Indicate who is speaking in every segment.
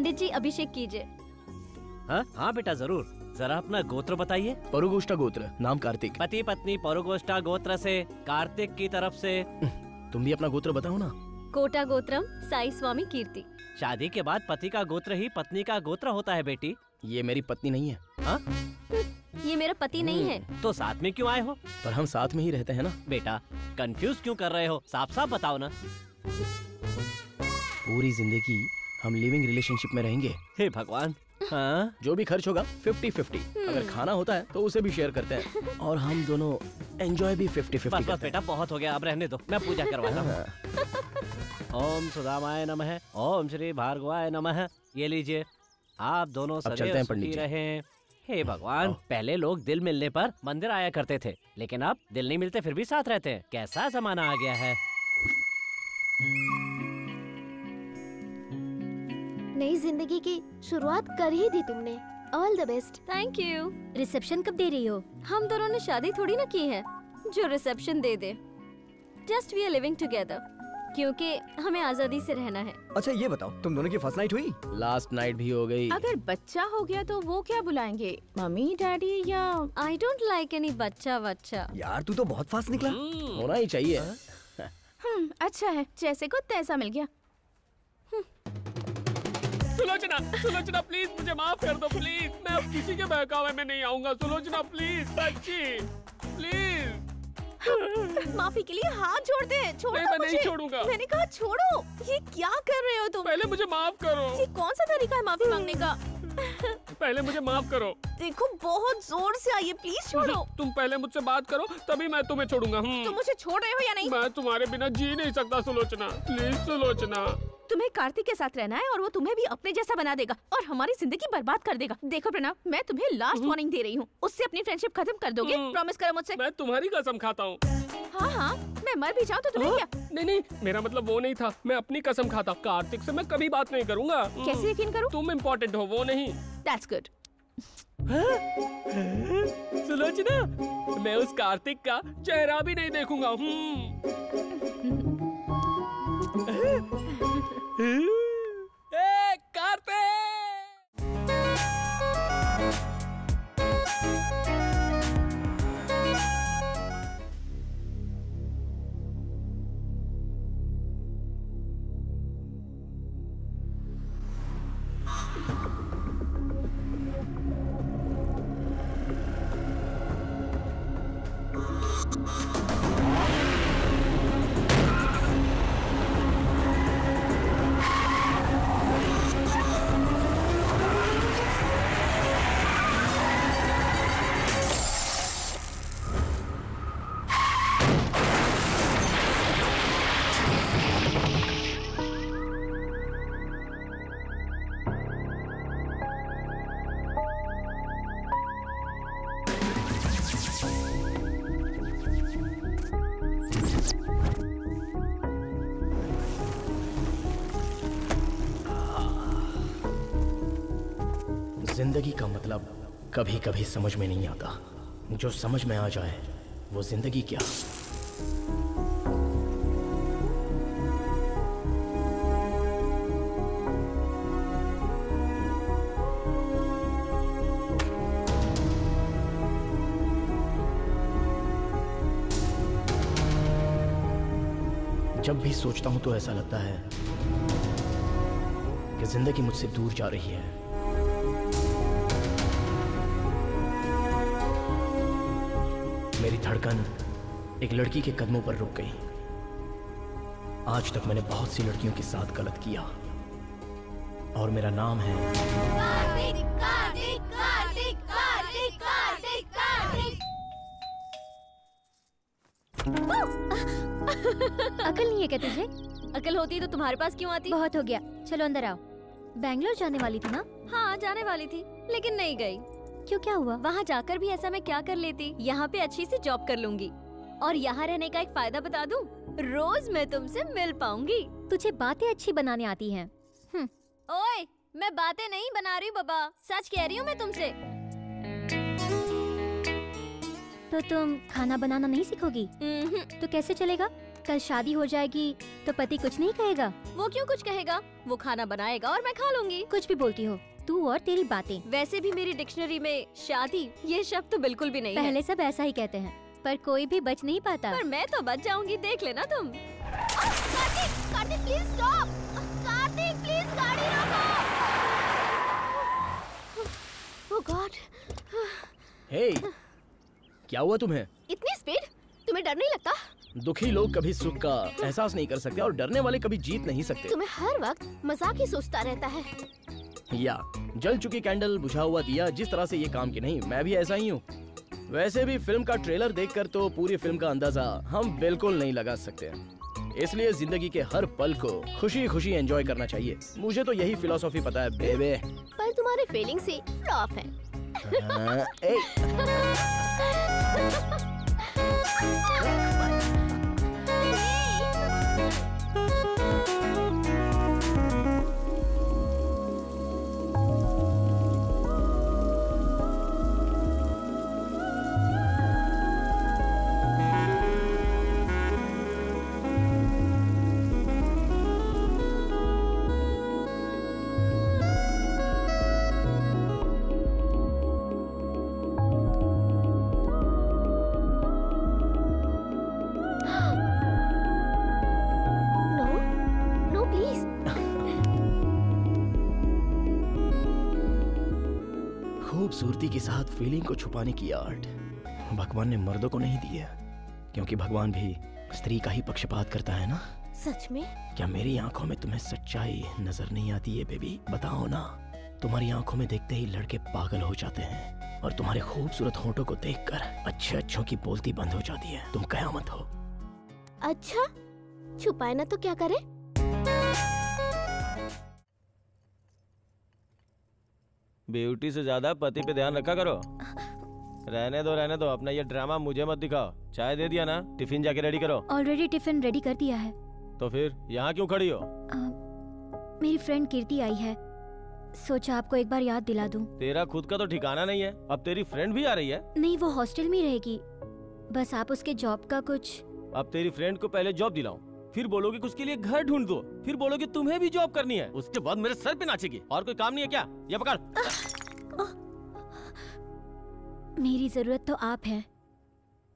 Speaker 1: पंडित जी अभिषेक कीजिए।
Speaker 2: हाँ हाँ बेटा जरूर। जरा अपना गोत्र बताइए।
Speaker 3: परुगोष्ठा गोत्र, नाम कार्तिक।
Speaker 2: पति पत्नी परुगोष्ठा गोत्र से, कार्तिक की तरफ से।
Speaker 3: तुम भी अपना गोत्र बताओ ना।
Speaker 1: कोटा गोत्रम साई स्वामी कीर्ति।
Speaker 2: शादी के बाद पति का गोत्र ही पत्नी का गोत्र होता है बेटी।
Speaker 3: ये मेरी पत्नी नहीं है।
Speaker 2: हाँ?
Speaker 1: ये मेरा पति नहीं है।
Speaker 2: तो साथ में क्यों आए हो?
Speaker 3: पर हम साथ में ही रहते हैं ना।
Speaker 2: बेटा कंफ्यूज क्यों कर रहे हो, साफ साफ बताओ ना।
Speaker 3: पूरी जिंदगी हम लिविंग रिलेशनशिप में रहेंगे।
Speaker 2: हे भगवान। हाँ?
Speaker 3: जो भी खर्च होगा 50-50। अगर खाना होता है तो उसे भी शेयर करते हैं और हम दोनों एंजॉय भी 50-50।
Speaker 2: बस बेटा बहुत हो गया, अब रहने दो, मैं पूजा करवाता हूँ। ओम सुदामाय नमः, ओम श्री भार्गवाय नमः। ये लीजिए, आप दोनों सदैव सुखी रहें। हे भगवान, पहले लोग दिल मिलने पर मंदिर आया करते थे, लेकिन अब दिल नहीं मिलते फिर भी साथ रहते हैं। कैसा जमाना आ गया है।
Speaker 4: नई जिंदगी की शुरुआत कर ही दी तुमने। All the best.
Speaker 1: Thank you.
Speaker 4: Reception कब दे रही हो?
Speaker 1: हम दोनों ने शादी थोड़ी ना की है जो रिसेप्शन दे दे। Just we are living together, क्योंकि हमें आजादी से रहना है।
Speaker 5: अच्छा ये बताओ, तुम दोनों की फर्स्ट नाइट हुई?
Speaker 3: लास्ट नाइट भी हो गई।
Speaker 6: अगर बच्चा हो गया तो वो क्या बुलाएंगे, मम्मी डैडी या?
Speaker 1: आई डोंट लाइक एनी बच्चा।
Speaker 5: यार तू तो बहुत फास्ट निकला।
Speaker 3: होना ही चाहिए।
Speaker 6: अच्छा है, जैसे को तैसा मिल गया।
Speaker 7: सुलोचना, सुलोचना प्लीज मुझे माफ कर दो प्लीज। मैं अब किसी के बहकावे में नहीं आऊंगा। सुलोचना प्लीज, सच्ची प्लीज।
Speaker 6: माफी के लिए हाथ जोड़ दे। छोड़ो
Speaker 7: नहीं, मैं
Speaker 6: मुझे।
Speaker 7: नहीं छोड़ूंगा।
Speaker 6: मैंने कहा छोड़ो। ये क्या कर रहे हो तुम?
Speaker 7: पहले मुझे माफ करो।
Speaker 6: ये कौन सा तरीका है माफी मांगने का?
Speaker 7: पहले मुझे माफ करो।
Speaker 6: देखो बहुत जोर से आई है, प्लीज छोड़ो।
Speaker 7: तुम पहले मुझसे बात करो तभी मैं तुम्हें छोड़ूंगा।
Speaker 6: तुम मुझे छोड़ रहे हो या नहीं?
Speaker 7: मैं तुम्हारे बिना जी नहीं सकता सुलोचना, प्लीज सुलोचना।
Speaker 6: तुम्हें कार्तिक के साथ रहना है और वो तुम्हें भी अपने जैसा बना देगा और हमारी जिंदगी बर्बाद कर देगा। देखो प्रणव, मैं तुम्हें लास्ट वार्निंग दे रही हूँ। उससे अपनी फ्रेंडशिप खत्म कर दोगे? प्रॉमिस करो मुझसे।
Speaker 7: मैं तुम्हारी कसम खाता हूँ।
Speaker 6: हाँ हाँ, मैं मर भी जाऊँ तो तुम्हें क्या?
Speaker 7: नहीं नहीं, मेरा मतलब वो नहीं था। मैं अपनी कसम खाता। कार्तिक से मैं कभी बात नहीं करूँगा।
Speaker 6: कैसे यकीन करूँ?
Speaker 7: तुम इम्पोर्टेंट हो, वो नहीं।
Speaker 6: That's good.
Speaker 7: सुलोचना, मैं उस कार्तिक का चेहरा भी नहीं देखूंगा। कार्तिक!
Speaker 3: जिंदगी का मतलब कभी कभी समझ में नहीं आता। जो समझ में आ जाए वो जिंदगी क्या। जब भी सोचता हूं तो ऐसा लगता है कि जिंदगी मुझसे दूर जा रही है। मेरी धड़कन एक लड़की के कदमों पर रुक गई। आज तक मैंने बहुत सी लड़कियों के साथ गलत किया और मेरा नाम है
Speaker 4: कार्तिक, कार्तिक, कार्तिक, कार्तिक, कार्तिक, कार्तिक। अकल नहीं है क्या तुझे?
Speaker 1: अकल होती तो तुम्हारे पास क्यों आती?
Speaker 4: बहुत हो गया, चलो अंदर आओ। बैंगलोर जाने वाली थी ना?
Speaker 1: हाँ जाने वाली थी, लेकिन नहीं गई।
Speaker 4: क्यों, क्या हुआ?
Speaker 1: वहाँ जाकर भी ऐसा मैं क्या कर लेती। यहाँ पे अच्छी सी जॉब कर लूंगी और यहाँ रहने का एक फायदा बता दूं, रोज मैं तुमसे मिल पाऊंगी।
Speaker 4: तुझे बातें अच्छी बनाने आती हैं।
Speaker 1: ओए, मैं बातें नहीं बना रही बाबा, सच कह रही हूँ मैं तुमसे।
Speaker 4: तो तुम खाना बनाना नहीं सीखोगी? तो कैसे चलेगा?
Speaker 8: कल शादी हो जाएगी तो पति कुछ नहीं कहेगा?
Speaker 1: वो क्यों कुछ कहेगा? वो खाना बनाएगा और मैं खा लूंगी।
Speaker 8: कुछ भी बोलती हो तू और तेरी बातें।
Speaker 1: वैसे भी मेरी डिक्शनरी में शादी ये शब्द तो बिल्कुल भी नहीं है।
Speaker 8: पहले सब ऐसा ही कहते हैं पर कोई भी बच नहीं पाता।
Speaker 1: पर मैं तो बच जाऊंगी, देख लेना तुम।
Speaker 4: Kartik, Kartik please stop. Kartik please गाड़ी रोको। ओह गॉड।
Speaker 3: हे, क्या हुआ तुम्हें?
Speaker 4: इतनी स्पीड? तुम्हें डर नहीं लगता?
Speaker 3: दुखी लोग कभी सुख का एहसास नहीं कर सकते और डरने वाले कभी जीत नहीं सकते।
Speaker 4: तुम्हें हर वक्त मजाक ही सोचता रहता है।
Speaker 3: या जल चुकी कैंडल, बुझा हुआ दिया, जिस तरह से ये काम की नहीं, मैं भी ऐसा ही हूँ। वैसे भी फिल्म का ट्रेलर देखकर तो पूरी फिल्म का अंदाजा हम बिल्कुल नहीं लगा सकते, इसलिए जिंदगी के हर पल को खुशी खुशी एंजॉय करना चाहिए। मुझे तो यही फिलॉसफी पता है बेबे।
Speaker 4: पर तुम्हारे फीलिंग से फ्लॉप है।
Speaker 3: खूबसूरती के साथ फीलिंग को छुपाने की आर्ट भगवान ने मर्दों को नहीं दी है, क्योंकि भगवान भी स्त्री का ही पक्षपात करता है ना।
Speaker 4: सच में?
Speaker 3: क्या मेरी आंखों में तुम्हें सच्चाई नजर नहीं आती है बेबी? बताओ ना। तुम्हारी आंखों में देखते ही लड़के पागल हो जाते हैं और तुम्हारे खूबसूरत होठों को देखकर अच्छे अच्छों की बोलती बंद हो जाती है। तुम कयामत हो।
Speaker 4: अच्छा, छुपाए ना तो क्या करे?
Speaker 9: ब्यूटी से ज्यादा पति पे ध्यान रखा करो। रहने दो, अपना ये ड्रामा मुझे मत दिखाओ। चाय दे दिया ना? टिफिन जाके रेडी करो।
Speaker 8: ऑलरेडी टिफिन रेडी कर दिया है।
Speaker 9: तो फिर यहाँ क्यों खड़ी हो?
Speaker 8: मेरी फ्रेंड कीर्ति आई है, सोचा आपको एक बार याद दिला दूं।
Speaker 9: तेरा खुद का तो ठिकाना नहीं है, अब तेरी फ्रेंड भी आ रही है?
Speaker 8: नहीं, वो हॉस्टल में रहेगी, बस आप उसके जॉब का कुछ।
Speaker 9: अब तेरी फ्रेंड को पहले जॉब दिलाऊं, फिर बोलोगे कि उसके लिए घर ढूंढ दो, फिर बोलोगे तुम्हें भी जॉब करनी है, उसके बाद मेरे सर पे नाचेगी। और कोई काम नहीं है क्या? ये पकड़।
Speaker 8: मेरी जरूरत तो आप है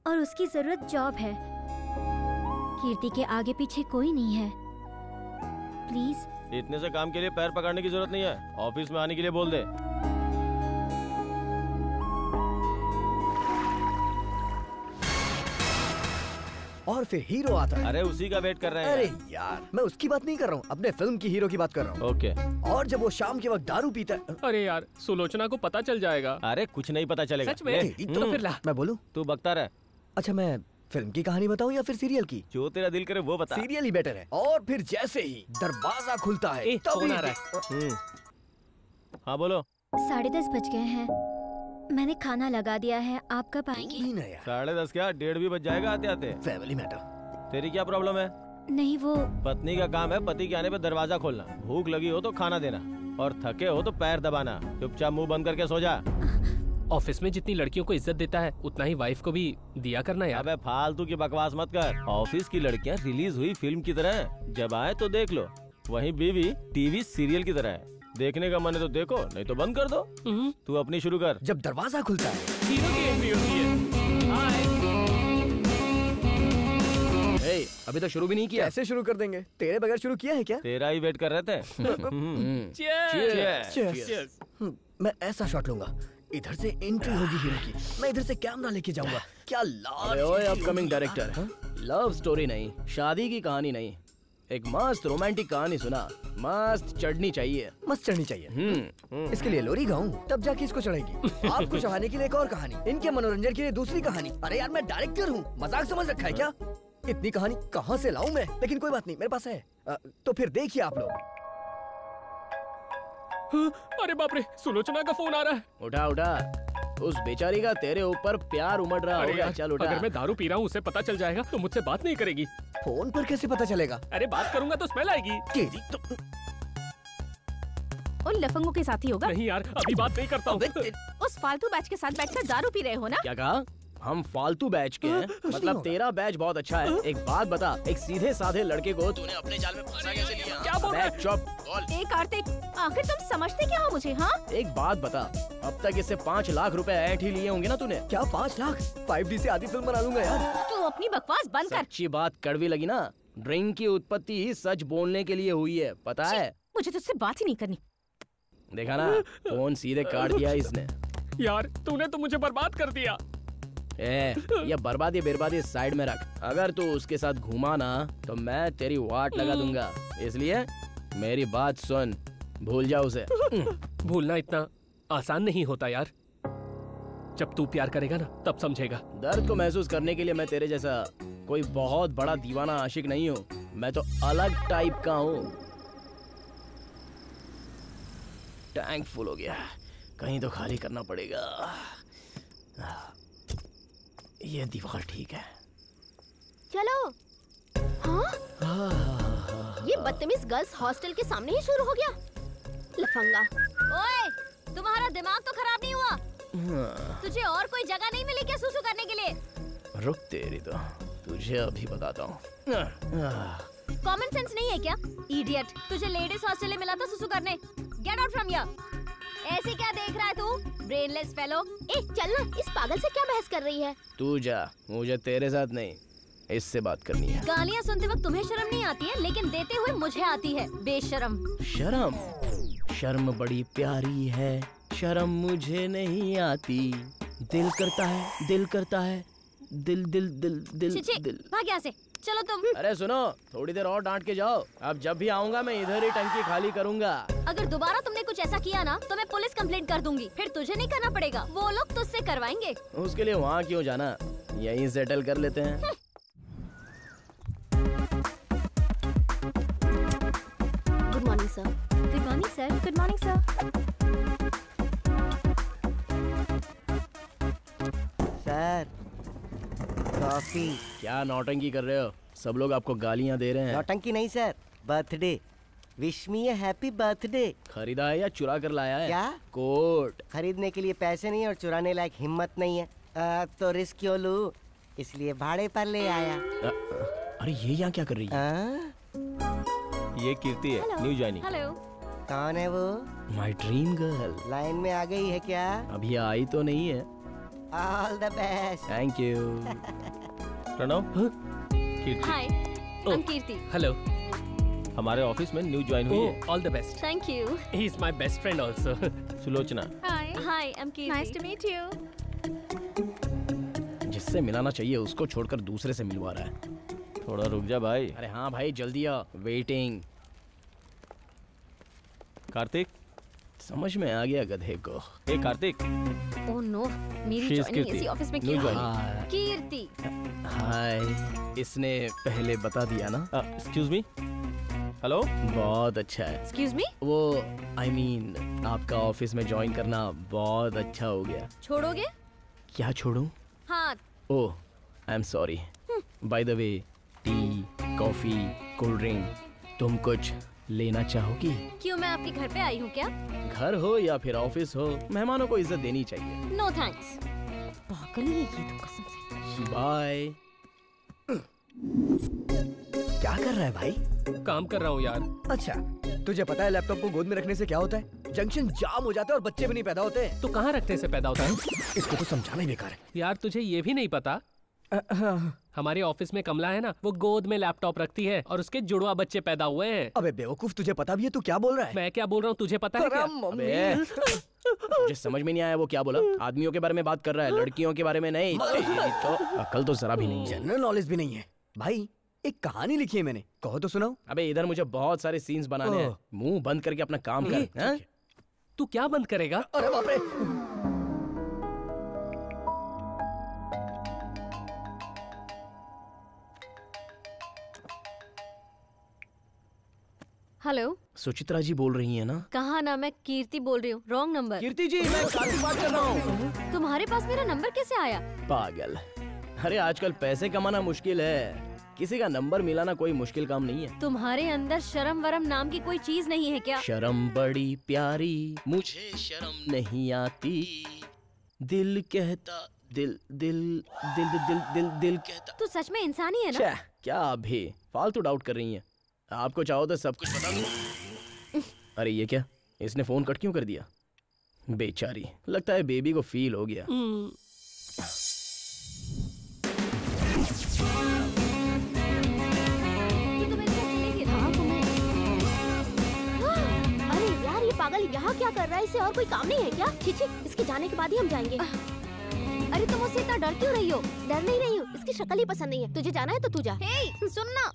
Speaker 8: और उसकी जरूरत जॉब है। कीर्ति के आगे पीछे कोई नहीं है, प्लीज।
Speaker 9: इतने से काम के लिए पैर पकड़ने की जरूरत नहीं है, ऑफिस में आने के लिए बोल दे।
Speaker 5: और फिर हीरो आता है।
Speaker 9: अरे उसी का वेट कर रहे हैं।
Speaker 5: अरे यार, मैं उसकी बात नहीं कर रहा हूँ, अपने फिल्म की हीरो की बात कर रहा हूँ।
Speaker 9: ओके।
Speaker 5: और जब वो शाम के वक्त दारू पीता है।
Speaker 7: अरे यार, सुलोचना को पता चल जाएगा।
Speaker 9: अरे कुछ नहीं पता चलेगा।
Speaker 7: सच में? तो फिर ला।
Speaker 5: मैं बोलूं?
Speaker 9: तू बकता रह।
Speaker 5: अच्छा, मैं फिल्म की कहानी बताऊं या फिर सीरियल की?
Speaker 9: जो तेरा दिल करे वो बता।
Speaker 5: सीरियल ही बेटर है। और फिर जैसे ही दरवाजा खुलता है तभी
Speaker 9: हाँ बोलो।
Speaker 8: 10:30 बज गए हैं, मैंने खाना लगा दिया है, आप कब आएंगी?
Speaker 9: 10:30 क्या, 1:30 भी बज जाएगा आते आते।
Speaker 5: Family matter.
Speaker 9: तेरी क्या प्रॉब्लम है?
Speaker 8: नहीं, वो
Speaker 9: पत्नी का काम है पति के आने पे दरवाजा खोलना, भूख लगी हो तो खाना देना, और थके हो तो पैर दबाना। चुपचाप मुंह बंद करके सो जा।
Speaker 7: ऑफिस में जितनी लड़कियों को इज्जत देता है उतना ही वाइफ को भी दिया करना यार।
Speaker 9: अबे फालतू की बकवास मत कर। ऑफिस की लड़कियां रिलीज हुई फिल्म की तरह है, जब आए तो देख लो। वहीं बीवी टीवी सीरियल की तरह है, देखने का मन है तो देखो, नहीं तो बंद कर दो। तू अपनी शुरू कर।
Speaker 5: जब दरवाजा खुलता है
Speaker 7: हीरो की एंट्री होती है। हाय।
Speaker 3: अभी तो शुरू भी नहीं किया।
Speaker 5: कैसे शुरू कर देंगे? तेरे बगैर शुरू किया है क्या?
Speaker 9: तेरा ही वेट कर रहे थे।
Speaker 5: Cheers. मैं ऐसा शॉट लूंगा, इधर से एंट्री होगी हीरो की, मैं इधर से कैमरा लेके जाऊंगा। क्या
Speaker 3: अपकमिंग डायरेक्टर, लव स्टोरी नहीं, शादी की कहानी नहीं, एक मस्त रोमांटिक कहानी सुना। मस्त चढ़नी चाहिए।
Speaker 5: मस्त चढ़नी चाहिए। इसके लिए लोरी गाऊं, तब जाके इसको चढ़ेगी। आपको चढ़ाने के लिए एक और कहानी, इनके मनोरंजन के लिए दूसरी कहानी। अरे यार, मैं डायरेक्टर हूँ, मजाक समझ रखा है क्या? इतनी कहानी कहाँ से लाऊं मैं? लेकिन कोई बात नहीं, मेरे पास है। तो फिर देखिए आप लोग।
Speaker 7: अरे बाप रे, सुलोचना का फोन आ रहा है।
Speaker 3: उठा उठा, उस बेचारी का तेरे ऊपर प्यार उमड़ रहा होगा। चल उठा।
Speaker 7: अगर मैं दारू पी रहा हूँ उसे पता चल जाएगा तो मुझसे बात नहीं करेगी।
Speaker 5: फोन पर कैसे पता चलेगा?
Speaker 7: अरे बात करूंगा तो स्मेल आएगी।
Speaker 6: उन लफंगों के साथ ही होगा।
Speaker 7: नहीं यार, अभी बात नहीं करता हूँ।
Speaker 6: उस फालतू बैच के साथ बैठकर दारू पी रहे हो ना?
Speaker 3: क्या कहा? हम फालतू बैच के हैं। मतलब तेरा बैच बहुत अच्छा है। एक बात बता, एक सीधे साधे लड़के को तूने अपने जाल में फंसा कैसे लिया?
Speaker 7: क्या बोल रहा है?
Speaker 3: चुप बोल।
Speaker 6: ए कार्तिक, आखिर तुम समझते क्या हो मुझे? हाँ,
Speaker 3: एक बात बता, अब तक इससे 5 लाख रुपए ऐंठ ही लिए होंगे ना तूने?
Speaker 5: क्या 5 लाख? 5D से आधी फिल्म बना लूंगा यार।
Speaker 6: तू अपनी बकवास बंद कर।
Speaker 3: सच्ची बात कड़वी लगी ना? ड्रिंक की उत्पत्ति ही सच बोलने के लिए हुई है, पता है?
Speaker 6: मुझे तुझसे बात ही नहीं करनी।
Speaker 3: देखा ना, फोन सीधे काट दिया इसने।
Speaker 7: यार तूने तो मुझे बर्बाद कर दिया।
Speaker 3: ये बर्बादी बर्बादी साइड में रख। अगर तू उसके साथ घूमा ना तो मैं तेरी वाट लगा दूंगा। इसलिए मेरी बात सुन, भूल जा उसे।
Speaker 7: भूलना इतना आसान नहीं होता यार। जब तू प्यार करेगा ना तब समझेगा।
Speaker 3: दर्द को महसूस करने के लिए मैं तेरे जैसा कोई बहुत बड़ा दीवाना आशिक नहीं हूँ। मैं तो अलग टाइप का हूँ। टैंक फुल हो गया, कहीं तो खाली करना पड़ेगा। ये दीवार ठीक है।
Speaker 4: चलो। हाँ? ये बदतमीज गर्ल्स हॉस्टल के सामने ही शुरू हो गया लफंगा।
Speaker 1: ओए, तुम्हारा दिमाग तो खराब नहीं हुआ? तुझे और कोई जगह नहीं मिली क्या सुसु करने के लिए?
Speaker 3: रुक तेरी तो, तुझे अभी बताता हूँ।
Speaker 1: कॉमन सेंस नहीं है क्या? इडियट, तुझे लेडीज हॉस्टल में मिला था सुसु करने। Get out from here. ऐसे क्या देख रहा है तू, ब्रेनलेस फेलो?
Speaker 4: ए चल ना, इस पागल से क्या बहस कर रही है?
Speaker 3: तू जा, मुझे तेरे साथ नहीं इससे बात करनी है।
Speaker 1: गालियाँ सुनते वक्त तुम्हें शर्म नहीं आती है, लेकिन देते हुए मुझे आती है, बेशरम।
Speaker 3: शर्म? शर्म बड़ी प्यारी है, शर्म मुझे नहीं आती। दिल करता है, दिल करता है, दिल दिल दिल दिल दिल।
Speaker 1: भाग यहाँ से, चलो तुम।
Speaker 3: अरे सुनो, थोड़ी देर और डांट के जाओ। अब जब भी आऊंगा मैं इधर ही टंकी खाली करूंगा।
Speaker 1: अगर दोबारा तुमने कुछ ऐसा किया ना तो मैं पुलिस कंप्लेंट कर दूंगी। फिर तुझे नहीं करना पड़ेगा, वो लोग तुझसे करवाएंगे।
Speaker 3: उसके लिए वहाँ क्यों जाना, यहीं सेटल कर लेते हैं।
Speaker 4: Good morning sir.
Speaker 8: Good morning sir. Good morning sir.
Speaker 10: Sir, coffee.
Speaker 3: क्या नौटंकी कर रहे हो? सब लोग आपको गालियाँ दे रहे हैं।
Speaker 10: नौटंकी नहीं सर, बर्थडे। विश मी ए हैप्पी बर्थडे।
Speaker 3: खरीदा है या चुरा कर लाया है?
Speaker 10: क्या?
Speaker 3: कोट।
Speaker 10: खरीदने के लिए पैसे नहीं और चुराने लायक हिम्मत नहीं है। तो रिस्क क्यों लूं? इसलिए भाड़े पर ले आया।
Speaker 3: अरे ये यहाँ क्या कर रही है?
Speaker 9: ये कीर्ति है, न्यू ज्वाइनिंग।
Speaker 1: हेलो।
Speaker 10: कौन है वो?
Speaker 3: My dream girl.
Speaker 10: लाइन में आ गई है क्या?
Speaker 3: अभी आई तो नहीं है।
Speaker 10: All the best.
Speaker 3: Thank you.
Speaker 9: Pranav, Kirti.
Speaker 1: Hi, I am Kirti.
Speaker 7: Hello.
Speaker 9: हमारे ऑफिस में न्यू ज्वाइन हुई है।
Speaker 7: All the best.
Speaker 1: Thank you.
Speaker 7: He is my best friend also.
Speaker 9: Sulochana.
Speaker 6: Hi.
Speaker 1: Hi, I am Kirti.
Speaker 6: Nice to meet you.
Speaker 3: जिससे मिलाना चाहिए उसको छोड़कर दूसरे से मिलवा रहा है।
Speaker 9: थोड़ा रुक जा भाई।
Speaker 3: अरे हाँ भाई, जल्दी आ, वेटिंग।
Speaker 9: कार्तिक,
Speaker 3: समझ में आ गया गधे को।
Speaker 9: ए कार्तिक।
Speaker 1: ओह नो, मेरी
Speaker 9: She is
Speaker 1: जॉइनिंग
Speaker 9: कीर्ति।
Speaker 1: इसी ऑफिस में
Speaker 9: New
Speaker 1: क्यों
Speaker 9: joining।
Speaker 1: हुई? कीर्ति।
Speaker 3: हाय, इसने पहले बता दिया ना?
Speaker 9: Excuse me. हेलो।
Speaker 3: बहुत अच्छा है।
Speaker 1: Excuse me.
Speaker 3: वो I mean, आपका ऑफिस में ज्वाइन करना बहुत अच्छा हो गया।
Speaker 1: छोड़ोगे?
Speaker 3: क्या छोड़ूं?
Speaker 1: हाँ।
Speaker 3: Oh, I am sorry. By the way, tea, coffee, cold drink, तुम कुछ लेना चाहोगी?
Speaker 1: क्यों, मैं आपके घर पे आई हूँ क्या?
Speaker 3: घर हो या फिर ऑफिस हो, मेहमानों को इज्जत देनी चाहिए।
Speaker 1: No thanks. पागल है ये तो कसम से।
Speaker 3: बाय।
Speaker 5: क्या कर रहा है भाई?
Speaker 7: काम कर रहा हूँ यार।
Speaker 5: अच्छा, तुझे पता है लैपटॉप को गोद में रखने से क्या होता है? जंक्शन जाम हो जाता है और बच्चे भी नहीं पैदा होते।
Speaker 7: तो कहाँ रखने से पैदा होता है?
Speaker 5: इसको तो समझाना ही बेकार है।
Speaker 7: यार तुझे ये भी नहीं पता? हमारे ऑफिस में कमला है ना, वो गोद में लैपटॉप रखती है और उसके जुड़वा बच्चे पैदा हुए हैं।
Speaker 5: अबे बेवकूफ, तुझे पता भी है तू क्या बोल रहा है?
Speaker 7: मैं क्या बोल रहा हूँ तुझे पता है क्या?
Speaker 3: अबे, मुझे समझ में नहीं आया वो क्या बोला। आदमियों के बारे में बात कर रहा है, लड़कियों के बारे में नहीं। तो अकल तो जरा भी नहीं है।
Speaker 5: जनरल नॉलेज भी नहीं है भाई। एक कहानी लिखी है मैंने, कहो तो सुनाओ।
Speaker 3: अबे इधर मुझे बहुत सारे सीन्स बनाने हैं। मुंह बंद करके अपना काम कर। हाँ?
Speaker 7: तू क्या बंद करेगा?
Speaker 5: अरे बाप रे।
Speaker 1: हेलो।
Speaker 3: सुचित्रा जी बोल रही है ना?
Speaker 1: कहा ना, मैं कीर्ति बोल रही हूँ। Wrong number.
Speaker 3: कीर्ति जी, मैं कार्तिक बात कर रहा हूँ।
Speaker 1: तुम्हारे पास मेरा नंबर कैसे आया?
Speaker 3: पागल। अरे आजकल पैसे कमाना मुश्किल है, किसी का नंबर मिलाना कोई मुश्किल काम नहीं है।
Speaker 1: तुम्हारे अंदर शर्म वरम नाम की कोई चीज नहीं है क्या?
Speaker 3: शर्म बड़ी प्यारी, मुझे शर्म नहीं आती। दिल कहता दिल दिल दिल दिल दिल दिल कहता।
Speaker 1: तू सच में इंसान ही है ना?
Speaker 3: क्या आप भी फालतू डाउट कर रही हैं? आपको चाहो तो सब कुछ बता दूं। अरे ये क्या, इसने फोन कट क्यों कर दिया? बेचारी, लगता है बेबी को फील हो गया।
Speaker 4: अरे यार, ये पागल यहाँ क्या कर रहा है? इसे और कोई काम नहीं है क्या? छी, इसके जाने के बाद ही हम जाएंगे।
Speaker 1: अरे तुम उससे इतना डर क्यों रही हो?
Speaker 4: डर नहीं हूँ, इसकी शक्ल ही पसंद नहीं है। तुझे जाना है तो तू जा।
Speaker 1: हे, सुनना।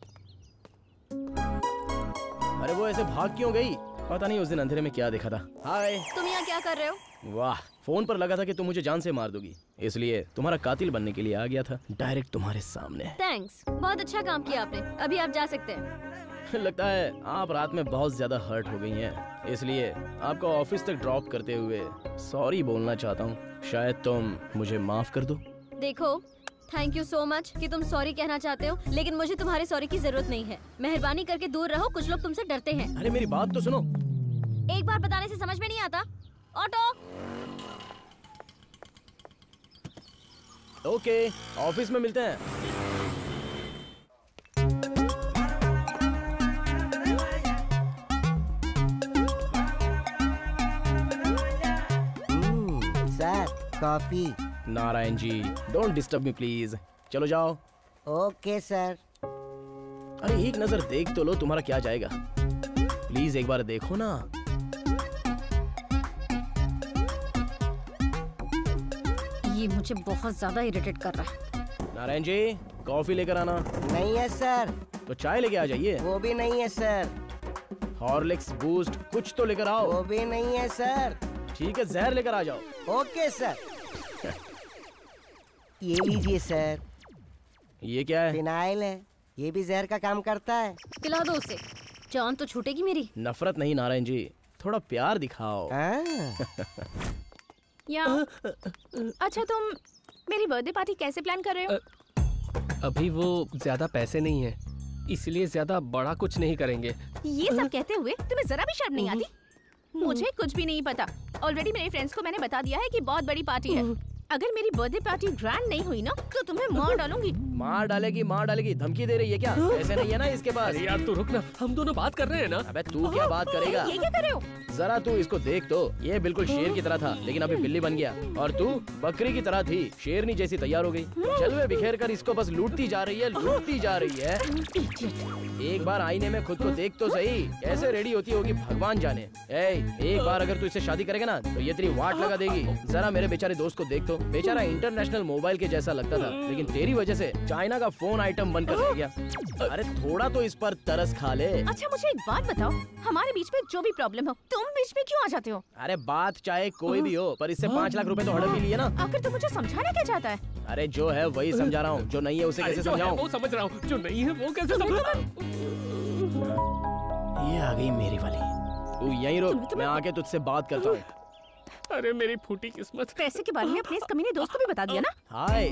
Speaker 3: अरे वो ऐसे भाग क्यों गई? पता नहीं उस दिन अंधेरे में क्या देखा था। हाय,
Speaker 1: तुम यहाँ क्या कर रहे हो?
Speaker 3: वाह, फोन पर लगा था कि तुम मुझे जान से मार दोगी, इसलिए तुम्हारा कातिल बनने के लिए आ गया था, डायरेक्ट तुम्हारे सामने।
Speaker 1: थैंक्स, बहुत अच्छा काम किया आपने। अभी आप जा सकते हैं।
Speaker 3: लगता है आप रात में बहुत ज्यादा हर्ट हो गई हैं, इसलिए आपको ऑफिस तक ड्रॉप करते हुए सॉरी बोलना चाहता हूँ। शायद तुम मुझे माफ कर दो।
Speaker 1: देखो, थैंक यू सो मच कि तुम सॉरी कहना चाहते हो, लेकिन मुझे तुम्हारे सॉरी की जरूरत नहीं है। मेहरबानी करके दूर रहो, कुछ लोग तुमसे डरते हैं।
Speaker 3: अरे मेरी बात तो सुनो।
Speaker 1: एक बार बताने से समझ में नहीं आता? ऑटो।
Speaker 3: ओके, ऑफिस में मिलते हैं।
Speaker 10: Sir, coffee.
Speaker 3: Narayan ji, don't disturb me please. चलो जाओ।
Speaker 10: Okay sir.
Speaker 3: अरे एक नजर देख तो लो, तुम्हारा क्या जाएगा? प्लीज एक बार देखो ना।
Speaker 1: ये मुझे बहुत ज्यादा इरिटेट कर रहा है।
Speaker 3: नारायण जी, कॉफी लेकर आना।
Speaker 10: नहीं है सर।
Speaker 3: तो चाय लेके आ जाइए।
Speaker 10: वो भी नहीं है सर।
Speaker 3: हॉर्लिक्स, बूस्ट, कुछ तो लेकर आओ।
Speaker 10: वो भी नहीं है सर।
Speaker 3: ठीक है, जहर लेकर आ जाओ।
Speaker 10: Okay sir. ये लीजिए सर।
Speaker 3: ये क्या है?
Speaker 10: फिनाइल है, ये भी जहर का काम करता है।
Speaker 1: पिला दो उसे, जान तो छूटेगी मेरी।
Speaker 3: नफरत नहीं नारायण जी, थोड़ा प्यार दिखाओ।
Speaker 6: या अच्छा, तुम मेरी बर्थडे पार्टी कैसे प्लान कर रहे हो?
Speaker 7: अभी वो ज्यादा पैसे नहीं है, इसलिए ज्यादा बड़ा कुछ नहीं करेंगे।
Speaker 6: ये सब कहते हुए तुम्हें जरा भी शर्म नहीं आती? मुझे कुछ भी नहीं पता। ऑलरेडी मेरे फ्रेंड्स को मैंने बता दिया है कि बहुत बड़ी पार्टी है। अगर मेरी बर्थडे पार्टी ग्रैंड नहीं हुई ना, तो तुम्हें मार डालूंगी।
Speaker 3: मार डालेगी, धमकी दे रही है क्या? ऐसे नहीं है ना इसके पास।
Speaker 7: अरे यार तू रुक ना, हम दोनों बात कर रहे हैं ना।
Speaker 3: अबे तू क्या बात करेगा?
Speaker 6: ये क्या कर रहे हो?
Speaker 3: जरा तू इसको देख तो, ये बिल्कुल शेर की तरह था, लेकिन अभी बिल्ली बन गया। और तू बकरी की तरह थी, शेरनी जैसी तैयार हो गई। चलवे बिखेर कर इसको बस लूटती जा रही है। एक बार आईने में खुद को देख तो सही, कैसे रेडी होती होगी भगवान जाने। एक बार अगर तू इससे शादी करेगा ना, तो ये तेरी वाट लगा देगी। जरा मेरे बेचारे दोस्त को देख तो, बेचारा इंटरनेशनल मोबाइल के जैसा लगता था, लेकिन तेरी वजह से चाइना का फोन आइटम बनकर रह गया। अरे थोड़ा तो इस पर तरस खा ले।
Speaker 6: अच्छा मुझे एक बात बताओ, हमारे बीच में जो भी प्रॉब्लम हो, तुम बीच में क्यों आ जाते हो?
Speaker 3: अरे बात चाहे कोई भी हो, पर इससे 5 लाख रुपए तो हड़प ही लिए ना।
Speaker 6: आखिर तुम मुझे समझाना क्या चाहता है?
Speaker 3: अरे जो है वही समझा रहा हूँ, जो नहीं है उसे कैसे समझाऊं?
Speaker 7: वो समझ रहा हूँ, जो नहीं है वो कैसे समझाऊं?
Speaker 3: ये आ गई मेरी वाली। तू यहीं रुक, मैं आके तुझसे बात करता हूँ।
Speaker 7: अरे मेरी फूटी किस्मत।
Speaker 6: पैसे के बारे में अपने इस कमीने दोस्त को भी बता दिया ना?
Speaker 3: हाय।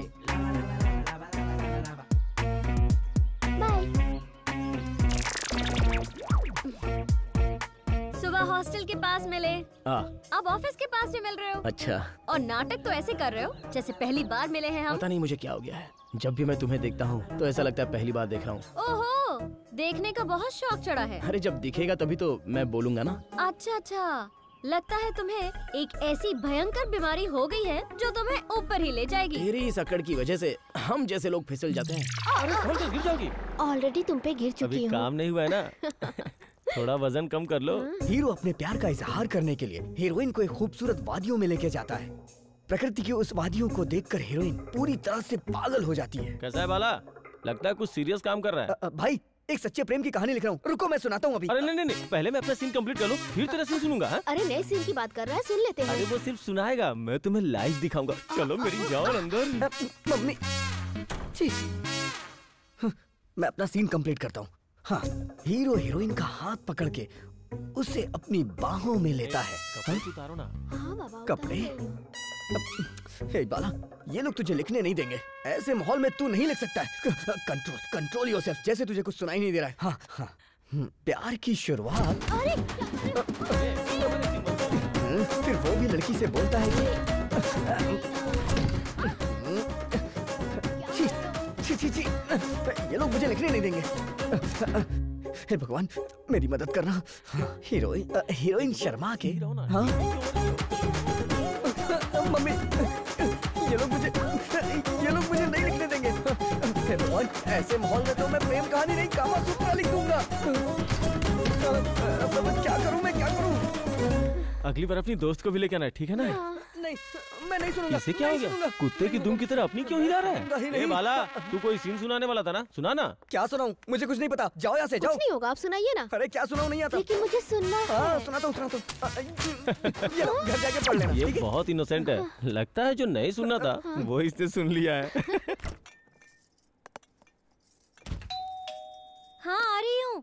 Speaker 1: सुबह हॉस्टल के पास मिले, अब ऑफिस के पास भी मिल रहे हो।
Speaker 3: अच्छा।
Speaker 1: और नाटक तो ऐसे कर रहे हो जैसे पहली बार मिले हैं हम।
Speaker 3: पता नहीं मुझे क्या हो गया है, जब भी मैं तुम्हें देखता हूँ तो ऐसा लगता है पहली बार देख रहा हूँ।
Speaker 1: ओहो, देखने का बहुत शौक चढ़ा है।
Speaker 3: अरे जब दिखेगा तभी तो मैं बोलूंगा ना।
Speaker 1: अच्छा, लगता है तुम्हें एक ऐसी भयंकर बीमारी हो गई है जो तुम्हें ऊपर ही ले जाएगी।
Speaker 3: तेरी इस अकड़ की वजह से हम जैसे लोग फिसल जाते हैं।
Speaker 9: अरे फोन तो गिर जाओगी।
Speaker 4: ऑलरेडी तुम पे गिर चुकी हूँ।
Speaker 9: काम नहीं हुआ है ना। थोड़ा वजन कम कर लो।
Speaker 5: हीरो अपने प्यार का इजहार करने के लिए हीरोइन को एक खूबसूरत वादियों में लेके जाता है। प्रकृति की उस वादियों को देखकर हीरोइन पूरी तरह से पागल हो जाती है।
Speaker 9: कैसा है बाला? लगता है कुछ सीरियस काम कर रहा है।
Speaker 5: भाई एक सच्चे प्रेम की कहानी लिख रहा हूँ, रुको मैं सुनाता हूँ अभी।
Speaker 9: अरे नहीं, पहले मैं अपना सीन कंप्लीट कर लूँ, फिर तेरा सीन सुनूंगा।
Speaker 4: अरे नए सीन की बात कर रहा है, सुन लेते हैं।
Speaker 9: अरे वो सिर्फ सुनाएगा, मैं तुम्हें लाइव दिखाऊंगा। चलो मेरी जान अंदर।
Speaker 5: मम्मी, मैं अपना सीन कंप्लीट करता हूँ। हाँ, हीरो हीरोइन का हाथ पकड़ के उसे अपनी बाहों में लेता है।
Speaker 9: कपड़े उतारो ना।
Speaker 4: हाँ बाबा,
Speaker 5: कपड़े? हे बाला, ये लोग तुझे लिखने नहीं देंगे। ऐसे माहौल में तू नहीं लिख सकता है। कंट्रोल योरसेल्फ, जैसे तुझे कुछ सुनाई नहीं दे रहा है। हाँ हाँ, प्यार की शुरुआत। फिर वो भी लड़की से बोलता है कि छी छी, ये लोग मुझे लिखने नहीं देंगे। हे भगवान, मेरी मदद करना। हीरोइन शर्मा के। हाँ मम्मी, ये लोग मुझे नहीं लिखने देंगे। हे भगवान, ऐसे माहौल में तो मैं प्रेम कहानी नहीं कामा सूत्रा लिख दूंगा। क्या करूं मैं, क्या करूं?
Speaker 9: अगली बार अपनी दोस्त को भी लेके आना, ठीक है ना?
Speaker 5: नहीं, मैं नहीं सुनूंगा।
Speaker 9: इसे क्या हो गया? कुत्ते की दुम की तरह अपनी क्यों हिला रहा है? ए बाला, तू कोई सीन सुनाने वाला था ना, सुना ना।
Speaker 5: क्या सुनाऊं? मुझे कुछ नहीं पता, जाओ यहाँ से, जाओ।
Speaker 4: कुछ नहीं होगा, आप सुनाइए ना।
Speaker 5: अरे क्या सुनाऊं, नहीं आता।
Speaker 4: लेकिन मुझे सुनना है।
Speaker 5: हाँ, सुनाता हूँ। घर जाके पढ़ लेना।
Speaker 9: ये बहुत इनोसेंट है, लगता है जो नहीं सुनना था वो इसने सुन लिया है।
Speaker 8: हाँ आ रही हूँ।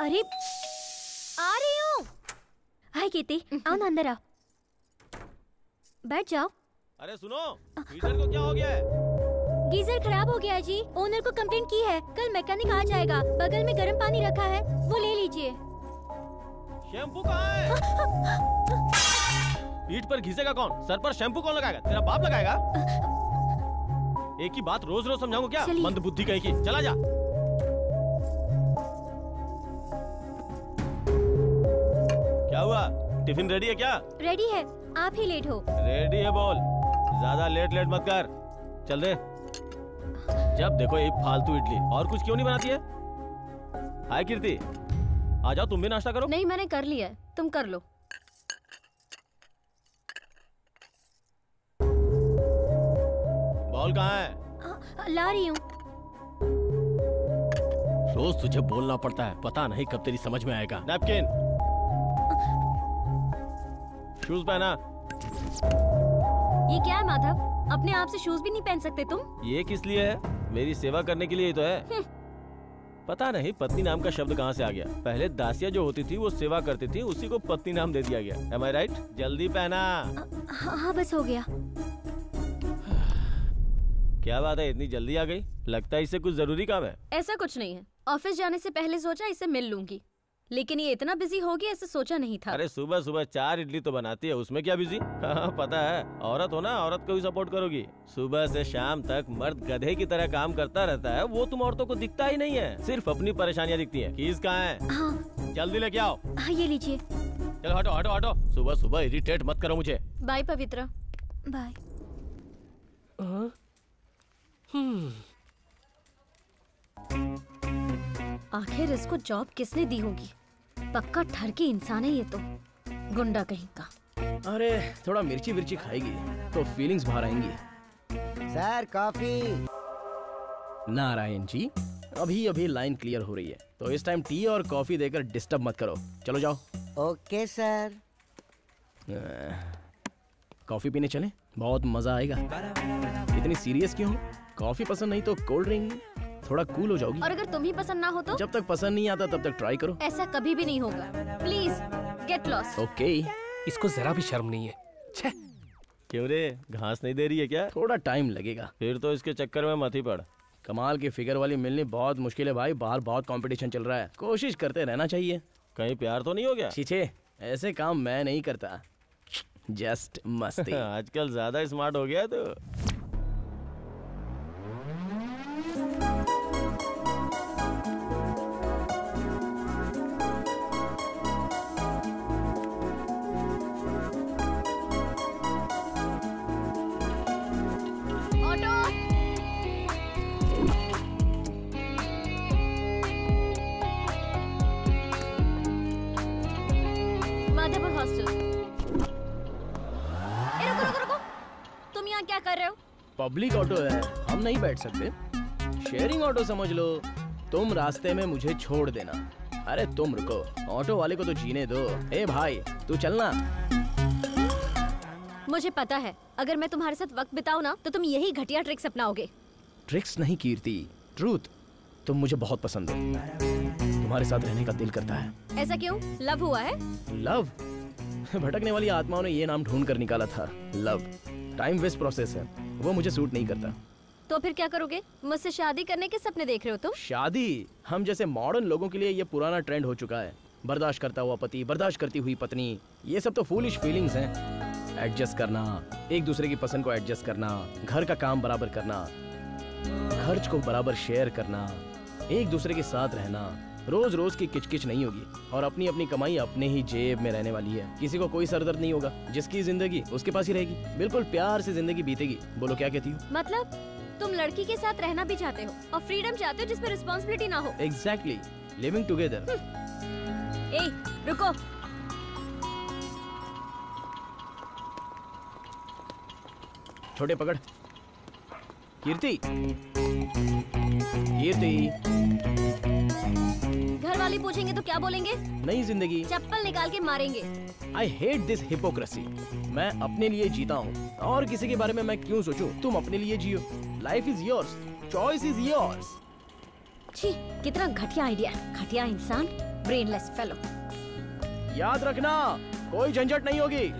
Speaker 8: अरे आ रही हूँ। हाय कीर्ति, आओ ना अंदर आओ, बैठ जाओ।
Speaker 9: अरे सुनो, गीजर को क्या हो गया है?
Speaker 8: गीजर खराब हो गया है जी, ओनर को कंप्लेंट की है, कल मैकेनिक आ जाएगा। बगल में गर्म पानी रखा है, वो ले लीजिए।
Speaker 9: शैम्पू कहाँ है? पीठ पर घिसेगा कौन? सर पर शैम्पू कौन लगाएगा? तेरा बाप लगाएगा? एक ही बात रोज रोज समझाऊंगा क्या? मंद बुद्धि कहीं की, चला जा। क्या हुआ? टिफिन रेडी है क्या?
Speaker 8: रेडी है, आप ही लेट हो।
Speaker 9: रेडी है बोल, ज्यादा लेट मत कर। चल दे। जब देखो ये फालतू इडली, और कुछ क्यों नहीं बनाती है? हाय कीर्ति, आ जाओ तुम भी नाश्ता करो।
Speaker 1: नहीं, मैंने कर लिया है, तुम कर लो।
Speaker 9: बॉल कहाँ है?
Speaker 8: ला रही हूँ।
Speaker 9: रोज तुझे बोलना पड़ता है, पता नहीं कब तेरी समझ में आएगा। नैपकिन, शूज पहना।
Speaker 1: ये क्या है माधव, अपने आप से शूज भी नहीं पहन सकते तुम?
Speaker 9: ये किस लिए है? मेरी सेवा करने के लिए ही तो है। पता नहीं पत्नी नाम का शब्द कहाँ से आ गया। पहले दासिया जो होती थी वो सेवा करती थी, उसी को पत्नी नाम दे दिया गया। Am I right? जल्दी पहना।
Speaker 8: हाँ बस हो गया।
Speaker 9: क्या बात है, इतनी जल्दी आ गई? लगता है इससे कुछ जरूरी काम है।
Speaker 1: ऐसा कुछ नहीं है, ऑफिस जाने से पहले सोचा इसे मिल लूंगी, लेकिन ये इतना बिजी हो गया ऐसे सोचा नहीं था।
Speaker 9: अरे सुबह सुबह 4 इडली तो बनाती है, उसमें क्या बिजी? हाँ पता है, औरत हो ना, औरत को भी सपोर्ट करोगी। सुबह से शाम तक मर्द गधे की तरह काम करता रहता है, वो तुम औरतों को दिखता ही नहीं है, सिर्फ अपनी परेशानियाँ दिखती है। कीज कहाँ है?
Speaker 8: हाँ।
Speaker 9: जल्दी लेके आओ।
Speaker 8: हाँ ये लीजिए।
Speaker 9: चलो हटो हटो हटो, सुबह सुबह इरिटेट मत करो मुझे।
Speaker 1: बाय पवित्रा।
Speaker 8: बाय।
Speaker 1: आखिर इसको जॉब किसने दी होगी? पक्का ठर की इंसान है ये तो, गुंडा कहीं का।
Speaker 3: अरे थोड़ा मिर्ची विर्ची खाएगी तो फीलिंग्स बाहर आएंगी।
Speaker 10: Sir coffee.
Speaker 3: नारायण जी, अभी अभी लाइन क्लियर हो रही है, तो इस टाइम टी और कॉफी देकर डिस्टर्ब मत करो। चलो जाओ।
Speaker 10: Okay sir.
Speaker 3: कॉफी पीने चलें? बहुत मजा आएगा। इतनी सीरियस क्यों? कॉफी पसंद नहीं तो कोल्ड ड्रिंक, थोड़ा कूल हो जाओगी।
Speaker 1: और अगर तुम्हें पसंद ना हो तो?
Speaker 3: जब तक पसंद नहीं आता तब तक ट्राई करो।
Speaker 1: ऐसा कभी भी नहीं होगा, प्लीज गेट लॉस्ट।
Speaker 3: ओके।
Speaker 7: इसको जरा भी शर्म नहीं है। छे।
Speaker 9: क्यों रे, घास नहीं दे रही है क्या?
Speaker 3: थोड़ा टाइम लगेगा।
Speaker 9: फिर तो इसके चक्कर में मत ही पड़।
Speaker 3: कमाल की फिगर वाली मिलनी बहुत मुश्किल है भाई, बाहर बहुत कंपटीशन चल रहा है, कोशिश करते रहना चाहिए।
Speaker 9: कहीं प्यार तो नहीं हो गया?
Speaker 3: छीछे, ऐसे काम मैं नहीं करता, जस्ट मस्ती।
Speaker 9: आजकल ज्यादा स्मार्ट हो गया तो।
Speaker 1: माधवपुर हॉस्टल। रुको रुको रुको, तुम यहाँ क्या कर रहे हो?
Speaker 3: पब्लिक ऑटो है, हम नहीं बैठ सकते। शेयरिंग ऑटो समझ लो, तुम रास्ते में मुझे छोड़ देना। अरे तुम रुको, ऑटो वाले को तो जीने दो। ए भाई तू चलना।
Speaker 1: मुझे पता है, अगर मैं तुम्हारे साथ वक्त बिताऊं ना तो तुम यही घटिया ट्रिक्स अपनाओगे।
Speaker 3: ट्रिक्स नहीं कीर्ति, ट्रूथ। तुम मुझे बहुत पसंद हो, तुम्हारे साथ रहने का दिल करता है।
Speaker 1: ऐसा क्यों? लव हुआ है?
Speaker 3: लव? भटकने वाली आत्माओं ने ये नाम ढूंढ कर निकाला था, लव। टाइम वेस्ट प्रोसेस है, वो मुझे सूट नहीं करता।
Speaker 1: तो फिर क्या करोगे? मुझसे शादी करने के सपने देख रहे हो तुम?
Speaker 3: शादी? हम जैसे मॉडर्न लोगों के लिए ये पुराना ट्रेंड हो चुका है। बर्दाश्त करता हुआ पति, बर्दाश्त करती हुई पत्नी, ये सब तो फूलिश फीलिंग्स हैं। एडजस्ट करना, एक दूसरे की पसंद को एडजस्ट करना, घर का काम बराबर करना, खर्च को बराबर शेयर करना, एक दूसरे के साथ रहना, रोज रोज की किचकिच नहीं होगी और अपनी अपनी कमाई अपने ही जेब में रहने वाली है। किसी को कोई सरदर्द नहीं होगा, जिसकी जिंदगी उसके पास ही रहेगी, बिल्कुल प्यार से जिंदगी बीतेगी। बोलो क्या कहती हो?
Speaker 1: मतलब तुम लड़की के साथ रहना भी चाहते हो और फ्रीडम चाहते हो जिसमें रिस्पॉन्सिबिलिटी ना हो।
Speaker 3: Exactly, living together.
Speaker 1: ए, रुको।
Speaker 3: छोटे पकड़। कीर्ति, कीर्ति।
Speaker 1: घर वाले पूछेंगे तो क्या बोलेंगे?
Speaker 3: नई जिंदगी।
Speaker 1: चप्पल निकाल के मारेंगे।
Speaker 3: I hate this hypocrisy। मैं अपने लिए जीता हूँ और किसी के बारे में मैं क्यों सोचूं? तुम अपने लिए जियो। Life is yours, choice is yours।
Speaker 1: छी, कितना घटिया आइडिया, घटिया इंसान, ब्रेनलेस फेलो।
Speaker 3: याद रखना, कोई झंझट नहीं होगी।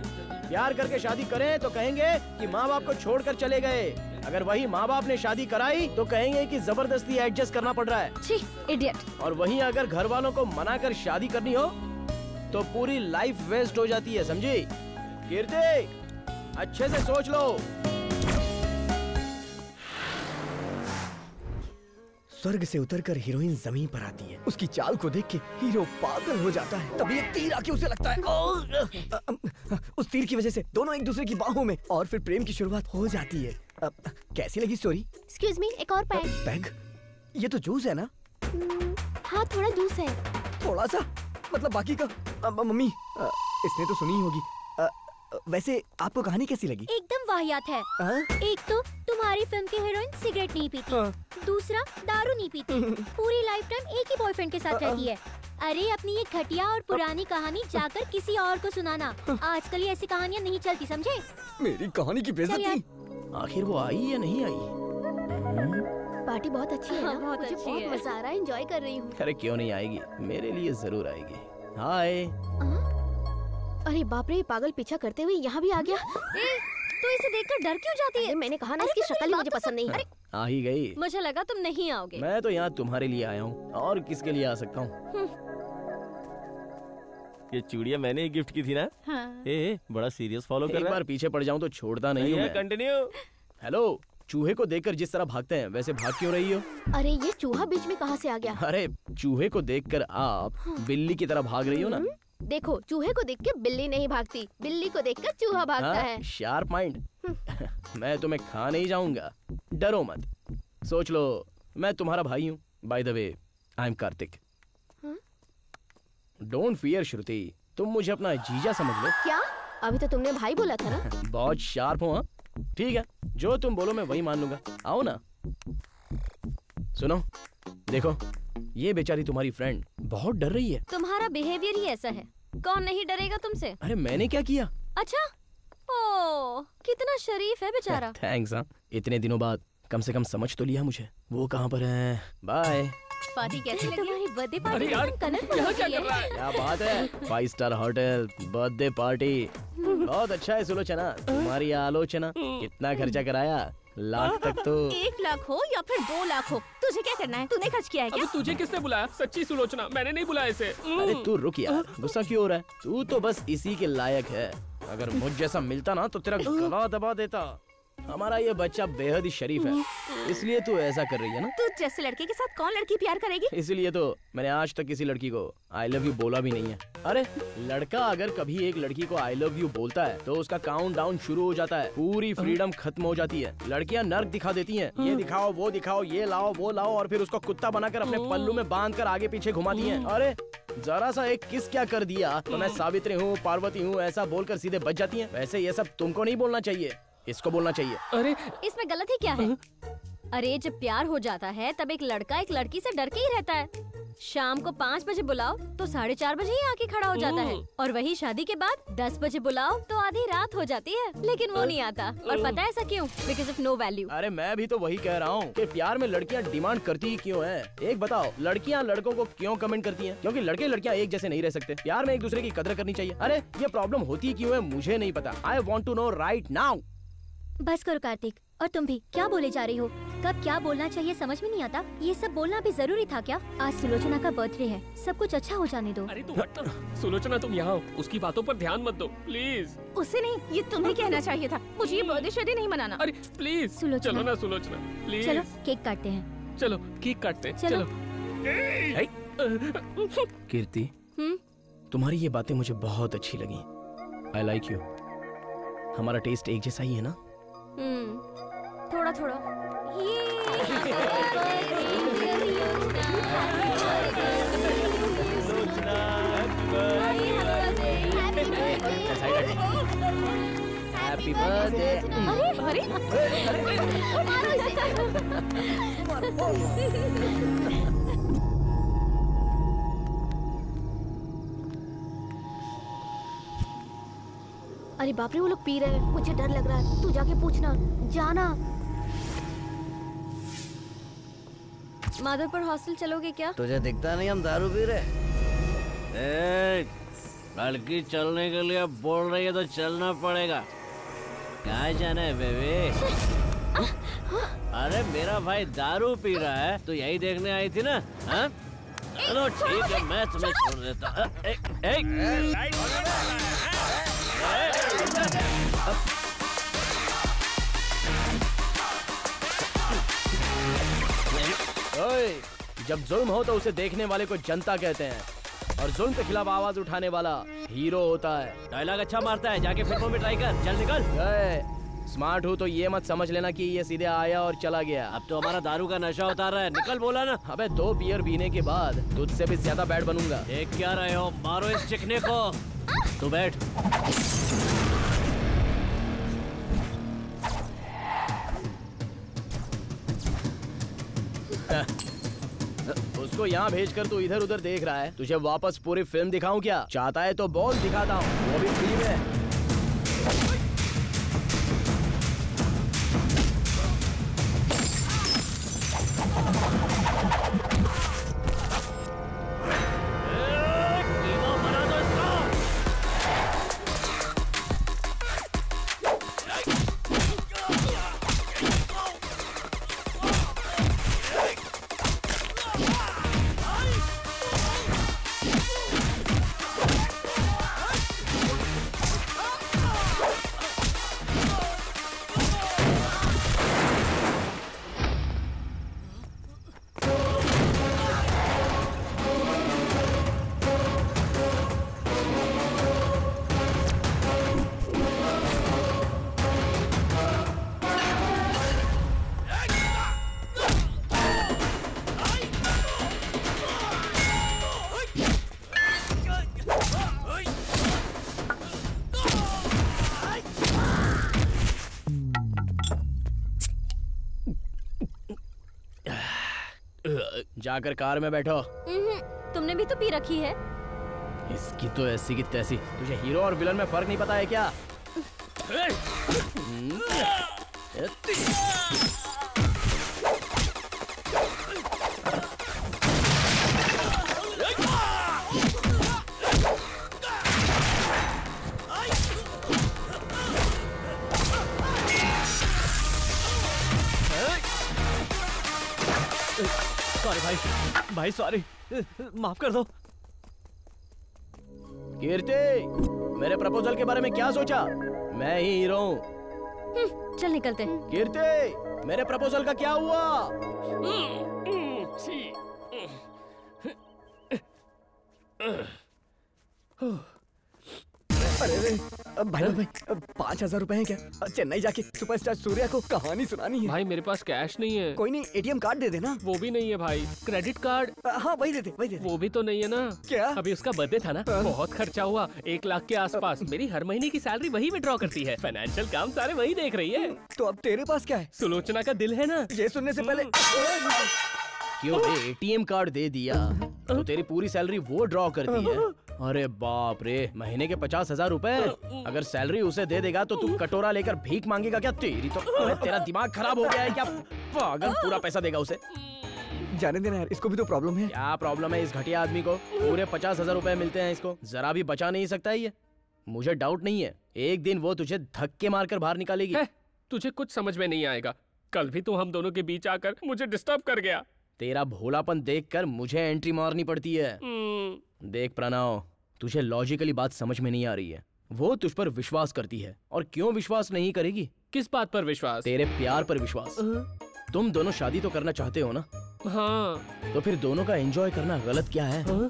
Speaker 3: प्यार करके शादी करें तो कहेंगे कि माँ बाप को छोड़कर चले गए, अगर वही माँ बाप ने शादी कराई तो कहेंगे कि जबरदस्ती एडजस्ट करना पड़ रहा है।
Speaker 1: छी, इडियट।
Speaker 3: और वहीं अगर घर वालों को मना कर शादी करनी हो तो पूरी लाइफ वेस्ट हो जाती है, समझी? कीर्ति, अच्छे से सोच लो।
Speaker 5: स्वर्ग से उतरकर हीरोइन जमीन पर आती है। उसकी चाल को देख के हीरो पागल हो जाता है। तभी एक तीर आके उसे लगता है। उस तीर की वजह से दोनों एक दूसरे की बाहों में और फिर प्रेम की शुरुआत हो जाती है। कैसी लगी स्टोरी?
Speaker 4: एक्सक्यूज मी, एक और पैग।
Speaker 5: पैग? ये तो जूस है ना?
Speaker 4: हाँ, थोड़ा जूस है।
Speaker 5: थोड़ा सा? मतलब बाकी का? मम्मी, इसने तो सुनी होगी। वैसे आपको कहानी कैसी लगी?
Speaker 8: एकदम वाहियात है। एक तो तुम्हारी फिल्म की हीरोइन सिगरेट नहीं पीती, दूसरा दारू नहीं पीती, पूरी लाइफ टाइम एक ही बॉयफ्रेंड के साथ रहती है। अरे अपनी ये घटिया और पुरानी कहानी जाकर किसी और को सुनाना। आजकल ये ऐसी कहानियाँ नहीं चलती, समझे?
Speaker 5: मेरी कहानी की बेइज्जती।
Speaker 3: आखिर वो आई या नहीं आई?
Speaker 4: पार्टी बहुत अच्छी है ना?
Speaker 1: हाँ, बहुत
Speaker 4: मुझे
Speaker 1: अच्छी
Speaker 4: बहुत
Speaker 1: है।
Speaker 4: मजा आ रहा है, एंजॉय कर रही हूँ।
Speaker 3: अरे क्यों नहीं आएगी, मेरे लिए जरूर आएगी। हाय।
Speaker 4: अरे बाप रे, ये पागल पीछा करते हुए यहाँ भी आ गया।
Speaker 1: तो इसे देखकर डर क्यों जाती है?
Speaker 4: मैंने कहा ना, इसकी शक्ल ही मुझे पसंद नहीं है।
Speaker 3: आ ही गई।
Speaker 1: मुझे लगा तुम नहीं आओगे।
Speaker 3: मैं तो यहाँ तुम्हारे लिए आया हूँ, और किसके लिए आ सकता हूँ?
Speaker 9: ये चूड़ियाँ मैंने ही गिफ्ट की थी ना?
Speaker 6: हाँ।
Speaker 9: ए, बड़ा सीरियस फॉलो कर रहा है।
Speaker 3: एक बार पीछे पड़ जाऊँ तो छोड़ता नहीं हूँ मैं।
Speaker 9: कंटिन्यू।
Speaker 3: हेलो, चूहे को देखकर जिस तरह भागते हैं वैसे भाग क्यों रही हो?
Speaker 4: अरे ये चूहा बीच में कहाँ से आ गया?
Speaker 3: अरे चूहे को देखकर आप बिल्ली की तरह भाग रही हो ना?
Speaker 4: देखो, चूहे को देख के बिल्ली नहीं भागती, बिल्ली को देखकर चूहा भागता है।
Speaker 3: Sharp mind. मैं तुम्हें खा नहीं जाऊंगा, डरो मत। सोच लो, मैं तुम्हारा भाई हूँ। By the way, I am Kartik. Don't fear Shruti, तुम मुझे अपना जीजा समझ लो।
Speaker 4: क्या? अभी तो तुमने भाई बोला था ना?
Speaker 3: बहुत शार्प हो। हाँ, ठीक है, जो तुम बोलो मैं वही मान लूंगा। आओ ना। सुनो, देखो, ये बेचारी तुम्हारी फ्रेंड बहुत डर रही है।
Speaker 1: तुम्हारा बिहेवियर ही ऐसा है, कौन नहीं डरेगा तुमसे?
Speaker 3: अरे मैंने क्या किया?
Speaker 1: अच्छा, ओ, कितना शरीफ है बेचारा।
Speaker 3: थैंक्स। हाँ, इतने दिनों बाद कम से कम समझ तो लिया मुझे। वो कहाँ पर है? बाय।
Speaker 6: पार्टी कैसी लगी?
Speaker 1: तुम्हारी बर्थडे पार्टी
Speaker 7: अरे यार,
Speaker 1: कलरफुल हो गई है।
Speaker 3: क्या बात है, 5 स्टार होटल, बर्थडे पार्टी, बहुत अच्छा है सुलोचना। तुम्हारी आलोचना, कितना खर्चा कराया? लाख तक तो।
Speaker 6: 1 लाख हो या फिर 2 लाख हो, तुझे क्या करना है? तूने खर्च किया है क्या?
Speaker 7: अबे तुझे किसने बुलाया? सच्ची सुलोचना, मैंने नहीं बुलाया इसे।
Speaker 3: अरे तू रुक यार, गुस्सा क्यों हो रहा है? तू तो बस इसी के लायक है। अगर मुझ जैसा मिलता ना तो तेरा गला दबा देता। हमारा ये बच्चा बेहद ही शरीफ है, इसलिए तू ऐसा कर रही है ना?
Speaker 6: तू जैसे लड़के के साथ कौन लड़की प्यार करेगी?
Speaker 3: इसीलिए तो मैंने आज तक किसी लड़की को आई लव यू बोला भी नहीं है। अरे लड़का अगर कभी एक लड़की को आई लव यू बोलता है तो उसका काउंट डाउन शुरू हो जाता है, पूरी फ्रीडम खत्म हो जाती है। लड़कियां नर्क दिखा देती हैं, ये दिखाओ वो दिखाओ, ये लाओ वो लाओ, और फिर उसको कुत्ता बनाकर अपने पल्लू में बांध कर आगे पीछे घुमाती हैं। अरे जरा सा एक किस क्या कर दिया तो मैं सावित्री हूँ, पार्वती हूँ, ऐसा बोलकर सीधे बच जाती हैं। वैसे ये सब तुमको नहीं बोलना चाहिए, इसको बोलना चाहिए।
Speaker 7: अरे
Speaker 1: इसमें गलत ही क्या है? अरे जब प्यार हो जाता है तब एक लड़का एक लड़की से डर के ही रहता है। शाम को 5 बजे बुलाओ तो 4:30 बजे ही आके खड़ा हो जाता है, और वही शादी के बाद 10 बजे बुलाओ तो आधी रात हो जाती है, लेकिन वो नहीं आता। और पता है ऐसा क्यों? Because of no value.
Speaker 3: अरे मैं भी तो वही कह रहा हूँ कि प्यार में लड़कियाँ डिमांड करती ही क्यों है? एक बताओ, लड़कियाँ लड़कों को क्यों कमेंट करती हैं? क्योंकि लड़के लड़कियाँ एक जैसे नहीं रह सकते। प्यार में एक दूसरे की कदर करनी चाहिए। अरे ये प्रॉब्लम होती क्यों है मुझे नहीं पता। I want to know right now.
Speaker 8: बस करो कार्तिक, और तुम भी क्या बोले जा रही हो? कब क्या बोलना चाहिए समझ में नहीं आता। ये सब बोलना भी जरूरी था क्या? आज सुलोचना का बर्थडे है, सब कुछ अच्छा हो जाने दो।
Speaker 7: अरे तुम हटना। सुलोचना तुम यहाँ हो, उसकी बातों पर ध्यान मत दो प्लीज।
Speaker 6: उसे नहीं, ये तुम्हें कहना चाहिए था। मुझे ये बर्थडे शर्डे नहीं मनाना।
Speaker 7: अरे प्लीज चलो ना सुलोचना प्लीज।
Speaker 8: चलो केक काटते हैं।
Speaker 7: चलो केक काटते हैं।
Speaker 8: चलो।
Speaker 3: कीर्ति, तुम्हारी ये बातें मुझे बहुत अच्छी लगी। I like you. हमारा टेस्ट एक जैसा ही है ना?
Speaker 1: थोड़ा थोड़ा।
Speaker 3: Happy birthday.
Speaker 6: अरे
Speaker 4: मारो इसे। अरे बाप रे, वो लोग पी रहे हैं, मुझे डर लग रहा है। तू जाके पूछना, जाना।
Speaker 1: माधवपुर हॉस्टल चलोगे क्या?
Speaker 2: तुझे दिखता नहीं हम दारू पी रहे? लड़की चलने के लिए बोल रही है तो चलना पड़ेगा। कहाँ जाना है बेबी? अरे मेरा भाई दारू पी रहा है, तो यही देखने आई थी ना? हाँ? चलो ठीक है, मैं तुम्हें छोड़ देता।
Speaker 3: जब जुल्म हो तो उसे देखने वाले को जनता कहते हैं, और जुल्म के खिलाफ आवाज उठाने वाला हीरो होता है।
Speaker 2: डायलॉग अच्छा मारता है, जाके फिल्मों में ट्राई कर। चल निकल।
Speaker 3: स्मार्ट हूँ तो ये मत समझ लेना कि ये सीधे आया और चला गया।
Speaker 2: अब तो हमारा दारू का नशा उतार रहा है। निकल बोला ना।
Speaker 3: अबे 2 बियर पीने के बाद तुझसे भी ज्यादा बैड बनूंगा।
Speaker 2: देख क्या रहे हो? मारो इस चिकने को। तू बैठ।
Speaker 3: उसको यहाँ भेजकर तू इधर उधर देख रहा है। तुझे वापस पूरी फिल्म दिखाऊं क्या? चाहता है तो बोल, दिखाता हूँ, वो भी फ्री में। जाकर कार में बैठो।
Speaker 1: तुमने भी तो पी रखी है।
Speaker 3: इसकी तो ऐसी की तैसी। तुझे हीरो और विलन में फर्क नहीं पता है क्या?
Speaker 2: सॉरी भाई सॉरी, माफ कर दो।
Speaker 3: कीर्ति, मेरे प्रपोजल के बारे में क्या सोचा? मैं ही हीरो हूँ।
Speaker 1: चल निकलते।
Speaker 3: कीर्ति, मेरे प्रपोजल का क्या हुआ?
Speaker 5: अरे भाई 5,000 रुपए हैं क्या? चेन्नई जाके सुपरस्टार सूर्या को कहानी सुनानी है।
Speaker 7: भाई मेरे पास कैश नहीं है।
Speaker 5: कोई नहीं, एटीएम कार्ड दे देना।
Speaker 7: वो भी नहीं है भाई। Credit card?
Speaker 5: हाँ वही दे दे।
Speaker 7: वो भी तो नहीं है ना।
Speaker 5: क्या?
Speaker 7: अभी उसका बर्थडे था ना, बहुत खर्चा हुआ, 1 लाख के आसपास। मेरी हर महीने की सैलरी वही विड्रॉ करती है। फाइनेंशियल काम सारे वही देख रही है।
Speaker 5: तो अब तेरे पास क्या है?
Speaker 7: सुलोचना का दिल है ना।
Speaker 5: ये सुनने से पहले
Speaker 3: क्यों एटीएम कार्ड दे दिया तो तेरी पूरी सैलरी वो ड्रॉ कर दी है? अरे बाप रे, महीने के 50,000 रुपए। अगर सैलरी उसे दे देगा तो तू कटोरा लेकर भीख मांगेगा क्या? तेरी तो तेरा दिमाग खराब हो गया है क्या? पागल, पूरा पैसा देगा उसे।
Speaker 5: जाने देना यार, इसको भी तो प्रॉब्लम है।
Speaker 3: क्या प्रॉब्लम है इस घटिया आदमी को? पूरे 50,000 रुपए मिलते हैं इसको, जरा भी बचा नहीं सकता है ये। मुझे डाउट नहीं है एक दिन वो तुझे धक्के मारकर बाहर निकालेगी।
Speaker 7: तुझे कुछ समझ में नहीं आएगा। कल भी तू हम दोनों के बीच आकर मुझे डिस्टर्ब कर गया।
Speaker 3: तेरा भोलापन देखकर मुझे एंट्री मारनी पड़ती है। देख प्रणव, तुझे लॉजिकली बात समझ में नहीं आ रही है। वो तुझ पर विश्वास करती है, और क्यों विश्वास नहीं करेगी?
Speaker 7: किस बात पर विश्वास?
Speaker 3: तेरे प्यार पर विश्वास। तुम दोनों शादी तो करना चाहते हो ना?
Speaker 7: हाँ।
Speaker 3: तो फिर दोनों का एंजॉय करना गलत क्या है?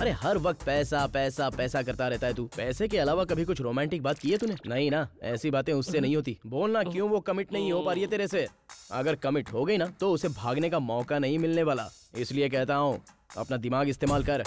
Speaker 3: अरे हर वक्त पैसा पैसा पैसा करता रहता है तू। पैसे के अलावा कभी कुछ रोमांटिक बात की है तूने? नहीं ना, ऐसी बातें उससे नहीं होती। बोलना क्यों वो कमिट नहीं हो पा रही है तेरे से? अगर कमिट हो गई ना तो उसे भागने का मौका नहीं मिलने वाला। इसलिए कहता हूँ, अपना दिमाग इस्तेमाल कर।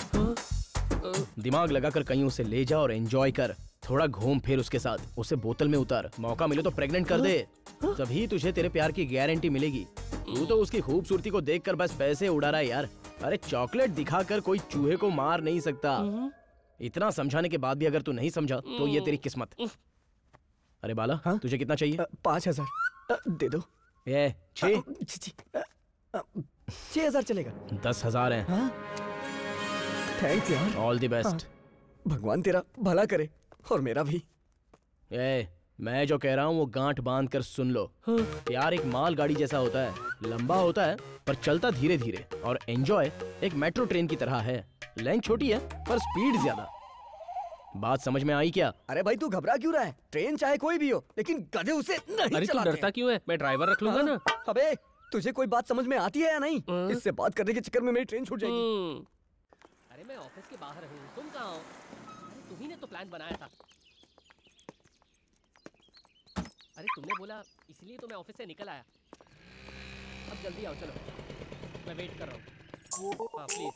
Speaker 3: दिमाग लगाकर कहीं उसे ले जा और एंजॉय कर। थोड़ा घूम फिर उसके साथ, उसे बोतल में उतार। मौका मिले तो प्रेग्नेंट कर दे, तभी तुझे तेरे प्यार की गारंटी मिलेगी। तू तो उसकी खूबसूरती को देखकर बस पैसे उड़ा रहा है यार। अरे चॉकलेट दिखाकर कोई चूहे को मार नहीं सकता। इतना समझाने के बाद भी अगर तू नहीं समझा तो ये तेरी किस्मत। अरे बाला, हाँ? तुझे कितना चाहिए?
Speaker 5: 5000 दे दो। 6000 चलेगा।
Speaker 3: 10,000 है।
Speaker 5: हाँ? थैंक्स यार।
Speaker 3: All the best.
Speaker 5: भगवान तेरा भला करे और मेरा भी।
Speaker 3: मैं जो कह रहा हूँ वो गांठ बांध कर सुन लो। प्यार एक माल गाड़ी जैसा होता है, लंबा होता है पर चलता धीरे धीरे। और एंजॉय एक मेट्रो ट्रेन की तरह है, लेंथ छोटी है पर स्पीड ज्यादा। बात समझ में आई क्या?
Speaker 5: अरे भाई तू घबरा क्यों रहा है? ट्रेन चाहे कोई भी हो, लेकिन गधे उसे नहीं
Speaker 7: अरे तू डरता क्यों है? मैं ड्राइवर रख लूंगा ना।
Speaker 5: अबे तुझे कोई बात समझ में आती है या नहीं? इससे बात करने के चक्कर में मेरी ट्रेन छूट जाएगी।
Speaker 2: अरे मैं ऑफिस के बाहर हूँ, तुम कहाँ हो? अरे तुम्ही ने तो प्लान बनाया था। अरे तुमने बोला इसलिए तो मैं ऑफिस से निकल आया। अब जल्दी आओ, चलो मैं वेट कर रहा हूँ। हाँ प्लीज।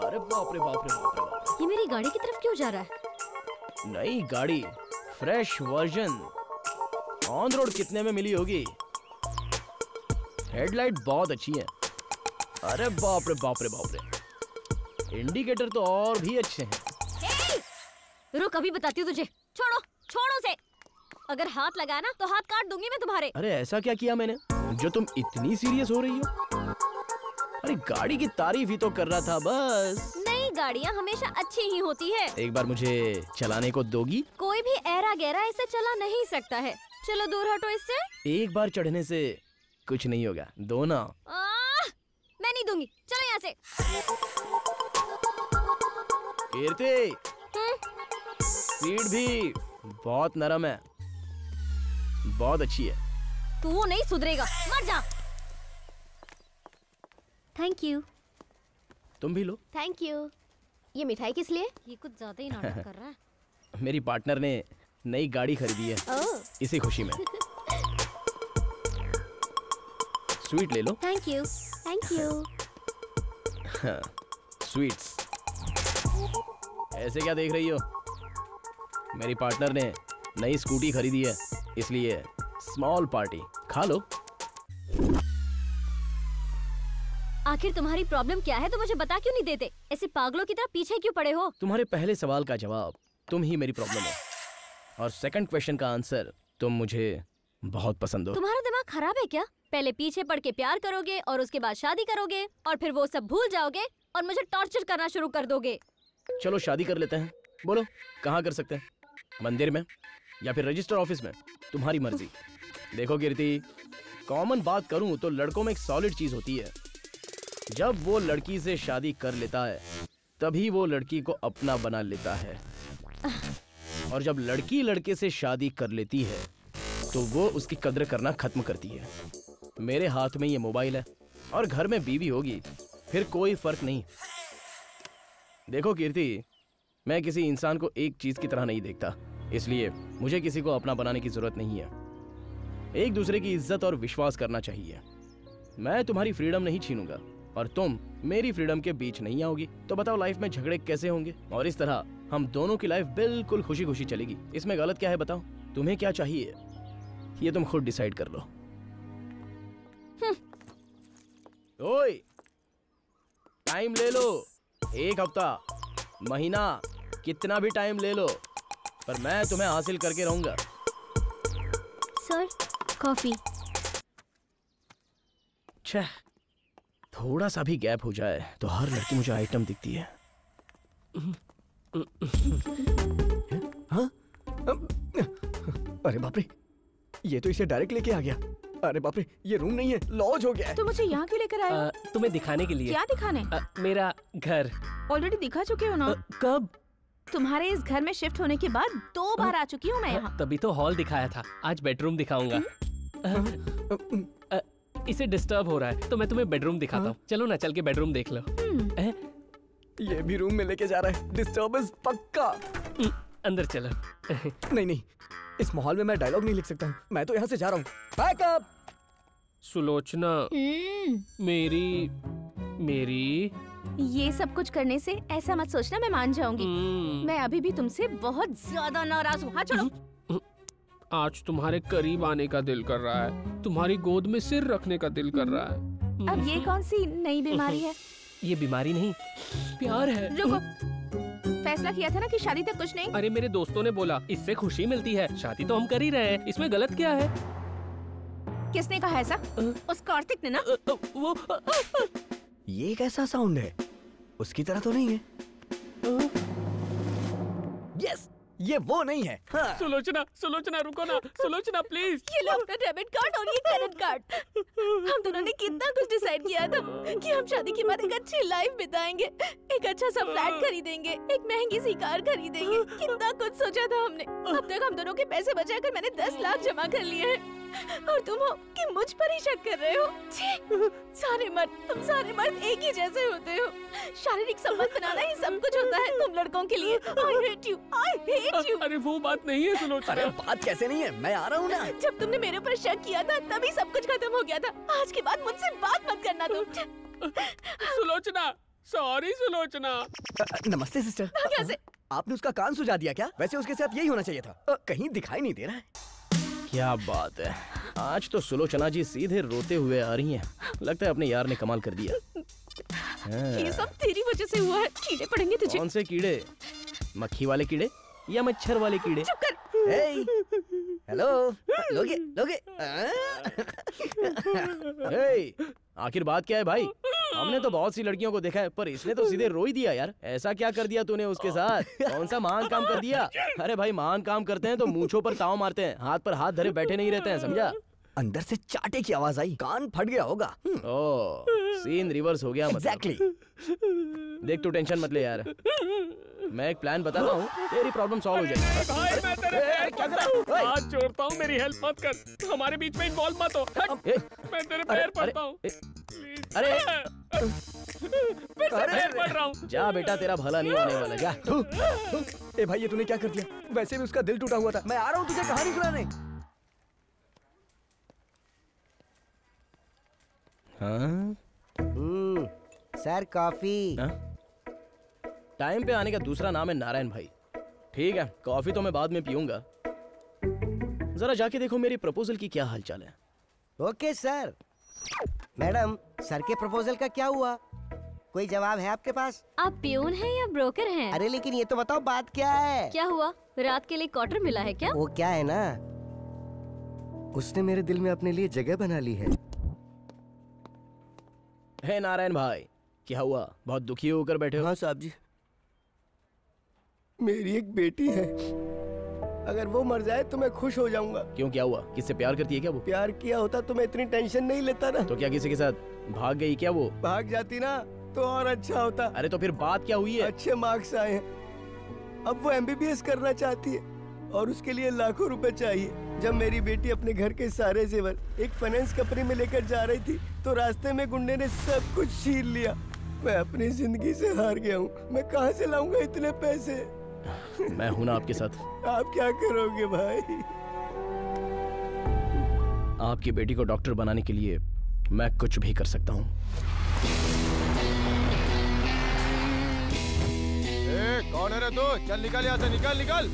Speaker 3: अरे बाप रे बाप रे बाप रे बाप।
Speaker 1: ये मेरी गाड़ी की तरफ क्यों जा रहा है?
Speaker 3: नई गाड़ी, फ्रेश वर्जन, ऑन रोड कितने में मिली होगी? हेडलाइट बहुत अच्छी है। अरे बाप रे बाप रे बाप रे, इंडिकेटर तो और भी अच्छे हैं।
Speaker 1: रुक, अभी बताती हूँ तुझे। छोड़ो छोड़ो उसे। अगर हाथ लगाया ना तो हाथ काट दूंगी मैं तुम्हारे।
Speaker 3: अरे ऐसा क्या किया मैंने जो तुम इतनी सीरियस हो रही हो? अरे गाड़ी की तारीफ ही तो कर रहा था बस।
Speaker 1: नई गाड़ियाँ हमेशा अच्छी ही होती है।
Speaker 3: एक बार मुझे चलाने को दोगी?
Speaker 1: कोई भी ऐरा गहरा इसे चला नहीं सकता है। चलो दूर हटो इससे।
Speaker 3: एक बार चढ़ने से कुछ नहीं होगा, दो ना।
Speaker 1: मैं नहीं दूंगी, चलो यहाँ से।
Speaker 3: कीर्ति, सीट भी बहुत नरम है, बहुत अच्छी है।
Speaker 1: तू नहीं सुधरेगा, मर जा।
Speaker 8: Thank you.
Speaker 3: तुम भी लो।
Speaker 4: Thank you. ये मिठाई किस लिए?
Speaker 1: ये कुछ ज्यादा ही नाटक कर रहा है।
Speaker 3: मेरी पार्टनर ने नई गाड़ी खरीदी है, इसी खुशी में। स्वीट ले लो।
Speaker 4: Thank you. Thank you.
Speaker 3: Sweets. ऐसे क्या देख रही हो? मेरी पार्टनर ने नई स्कूटी खरीदी है, इसलिए स्मॉल पार्टी। खा लो।
Speaker 1: आखिर तुम्हारी प्रॉब्लम क्या है? तो मुझे बता क्यों नहीं देते? ऐसे पागलों की तरह पीछे क्यों पड़े हो?
Speaker 3: तुम्हारे पहले सवाल का जवाब तुम ही मेरी प्रॉब्लम हो, और सेकंड क्वेश्चन का आंसर तुम मुझे बहुत पसंद हो।
Speaker 1: तुम्हारा दिमाग खराब है क्या? पहले पीछे पड़ के प्यार करोगे और उसके बाद शादी करोगे और फिर वो सब भूल जाओगे और मुझे टॉर्चर करना शुरू कर दोगे।
Speaker 3: चलो शादी कर लेते हैं। बोलो कहाँ कर सकते हैं? मंदिर में या फिर रजिस्टर ऑफिस में? तुम्हारी मर्जी। देखो कीर्ति, कॉमन बात करूं तो लड़कों में एक सॉलिड चीज होती है। जब वो लड़की से शादी कर लेता है तभी वो लड़की को अपना बना लेता है, और जब लड़की लड़के से शादी कर लेती है तो वो उसकी कद्र करना खत्म करती है। मेरे हाथ में ये मोबाइल है और घर में बीवी होगी, फिर कोई फर्क नहीं। देखो कीर्ति, मैं किसी इंसान को एक चीज की तरह नहीं देखता, इसलिए मुझे किसी को अपना बनाने की जरूरत नहीं है। एक दूसरे की इज्जत और विश्वास करना चाहिए। मैं तुम्हारी फ्रीडम नहीं छीनूंगा और तुम मेरी फ्रीडम के बीच नहीं आओगी। तो बताओ लाइफ में झगड़े कैसे होंगे? और इस तरह हम दोनों की लाइफ बिल्कुल खुशी खुशी चलेगी। इसमें गलत क्या है बताओ? तुम्हें क्या चाहिए ये तुम खुद डिसाइड कर लो। ओए, टाइम ले लो, 1 हफ्ता, महीना, कितना भी टाइम ले लो, पर मैं तुम्हें हासिल करके रहूंगा।
Speaker 8: Sir, coffee.
Speaker 3: छह, थोड़ा सा भी गैप हो जाए तो हर लड़की मुझे आइटम दिखती है।
Speaker 5: हाँ? अरे बाप रे, ये तो इसे डायरेक्ट लेके आ गया। अरे बाप रे, ये रूम नहीं है, लॉज हो गया है।
Speaker 6: तो मुझे यहाँ क्यों लेकर आए?
Speaker 2: तुम्हें दिखाने के लिए।
Speaker 6: क्या दिखाने?
Speaker 2: मेरा घर।
Speaker 6: ऑलरेडी दिखा चुके हो ना?
Speaker 2: कब?
Speaker 6: तुम्हारे इस घर में शिफ्ट होने के बाद 2 बार आ चुकी हूँ मैं यहाँ।
Speaker 2: तभी तो हॉल दिखाया था, आज बेडरूम दिखाऊंगा। इसे डिस्टर्ब हो रहा है तो मैं तुम्हें बेडरूम दिखाता हूँ। चलो ना, चल के बेडरूम देख लो।
Speaker 5: ये भी रूम में लेके जा रहा है, डिस्टर्बेंस पक्का।
Speaker 2: अंदर चलो।
Speaker 5: नहीं नहीं, इस माहौल में मैं डायलॉग नहीं लिख सकता हूँ। मैं तो यहाँ से जा रहा हूँ। बैकअप।
Speaker 2: सुलोचना, मेरी
Speaker 6: ये सब कुछ करने से ऐसा मत सोचना मैं मान जाऊंगी। मैं अभी भी तुमसे बहुत ज्यादा नाराज हूँ। हाँ चलो।
Speaker 7: आज तुम्हारे करीब आने का दिल कर रहा है, तुम्हारी गोद में सिर रखने का दिल कर रहा है।
Speaker 6: अब ये कौन सी नई बीमारी है?
Speaker 2: ये बीमारी नहीं, प्यार है।
Speaker 6: रुको, फैसला किया था ना कि शादी तक कुछ नहीं।
Speaker 2: अरे मेरे दोस्तों ने बोला इससे खुशी मिलती है, शादी तो हम कर ही रहे हैं, इसमें गलत क्या है?
Speaker 6: किसने कहा ऐसा? उस कार्तिक ने ना।
Speaker 2: वो
Speaker 5: ये कैसा साउंड है? उसकी तरह तो नहीं है। यस, ये वो नहीं है। हाँ।
Speaker 7: सुलोचना रुको ना, सुलोचना प्लीज।
Speaker 6: ये लो अपना डेबिट कार्ड और ये क्रेडिट कार्ड। हम दोनों ने कितना कुछ डिसाइड किया था कि हम शादी के बाद एक अच्छी लाइफ बिताएंगे, एक अच्छा सा फ्लैट खरीदेंगे, एक महंगी सी कार खरीदेंगे। कितना कुछ सोचा था हमने। अब तक हम दोनों के पैसे बचाकर मैंने 10 लाख जमा कर लिए हैं और तुम हो कि मुझ पर ही शक कर रहे हो। तुम सारे मर्द एक ही जैसे होते हो। शारीरिक संबंध बनाना ही सब कुछ होता है तुम लड़कों के लिए। I hate you।
Speaker 7: अरे वो बात नहीं है सुलोचना।
Speaker 5: अरे बात कैसे नहीं है, मैं आ रहा हूँ ना।
Speaker 6: जब तुमने मेरे ऊपर शक किया था तभी सब कुछ खत्म हो गया था। आज के बाद मुझसे बात मत करना तुम।
Speaker 7: सुलोचना, सॉरी सुलोचना।
Speaker 5: नमस्ते सिस्टर।
Speaker 6: कैसे?
Speaker 5: आपने उसका कान सुझा दिया क्या? वैसे उसके साथ यही होना चाहिए था। कहीं दिखाई नहीं दे रहा है।
Speaker 3: क्या बात है, आज तो सुलोचना जी सीधे रोते हुए आ रही हैं। लगता है अपने यार ने कमाल कर दिया।
Speaker 6: ये सब तेरी वजह से हुआ है। कीड़े पड़ेंगे तुझे।
Speaker 3: कौन से कीड़े? मक्खी वाले कीड़े या मच्छर वाले कीड़े?
Speaker 6: चुप कर।
Speaker 5: हेलो, लोगे लोगे।
Speaker 3: आखिर बात क्या है भाई? हमने तो बहुत सी लड़कियों को देखा है, पर इसने तो सीधे रो ही दिया यार। ऐसा क्या कर दिया तूने उसके साथ? कौन सा महान काम कर दिया? अरे भाई, महान काम करते हैं तो मूंछों पर ताव मारते हैं, हाथ पर हाथ धरे बैठे नहीं रहते हैं, समझा?
Speaker 5: अंदर से चाटे की आवाज आई, कान फट गया होगा।
Speaker 3: ओह, सीन रिवर्स हो गया मतलब।
Speaker 5: एग्जैक्टली।
Speaker 3: देख, तू टेंशन मत ले यार, मैं एक प्लान बताता हूँ, तेरी प्रॉब्लम सॉल्व हो जाएगी।
Speaker 7: भाई मैं तेरे पैर पड़ता हूँ, हाथ जोड़ता हूँ, मेरी हेल्प मत कर, हमारे बीच में इन्वॉल्व मत हो। मैं तेरे पैर पड़ता हूँ,
Speaker 3: अरे
Speaker 7: फिर से पैर पड़ रहा हूँ।
Speaker 3: जा बेटा, तेरा भला नहीं होने वाला, जा।
Speaker 5: ए भाई, ये तूने क्या कर दिया? वैसे भी उसका दिल टूटा हुआ था। मैं आ रहा हूँ तुझे कहानी सुनाने।
Speaker 3: हाँ?
Speaker 10: Sir coffee.
Speaker 3: टाइम पे आने का दूसरा नाम है नारायण भाई। ठीक है, कॉफी तो मैं बाद में पीऊंगा। जरा जाके देखो मेरी प्रपोजल की क्या हालचाल है।
Speaker 10: Okay sir. मैडम, सर के प्रपोजल का क्या हुआ? कोई जवाब है आपके पास?
Speaker 1: आप प्यून हैं या ब्रोकर हैं?
Speaker 10: अरे लेकिन ये तो बताओ, बात क्या है?
Speaker 1: क्या हुआ? रात के लिए क्वार्टर मिला है क्या?
Speaker 10: वो क्या है ना, उसने मेरे दिल में अपने लिए जगह बना ली है।
Speaker 3: हे नारायण भाई, क्या हुआ? बहुत दुखी होकर बैठे हो?
Speaker 10: हाँ साहब जी, मेरी एक बेटी है, अगर वो मर जाए तो मैं खुश हो जाऊंगा।
Speaker 3: क्यों, क्या हुआ? किससे प्यार करती है क्या वो?
Speaker 10: प्यार किया होता तो मैं इतनी टेंशन नहीं लेता ना।
Speaker 3: तो क्या किसी के साथ भाग गई क्या वो?
Speaker 10: भाग जाती ना तो और अच्छा होता।
Speaker 3: अरे तो फिर बात क्या हुई है?
Speaker 10: अच्छे मार्क्स आए हैं, अब वो MBBS करना चाहती है और उसके लिए लाखों रुपए चाहिए। जब मेरी बेटी अपने घर के सारे जेवर एक फाइनेंस कंपनी में लेकर जा रही थी तो रास्ते में गुंडे ने सब कुछ छीन लिया। मैं अपनी जिंदगी से हार गया हूँ, मैं कहाँ से लाऊंगा इतने पैसे?
Speaker 3: मैं हूं ना आपके साथ।
Speaker 10: आप क्या करोगे भाई?
Speaker 3: आपकी बेटी को डॉक्टर बनाने के लिए मैं कुछ भी कर सकता हूँ।
Speaker 11: कौन है रे तू? चल निकल यहाँ से, निकल निकल।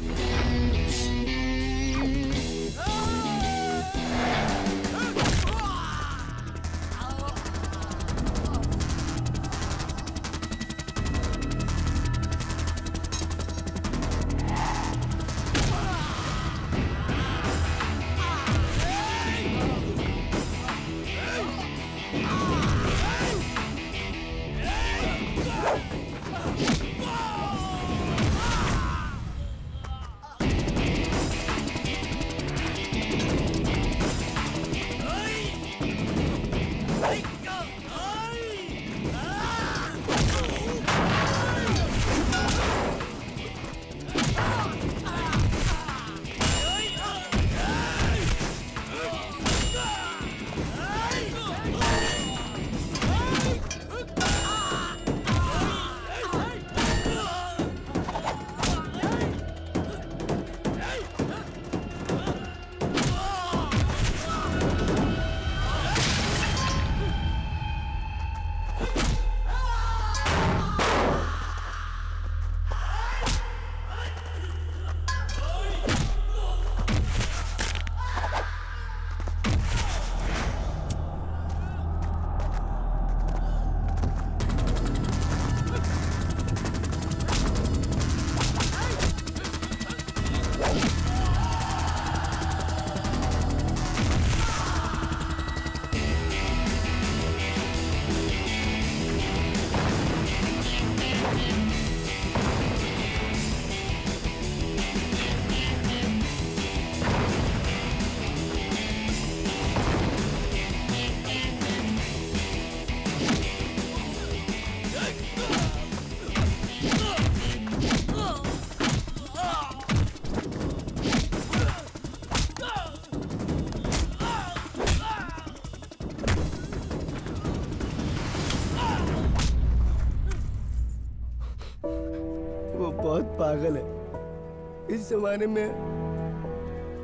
Speaker 10: पागल है। इस जमाने में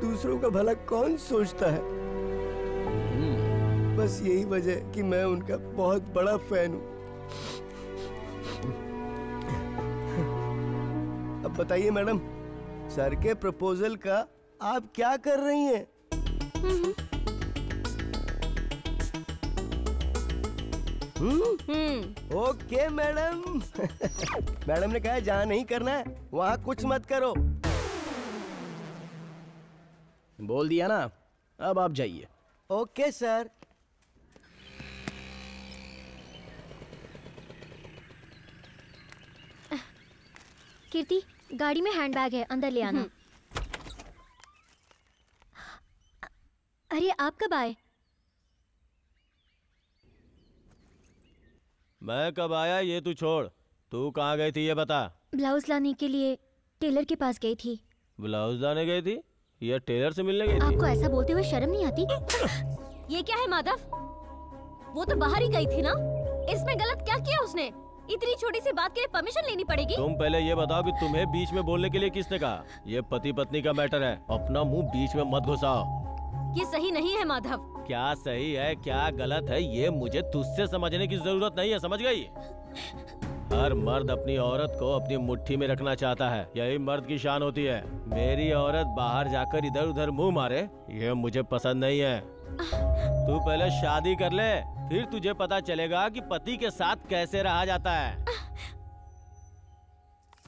Speaker 10: दूसरों का भला कौन सोचता है। बस यही वजह है कि मैं उनका बहुत बड़ा फैन हूँ। अब बताइए मैडम, सर के प्रपोजल का आप क्या कर रही हैं? Okay madam. मैडम ने कहा जहाँ नहीं करना है वहाँ कुछ मत करो।
Speaker 3: बोल दिया ना, अब आप जाइए।
Speaker 10: Okay sir.
Speaker 8: कीर्ति, गाड़ी में हैंडबैग है, अंदर ले आना। अरे आप कब आए?
Speaker 9: मैं कब आया ये तू छोड़, तू कहाँ गई थी ये बता।
Speaker 8: ब्लाउज लाने के लिए टेलर के पास गई थी।
Speaker 9: ब्लाउज लाने गई थी या टेलर से मिलने गई थी?
Speaker 8: आपको ऐसा बोलते हुए शर्म नहीं आती?
Speaker 1: ये क्या है माधव? वो तो बाहर ही गई थी ना, इसमें गलत क्या किया उसने? इतनी छोटी सी बात के लिए परमिशन लेनी पड़ेगी?
Speaker 9: तुम पहले ये बताओ कि तुम्हें बीच में बोलने के लिए किसने कहा? ये पति पत्नी का मैटर है, अपना मुंह बीच में मत घुसाओ।
Speaker 1: ये सही नहीं है माधव।
Speaker 9: क्या सही है क्या गलत है ये मुझे तुझसे समझने की जरूरत नहीं है, समझ गई? हर मर्द अपनी औरत को अपनी मुट्ठी में रखना चाहता है, यही मर्द की शान होती है। मेरी औरत बाहर जाकर इधर उधर मुंह मारे, ये मुझे पसंद नहीं है। तू पहले शादी कर ले, फिर तुझे पता चलेगा कि पति के साथ कैसे रहा जाता है।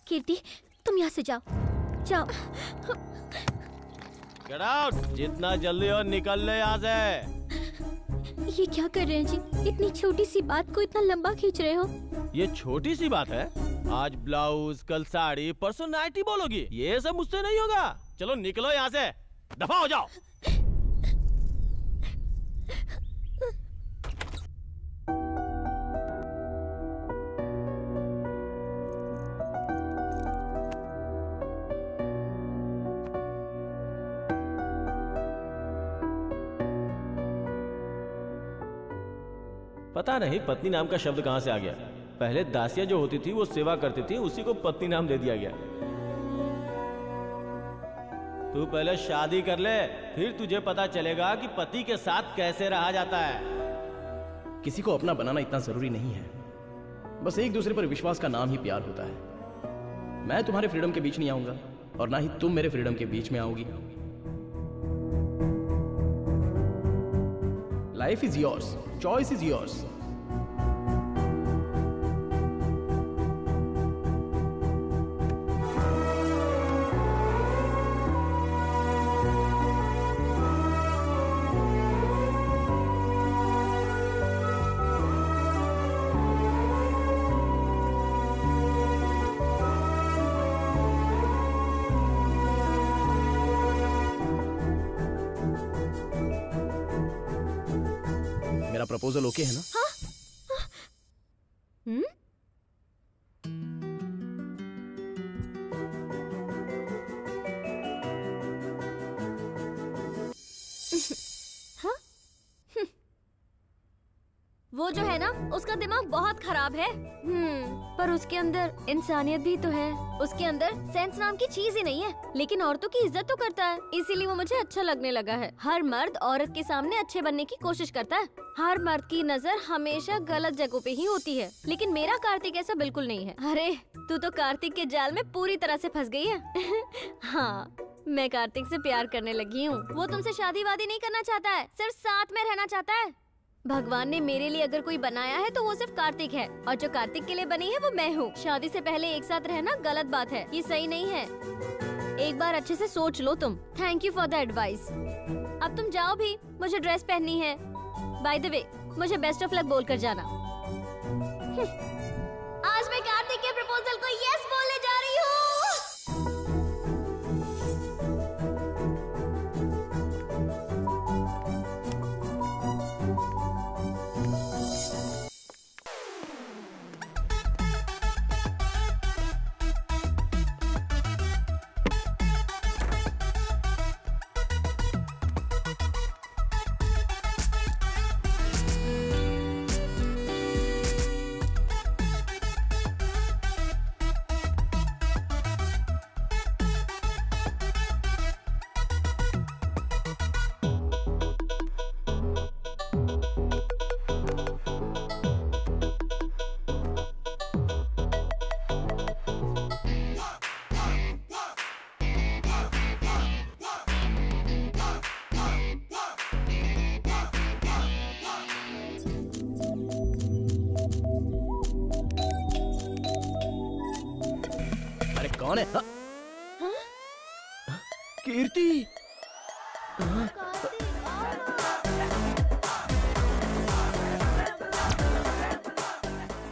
Speaker 8: कीर्ति, तुम यहाँ से जाओ, जाओ।
Speaker 9: Get out! जितना जल्दी और निकल ले यहाँ से।
Speaker 8: ये क्या कर रहे हैं जी? इतनी छोटी सी बात को इतना लंबा खींच रहे हो।
Speaker 9: ये छोटी सी बात है? आज ब्लाउज, कल साड़ी, परसों नाइटी बोलोगी, ये सब मुझसे नहीं होगा। चलो निकलो यहाँ से, दफा हो जाओ। पता नहीं पत्नी नाम का शब्द कहां से आ गया। पहले दासिया जो होती थी वो सेवा करती थी, उसी को पत्नी नाम दे दिया गया। तू पहले शादी कर ले, फिर तुझे पता चलेगा कि पति के साथ कैसे रहा जाता है।
Speaker 3: किसी को अपना बनाना इतना जरूरी नहीं है, बस एक दूसरे पर विश्वास का नाम ही प्यार होता है। मैं तुम्हारे फ्रीडम के बीच नहीं आऊंगा और ना ही तुम मेरे फ्रीडम के बीच में आओगी। Life is yours, choice is yours. मेरा प्रपोजल ओके है ना?
Speaker 1: वो जो है ना, उसका दिमाग बहुत खराब है। पर उसके अंदर इंसानियत भी तो है। उसके अंदर सेंस नाम की चीज ही नहीं है, लेकिन औरतों की इज्जत तो करता है, इसीलिए वो मुझे अच्छा लगने लगा है। हर मर्द औरत के सामने अच्छे बनने की कोशिश करता है। हर मर्द की नजर हमेशा गलत जगहों पे ही होती है, लेकिन मेरा कार्तिक ऐसा बिल्कुल नहीं है। अरे तू तो कार्तिक के जाल में पूरी तरह से फंस गई है। हाँ, मैं कार्तिक से प्यार करने लगी हूँ। वो तुमसे शादी वादी नहीं करना चाहता है, सिर्फ साथ में रहना चाहता है। भगवान ने मेरे लिए अगर कोई बनाया है तो वो सिर्फ कार्तिक है, और जो कार्तिक के लिए बनी है वो मैं हूँ। शादी से पहले एक साथ रहना गलत बात है, ये सही नहीं है। एक बार अच्छे से सोच लो तुम। Thank you for the advice. अब तुम जाओ भी, मुझे ड्रेस पहननी है। बाय द वे, मुझे बेस्ट ऑफ लक बोल कर जाना। आज मैं कार्तिक के प्रपोजल को यस बोलने जा रही हूँ।
Speaker 3: कौन है? कीर्ति।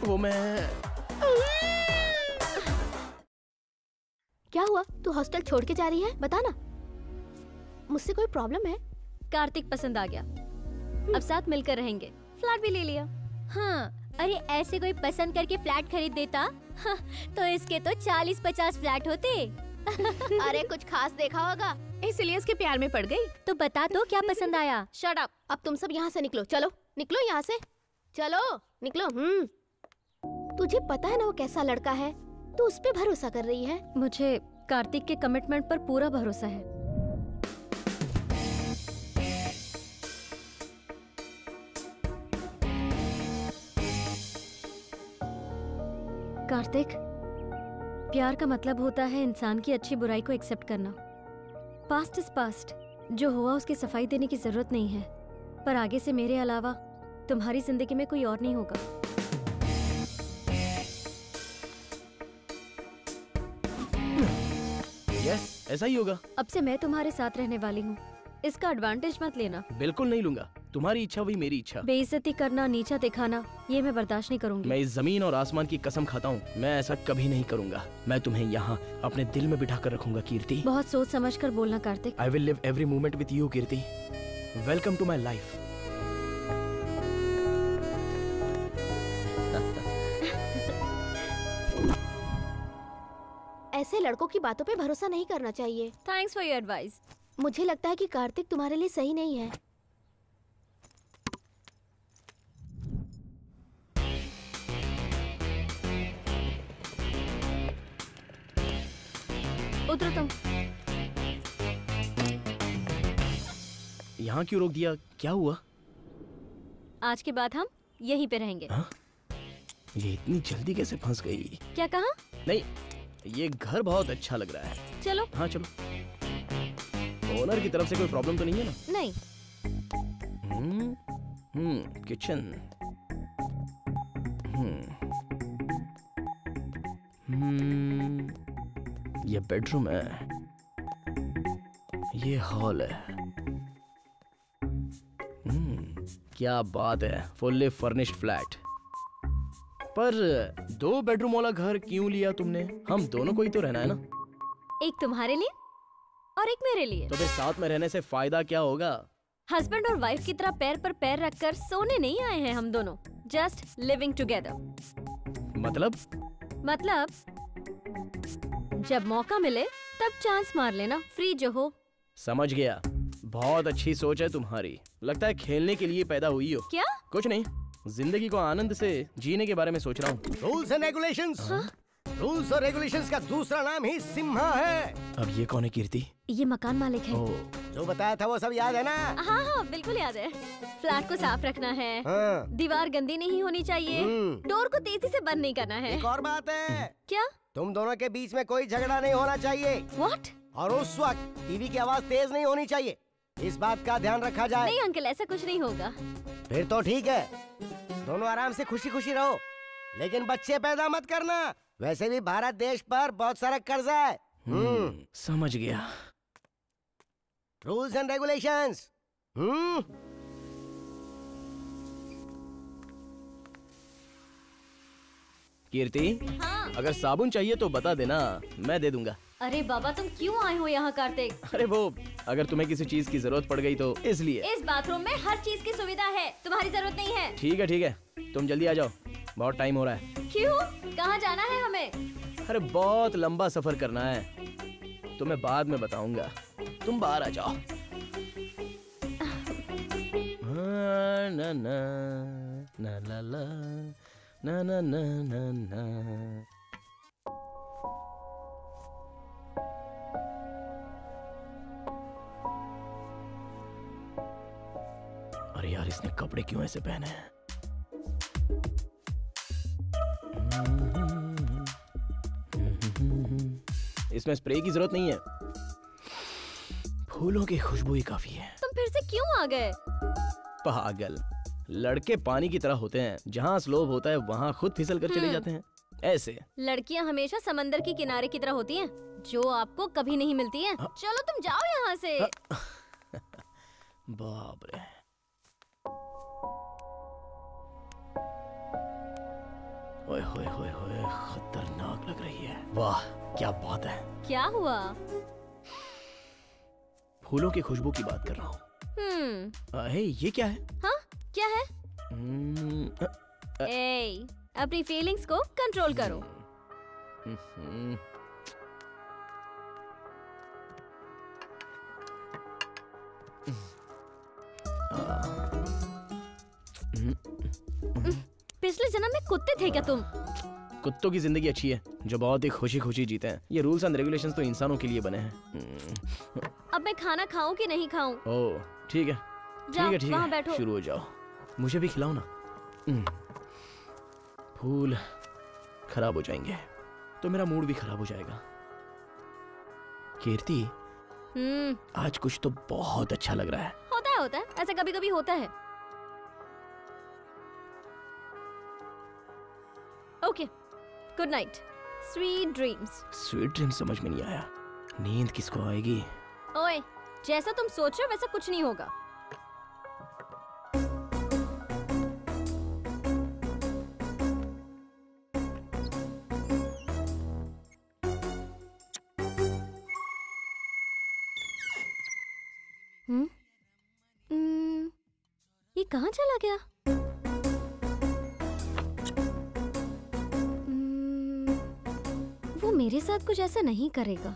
Speaker 3: वो मैं।
Speaker 4: क्या हुआ? तू हॉस्टल छोड़ के जा रही है? बता ना। मुझसे कोई प्रॉब्लम है?
Speaker 1: कार्तिक पसंद आ गया, अब साथ मिलकर रहेंगे। फ्लैट भी ले लिया।
Speaker 8: हाँ, अरे ऐसे कोई पसंद करके फ्लैट खरीद देता हाँ, तो इसके तो 40-50 फ्लैट होते।
Speaker 4: अरे कुछ खास देखा होगा,
Speaker 6: इसलिए इसके प्यार में पड़ गई।
Speaker 8: तो बता तो क्या पसंद आया?
Speaker 4: Shut up. अब तुम सब यहाँ से निकलो। चलो निकलो यहाँ से, चलो निकलो। तुझे पता है ना वो कैसा लड़का है, तू उस पे भरोसा कर रही है।
Speaker 1: मुझे कार्तिक के कमिटमेंट पर पूरा भरोसा है। कार्तिक, प्यार का मतलब होता है इंसान की अच्छी बुराई को एक्सेप्ट करना। पास्ट इज पास्ट, जो हुआ उसकी सफाई देने की जरूरत नहीं है, पर आगे से मेरे अलावा तुम्हारी जिंदगी में कोई और नहीं होगा।
Speaker 3: यस, ऐसा ही होगा।
Speaker 1: अब से मैं तुम्हारे साथ रहने वाली हूँ, इसका एडवांटेज मत लेना।
Speaker 3: बिल्कुल नहीं लूंगा, तुम्हारी इच्छा वही मेरी इच्छा।
Speaker 1: बेइज्जती करना, नीचा दिखाना, ये मैं बर्दाश्त नहीं करूंगी।
Speaker 3: मैं इस जमीन और आसमान की कसम खाता हूँ, मैं ऐसा कभी नहीं करूंगा। मैं तुम्हें यहाँ अपने दिल में बिठा कर रखूंगा कीर्ति।
Speaker 1: बहुत सोच समझ कर बोलना Kartik.
Speaker 3: I will live every moment with you Kirti. Welcome to my life.
Speaker 4: ऐसे लड़कों की बातों पे भरोसा नहीं करना चाहिए।
Speaker 1: Thanks for your advice.
Speaker 4: मुझे लगता है कि कार्तिक तुम्हारे लिए सही नहीं है।
Speaker 1: उतरो तुम।
Speaker 3: यहाँ क्यों रोक दिया? क्या हुआ?
Speaker 1: आज के बाद हम यहीं पे रहेंगे।
Speaker 3: हा? ये इतनी जल्दी कैसे फंस गई?
Speaker 1: क्या कहा?
Speaker 3: नहीं, ये घर बहुत अच्छा लग रहा है।
Speaker 1: चलो।
Speaker 3: हाँ चलो। ओनर की तरफ से कोई प्रॉब्लम तो नहीं है ना?
Speaker 1: नहीं।
Speaker 3: किचन। ये बेडरूम है, ये हॉल है। क्या बात है, फुल्ली फर्निश्ड फ्लैट। पर 2 बेडरूम वाला घर क्यों लिया तुमने? हम दोनों को ही तो रहना है ना।
Speaker 1: एक तुम्हारे लिए और एक मेरे लिए।
Speaker 3: तो फिर साथ में रहने से फायदा क्या होगा?
Speaker 1: हस्बैंड और वाइफ की तरह पैर पर पैर रखकर सोने नहीं आए हैं हम दोनों, जस्ट लिविंग टुगेदर। मतलब जब मौका मिले तब चांस मार लेना, फ्री जो हो।
Speaker 3: समझ गया, बहुत अच्छी सोच है तुम्हारी। लगता है खेलने के लिए पैदा हुई हो।
Speaker 1: क्या?
Speaker 3: कुछ नहीं, जिंदगी को आनंद से जीने के बारे में सोच रहा हूँ।
Speaker 10: Rules and regulations. रूल्स और रेगुलेशंस का दूसरा नाम ही सिम्हा है।
Speaker 3: अब ये कौन है कीर्ति?
Speaker 1: ये मकान मालिक है।
Speaker 10: जो बताया था वो सब याद है ना?
Speaker 1: हाँ हाँ बिल्कुल याद है। फ्लैट को साफ रखना है, दीवार गंदी नहीं होनी चाहिए, डोर को तेजी से बंद नहीं करना है।
Speaker 10: एक और बात है।
Speaker 1: क्या?
Speaker 10: तुम दोनों के बीच में कोई झगड़ा नहीं होना चाहिए।
Speaker 1: What?
Speaker 10: और उस वक्त टीवी की आवाज तेज नहीं होनी चाहिए, इस बात का ध्यान रखा जाए।
Speaker 1: नहीं अंकल, ऐसा कुछ नहीं होगा।
Speaker 10: फिर तो ठीक है, दोनों आराम से खुशी खुशी रहो, लेकिन बच्चे पैदा मत करना। वैसे भी भारत देश पर बहुत सारा कर्जा है।
Speaker 3: समझ गया।
Speaker 10: Rules and regulations.
Speaker 3: कीर्ति,
Speaker 1: हाँ?
Speaker 3: अगर साबुन चाहिए तो बता देना, मैं दे दूंगा।
Speaker 1: अरे बाबा, तुम क्यों आए हो यहाँ कार्तिक?
Speaker 3: अरे वो, अगर तुम्हें किसी चीज की जरूरत पड़ गई तो इसलिए।
Speaker 1: इस बाथरूम में हर चीज की सुविधा है, तुम्हारी जरूरत नहीं है।
Speaker 3: ठीक है, तुम जल्दी आ जाओ, बहुत टाइम हो रहा है।
Speaker 1: क्यों? कहाँ जाना है हमें?
Speaker 3: अरे बहुत लंबा सफर करना है, तो मैं बाद में बताऊंगा, तुम बाहर आ जाओ। ना ना ना ला ला ना ना ना ना ना। अरे यार, इसने कपड़े क्यों ऐसे पहने हैं? इसमें स्प्रे की जरूरत नहीं है, फूलों की खुशबू ही काफी है।
Speaker 1: तुम फिर से क्यों आ गए?
Speaker 3: पागल, लड़के पानी की तरह होते हैं, जहाँ स्लोप होता है वहाँ खुद फिसल कर चले जाते हैं। ऐसे।
Speaker 1: लड़कियां हमेशा समंदर की किनारे की तरह होती हैं, जो आपको कभी नहीं मिलती हैं। चलो तुम जाओ यहाँ से।
Speaker 3: बाप रे। ओए होए होए होए, खतरनाक लग रही है। वाह क्या बात है।
Speaker 1: क्या हुआ?
Speaker 3: फूलों की खुशबू की बात कर रहा हूँ। हे ये क्या है?
Speaker 1: हाँ क्या है? ए, अपनी फीलिंग्स को कंट्रोल करो। पिछले जन्म में कुत्ते थे क्या तुम?
Speaker 3: कुत्तों की जिंदगी अच्छी है जो बहुत ही खुशी खुशी जीते हैं। ये रूल्स एंड रेगुलेशंस तो इंसानों के लिए बने हैं।
Speaker 1: अब मैं खाना खाऊं कि नहीं खाऊं?
Speaker 3: ओह ठीक है ठीक है
Speaker 1: वहाँ बैठो।
Speaker 3: शुरू हो जाओ। मुझे भी खिलाओ ना। फूल खराब हो जाएंगे तो मेरा मूड भी खराब हो जाएगा। कीर्ति आज कुछ तो बहुत अच्छा लग रहा है।
Speaker 1: होता है ऐसा कभी कभी होता है। Okay good night, sweet dreams.
Speaker 3: Sweet dreams समझ में नहीं आया। नींद किसको आएगी?
Speaker 1: ओए जैसा तुम सोच रहे हो वैसा कुछ नहीं होगा। ये कहाँ चला गया? वो मेरे साथ कुछ ऐसा नहीं करेगा।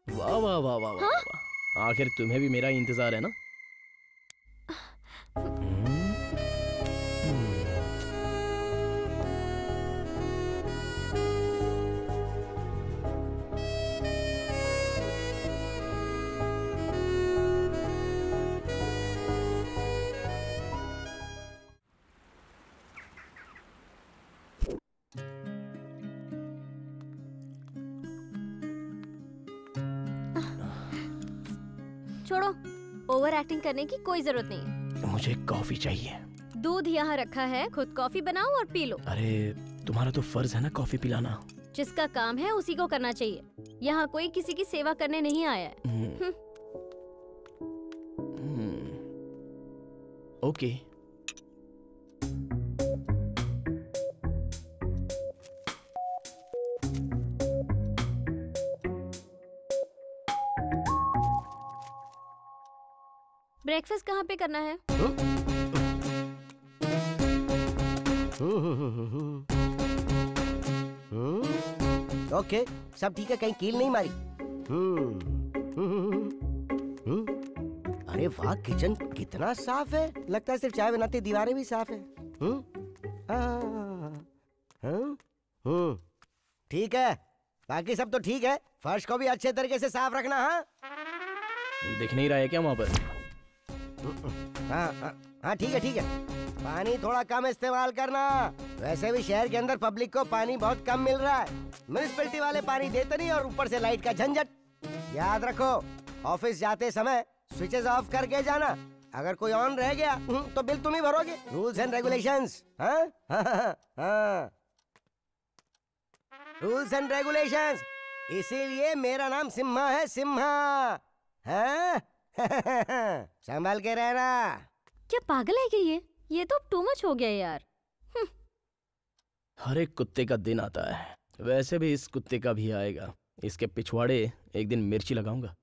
Speaker 3: वाह वाह वाह वाह वाह। आखिर तुम्हें भी मेरा इंतजार है ना?
Speaker 1: छोड़ो, ओवर एक्टिंग करने की कोई जरूरत नहीं है।
Speaker 3: मुझे कॉफी चाहिए।
Speaker 1: दूध यहाँ रखा है, खुद कॉफी बनाओ और पी लो।
Speaker 3: अरे तुम्हारा तो फर्ज है ना कॉफी पिलाना।
Speaker 1: जिसका काम है उसी को करना चाहिए। यहाँ कोई किसी की सेवा करने नहीं आया है।
Speaker 3: ओके।
Speaker 1: ब्रेकफास्ट कहाँ पे करना है?
Speaker 10: ओके सब ठीक है, कहीं कील नहीं मारी। अरे वाह किचन कितना साफ है, लगता है सिर्फ चाय बनाते दीवारें भी साफ है। ठीक है, बाकी सब तो ठीक है। फर्श को भी अच्छे तरीके से साफ रखना। हाँ
Speaker 3: दिख नहीं रहा है क्या वहाँ पर?
Speaker 10: हाँ ठीक है ठीक है। पानी थोड़ा कम इस्तेमाल करना। वैसे भी शहर के अंदर पब्लिक को पानी बहुत कम मिल रहा है। म्युनिसिपैलिटी वाले पानी देते नहीं और ऊपर से लाइट का झंझट। याद रखो ऑफिस जाते समय स्विचेस ऑफ करके जाना। अगर कोई ऑन रह गया तो बिल तुम ही भरोगे। Rules and regulations. Rules and regulations. इसीलिए मेरा नाम सिम्हा है, सिम्हा। संभाल के रहना।
Speaker 1: क्या पागल है क्या ये तो टू मच हो गया यार।
Speaker 3: हर एक कुत्ते का दिन आता है, वैसे भी इस कुत्ते का भी आएगा। इसके पिछवाड़े एक दिन मिर्ची लगाऊंगा।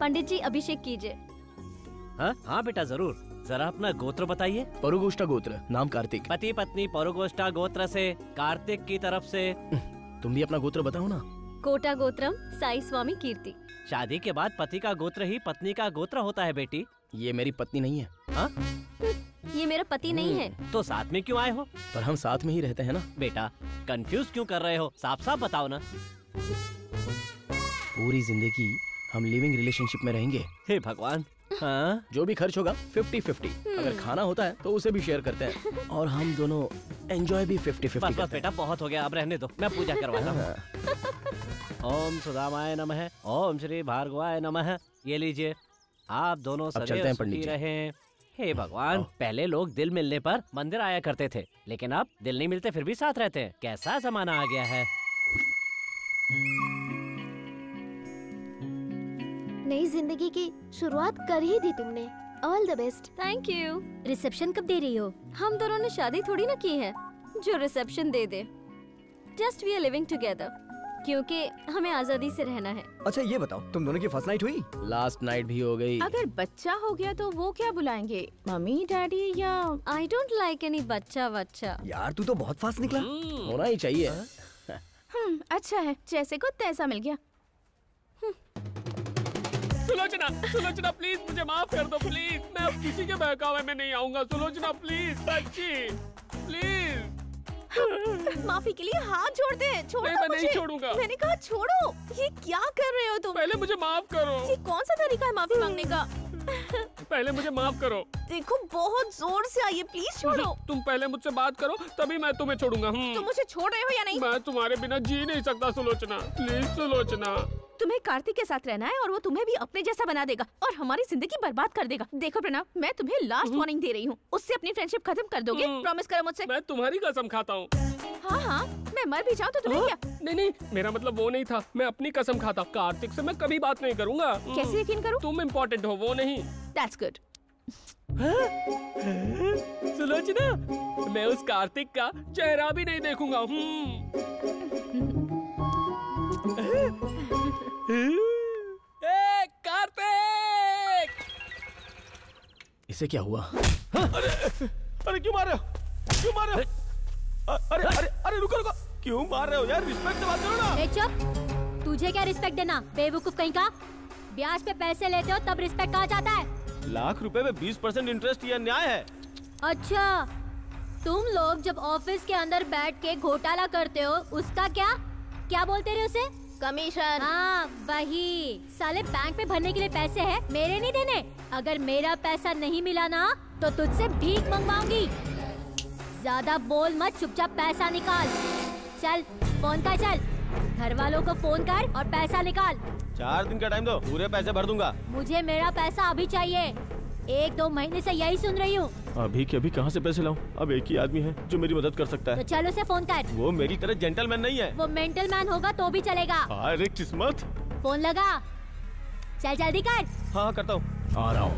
Speaker 1: पंडित जी अभिषेक कीजिए।
Speaker 2: हाँ बेटा जरूर। जरा अपना गोत्र बताइए।
Speaker 3: परुगोष्ठा गोत्र, नाम कार्तिक।
Speaker 2: पति पत्नी परुगोष्ठा गोत्र से, कार्तिक की तरफ से।
Speaker 3: तुम भी अपना गोत्र बताओ ना।
Speaker 1: कोटा गोत्रम साई स्वामी कीर्ति।
Speaker 2: शादी के बाद पति का गोत्र ही पत्नी का गोत्र होता है बेटी।
Speaker 3: ये मेरी पत्नी नहीं है।
Speaker 2: हाँ?
Speaker 1: ये मेरा पति नहीं है।
Speaker 2: तो साथ में क्यों आए हो?
Speaker 3: पर हम साथ में ही रहते हैं ना।
Speaker 2: बेटा कंफ्यूज क्यों कर रहे हो, साफ साफ बताओ ना।
Speaker 3: पूरी जिंदगी हम लिविंग रिलेशनशिप में रहेंगे।
Speaker 2: हे भगवान। हाँ?
Speaker 3: जो भी खर्च होगा 50-50। अगर खाना होता है तो उसे भी शेयर करते हैं और हम दोनों एंजॉय भी 50-50
Speaker 2: बस बेटा बहुत हो गया, अब रहने दो, मैं पूजा करवाता हूँ। ओम सुदामाय नमः, ओम श्री भार्गवाय नमः। ये लीजिए, आप दोनों सदैव सुखी रहें। हे भगवान, पहले लोग दिल मिलने पर मंदिर आया करते थे, लेकिन अब दिल नहीं मिलते फिर भी साथ रहते हैं। कैसा जमाना आ गया है।
Speaker 4: नई जिंदगी की शुरुआत कर ही दी तुमने। All the best.
Speaker 1: Thank you.
Speaker 8: Reception कब दे रही हो?
Speaker 1: हम दोनों ने शादी थोड़ी ना की है जो रिसेप्शन दे दे। Just we are living together, क्योंकि हमें आजादी से रहना है।
Speaker 5: अच्छा ये बताओ, तुम दोनों की फर्स्ट नाइट हुई?
Speaker 3: लास्ट नाइट भी हो गई।
Speaker 6: अगर बच्चा हो गया तो वो क्या बुलाएंगे, मम्मी डैडी या?
Speaker 1: आई डोंट लाइक एनी बच्चा बच्चा।
Speaker 5: यार तू तो बहुत फास्ट निकला।
Speaker 3: होना ही चाहिए।
Speaker 6: अच्छा है, जैसे को तैसा मिल गया।
Speaker 7: सुलोचना, सुलोचना प्लीज मुझे माफ कर दो प्लीज। मैं अब किसी के बहकावे में नहीं आऊंगा। सुलोचना प्लीज, सच्ची प्लीज।
Speaker 6: माफी के लिए हाथ जोड़ते हैं। छोड़ो
Speaker 7: नहीं, मैं नहीं छोड़ूंगा।
Speaker 6: मैंने कहा छोड़ो। ये क्या कर रहे हो तुम?
Speaker 7: पहले मुझे माफ करो।
Speaker 6: ये कौन सा तरीका है माफी मांगने का?
Speaker 7: पहले मुझे माफ करो।
Speaker 6: देखो बहुत जोर से आई है, प्लीज छोड़ो।
Speaker 7: तुम पहले मुझसे बात करो, तभी मैं तुम्हें छोड़ूंगा।
Speaker 6: तुम मुझे छोड़ रहे हो या नहीं?
Speaker 7: मैं तुम्हारे बिना जी नहीं सकता सुलोचना, प्लीज सुलोचना।
Speaker 6: तुम्हें कार्तिक के साथ रहना है और वो तुम्हें भी अपने जैसा बना देगा और हमारी जिंदगी बर्बाद कर देगा। देखो प्रणव, मैं तुम्हें लास्ट वार्निंग दे रही हूँ। उससे अपनी फ्रेंडशिप खत्म कर दोगे? प्रॉमिस करो मुझसे।
Speaker 7: मैं तुम्हारी कसम खाता हूँ।
Speaker 6: हाँ, मैं मर भी जाऊँ तो तुम्हें क्या?
Speaker 7: नहीं, मेरा मतलब वो नहीं था। मैं अपनी कसम खाता। कार्तिक से मैं कभी बात नहीं करूँगा।
Speaker 6: कैसे यकीन करूँ?
Speaker 7: तुम इम्पोर्टेंट हो, वो नहीं।
Speaker 6: That's good.
Speaker 7: सुलोचना, मैं उस कार्तिक का चेहरा भी नहीं देखूंगा। कार्तिक!
Speaker 3: इसे क्या हुआ?
Speaker 9: अरे क्यों मार रहे हो? क्यों मार रहे हो? अरे रुको रुको, क्यों मार रहे हो यार? रिस्पेक्ट से बात करो ना।
Speaker 8: चुप, तुझे क्या रिस्पेक्ट देना, बेवकूफ कहीं का। ब्याज पे पैसे लेते हो तब रिस्पेक्ट कहा जाता है।
Speaker 9: लाख रुपए में 20% इंटरेस्ट, यह न्याय है?
Speaker 8: अच्छा, तुम लोग जब ऑफिस के अंदर बैठ के घोटाला करते हो, उसका क्या बोलते रहे उसे?
Speaker 4: कमीशन।
Speaker 8: हाँ वही। साले बैंक पे भरने के लिए पैसे है, मेरे नहीं देने। अगर मेरा पैसा नहीं मिला ना तो तुझसे भीख मंगवाऊंगी। ज्यादा बोल मत, चुपचाप पैसा निकाल। चल फोन कर, चल घर वालों को फोन कर और पैसा निकाल।
Speaker 9: 4 दिन का टाइम दो, पूरे पैसे भर दूंगा।
Speaker 8: मुझे मेरा पैसा अभी चाहिए। 1-2 महीने से यही सुन रही हूँ।
Speaker 9: अभी के अभी कहाँ से पैसे लाऊं? अब एक ही आदमी है जो मेरी मदद कर सकता है।
Speaker 8: तो चल उसे फोन कर।
Speaker 9: वो मेरी तरह जेंटलमैन नहीं है।
Speaker 8: वो मेंटल मैन होगा तो भी चलेगा।
Speaker 9: अरे किस्मत।
Speaker 8: फोन लगा, चल जल्दी कर।
Speaker 9: हाँ करता हूँ।
Speaker 3: आ रहा हूँ।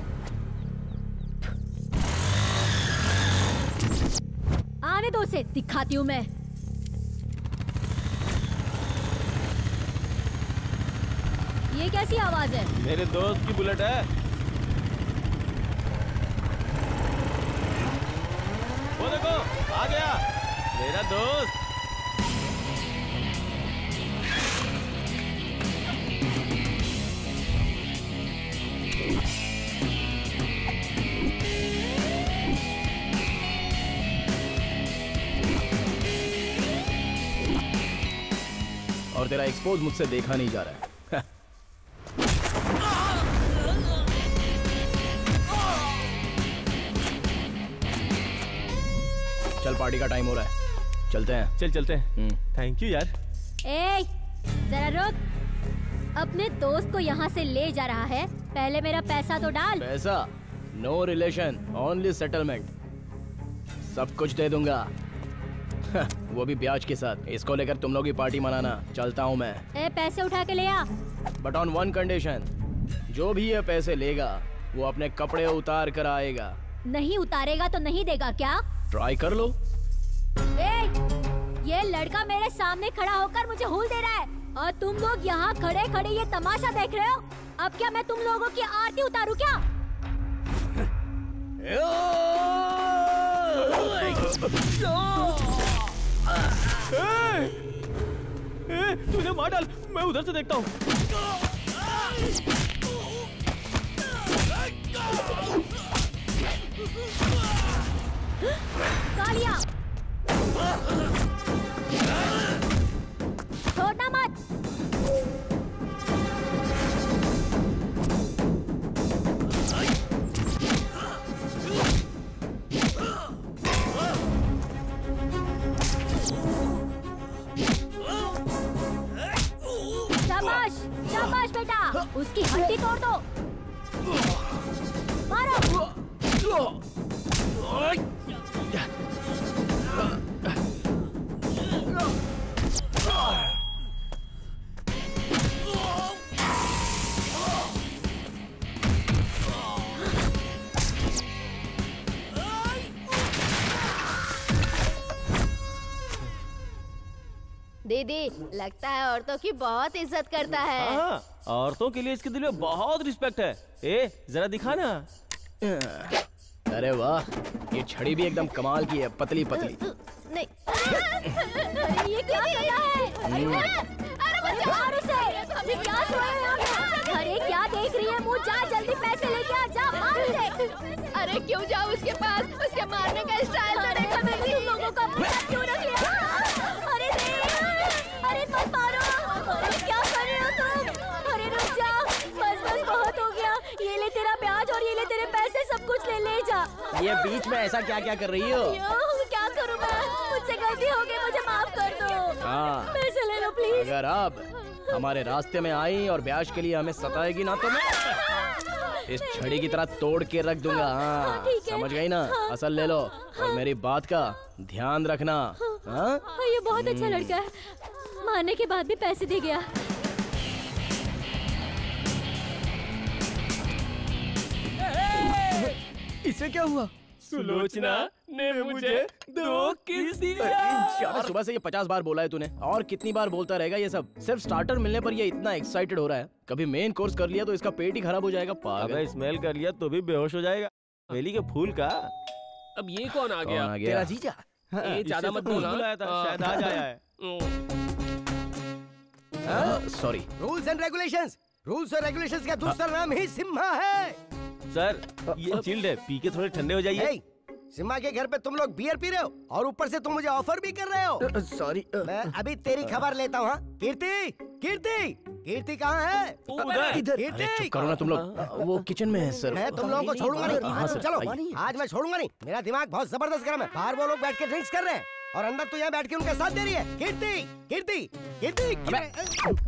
Speaker 8: आने दो उसे, दिखाती हूँ मैं। ये कैसी आवाज है?
Speaker 9: मेरे दोस्त की बुलेट है। वो देखो आ गया मेरा दोस्त।
Speaker 3: और तेरा एक्सपोज मुझसे देखा नहीं जा रहा है। चल पार्टी का टाइम हो रहा है, चलते हैं।
Speaker 9: चल चलते हैं। थैंक यू यार।
Speaker 8: ए, जरा रुक। अपने दोस्त को यहाँ से ले जा रहा है, पहले मेरा पैसा तो डाल।
Speaker 3: पैसा? No relation, only settlement. सब कुछ दे दूंगा। वो भी ब्याज के साथ। इसको लेकर तुम लोग की पार्टी मनाना। चलता हूँ मैं।
Speaker 8: ए, पैसे उठा के ले आ।
Speaker 3: बट ऑन वन कंडीशन, जो भी ये पैसे लेगा वो अपने कपड़े उतार कर आएगा।
Speaker 8: नहीं उतारेगा तो नहीं देगा क्या?
Speaker 3: ट्राई कर लो।
Speaker 8: ये लड़का मेरे सामने खड़ा होकर मुझे हुल दे रहा है और तुम लोग यहाँ खड़े खड़े ये तमाशा देख रहे हो। अब क्या मैं तुम लोगों की आरती उतारूं क्या?
Speaker 9: तुझे मार डाल, मैं उधर से देखता हूँ।
Speaker 8: कालिया, छोड़ना मत।
Speaker 1: उसकी हड्डी तोड़ दो। मारो।
Speaker 4: दीदी, लगता है औरतों की बहुत इज्जत करता है।
Speaker 9: हाँ, औरतों के लिए इसके दिल में बहुत रिस्पेक्ट है। ए, जरा दिखा ना।
Speaker 3: अरे वाह, ये छड़ी भी एकदम कमाल की है, पतली पतली।
Speaker 4: नहीं।
Speaker 1: अरे ये क्या कर रहा है? अरे बचाओ उसे। ये क्या हो रहा है? अरे क्या देख रही है? मुँह जा, जल्दी पैसे लेके आ, जा मार उसे।
Speaker 4: अरे क्यों जाओ उसके पास? उसके मारने का स्टाइल तो देखा मैंने।
Speaker 1: तुम लोगों को अपने साथ क्यों रख लिया? अरे अरे मत मारो। अरे क्या कर रहे हो तुम? अरे रुक जा, बस बहुत हो गया। ये ले तेरा ब्याज और ये ले तेरे पैसे, सब कुछ ले जा।
Speaker 3: ये बीच में ऐसा क्या क्या कर रही हो?
Speaker 1: क्या करूं मैं? मुझसे गलती हो गई, मुझे माफ कर दो।
Speaker 3: हाँ,
Speaker 1: पैसे ले लो प्लीज।
Speaker 3: अगर आप हमारे रास्ते में आई और ब्याज के लिए हमें सताएगी ना तो मैं इस छड़ी की तरह तोड़ के रख दूंगा। हाँ, समझ गई ना? असल ले लो और मेरी बात का ध्यान रखना। हाँ?
Speaker 1: ये बहुत अच्छा लड़का है, मारने के बाद भी पैसे दे गया।
Speaker 3: इसे क्या हुआ?
Speaker 7: सुलोचना ने मुझे 2 किस दिया।
Speaker 3: सुबह से ये 50 बार बोला है तूने, और कितनी बार बोलता रहेगा ये सब? सिर्फ स्टार्टर मिलने पर ये इतना एक्साइटेड हो रहा है। कभी मेन कोर्स कर लिया तो इसका पेट ही खराब हो जाएगा। पागल।
Speaker 9: अबे स्मेल कर लिया तो भी बेहोश हो जाएगा। बेली के फूल का।
Speaker 7: अब ये कौन आ गया?
Speaker 5: तेरा जीजा।
Speaker 7: ये ज्यादा मत बोलना।
Speaker 9: बुलाया था, शायद आज आया है।
Speaker 3: Sorry.
Speaker 5: Rules and regulations. Rules और रेगुलेशंस का दूसरा नाम ही सिम्हा है।
Speaker 9: सर, ये चिल्ड है, पी के थोड़े ठंडे हो जाइए।
Speaker 5: सिम्हा के घर पे तुम लोग बियर पी रहे हो और ऊपर से तुम मुझे ऑफर भी कर रहे हो।
Speaker 3: सॉरी।
Speaker 5: मैं अभी तेरी खबर लेता हूँ। कीर्ति, कीर्ति, कीर्ति कहाँ है?
Speaker 3: इधर।
Speaker 5: कीर्ति,
Speaker 3: चुप करो ना तुम लोग। वो किचन में है सर।
Speaker 5: मैं तुम लोगों को छोड़ूंगा नहीं।
Speaker 3: हाँ सर,
Speaker 5: चलो, आज मैं छोड़ूंगा नहीं। मेरा दिमाग बहुत जबरदस्त गर्म है। बाहर वो लोग बैठ के ड्रिंक्स कर रहे हैं और अंदर तो यहाँ बैठ के उनका साथ दे रही है। कीर्ति, कीर्ति, कीर्ति।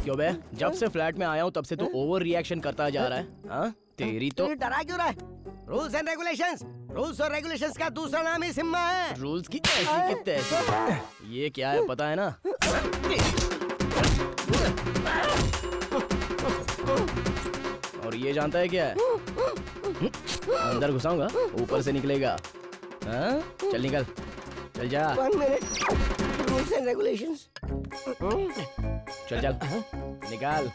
Speaker 3: क्यों बे? जब से फ्लैट में आया हूँ तब से तू ओवर रिएक्शन करता जा रहा है। हाँ? तेरी तो
Speaker 5: डरा क्यों रहा है? Rules and regulations. रूल्स और रेगुलेशंस का दूसरा नाम ही सिम्हा है।
Speaker 3: रूल्स की ऐसी की तैसी। ये क्या है पता है ना? और ये जानता है क्या है? अंदर घुसाऊंगा, ऊपर से निकलेगा। हाँ? चल निकल, चल जा।
Speaker 5: 1 मिनट। Rules and regulations.
Speaker 3: चल चल निकाल।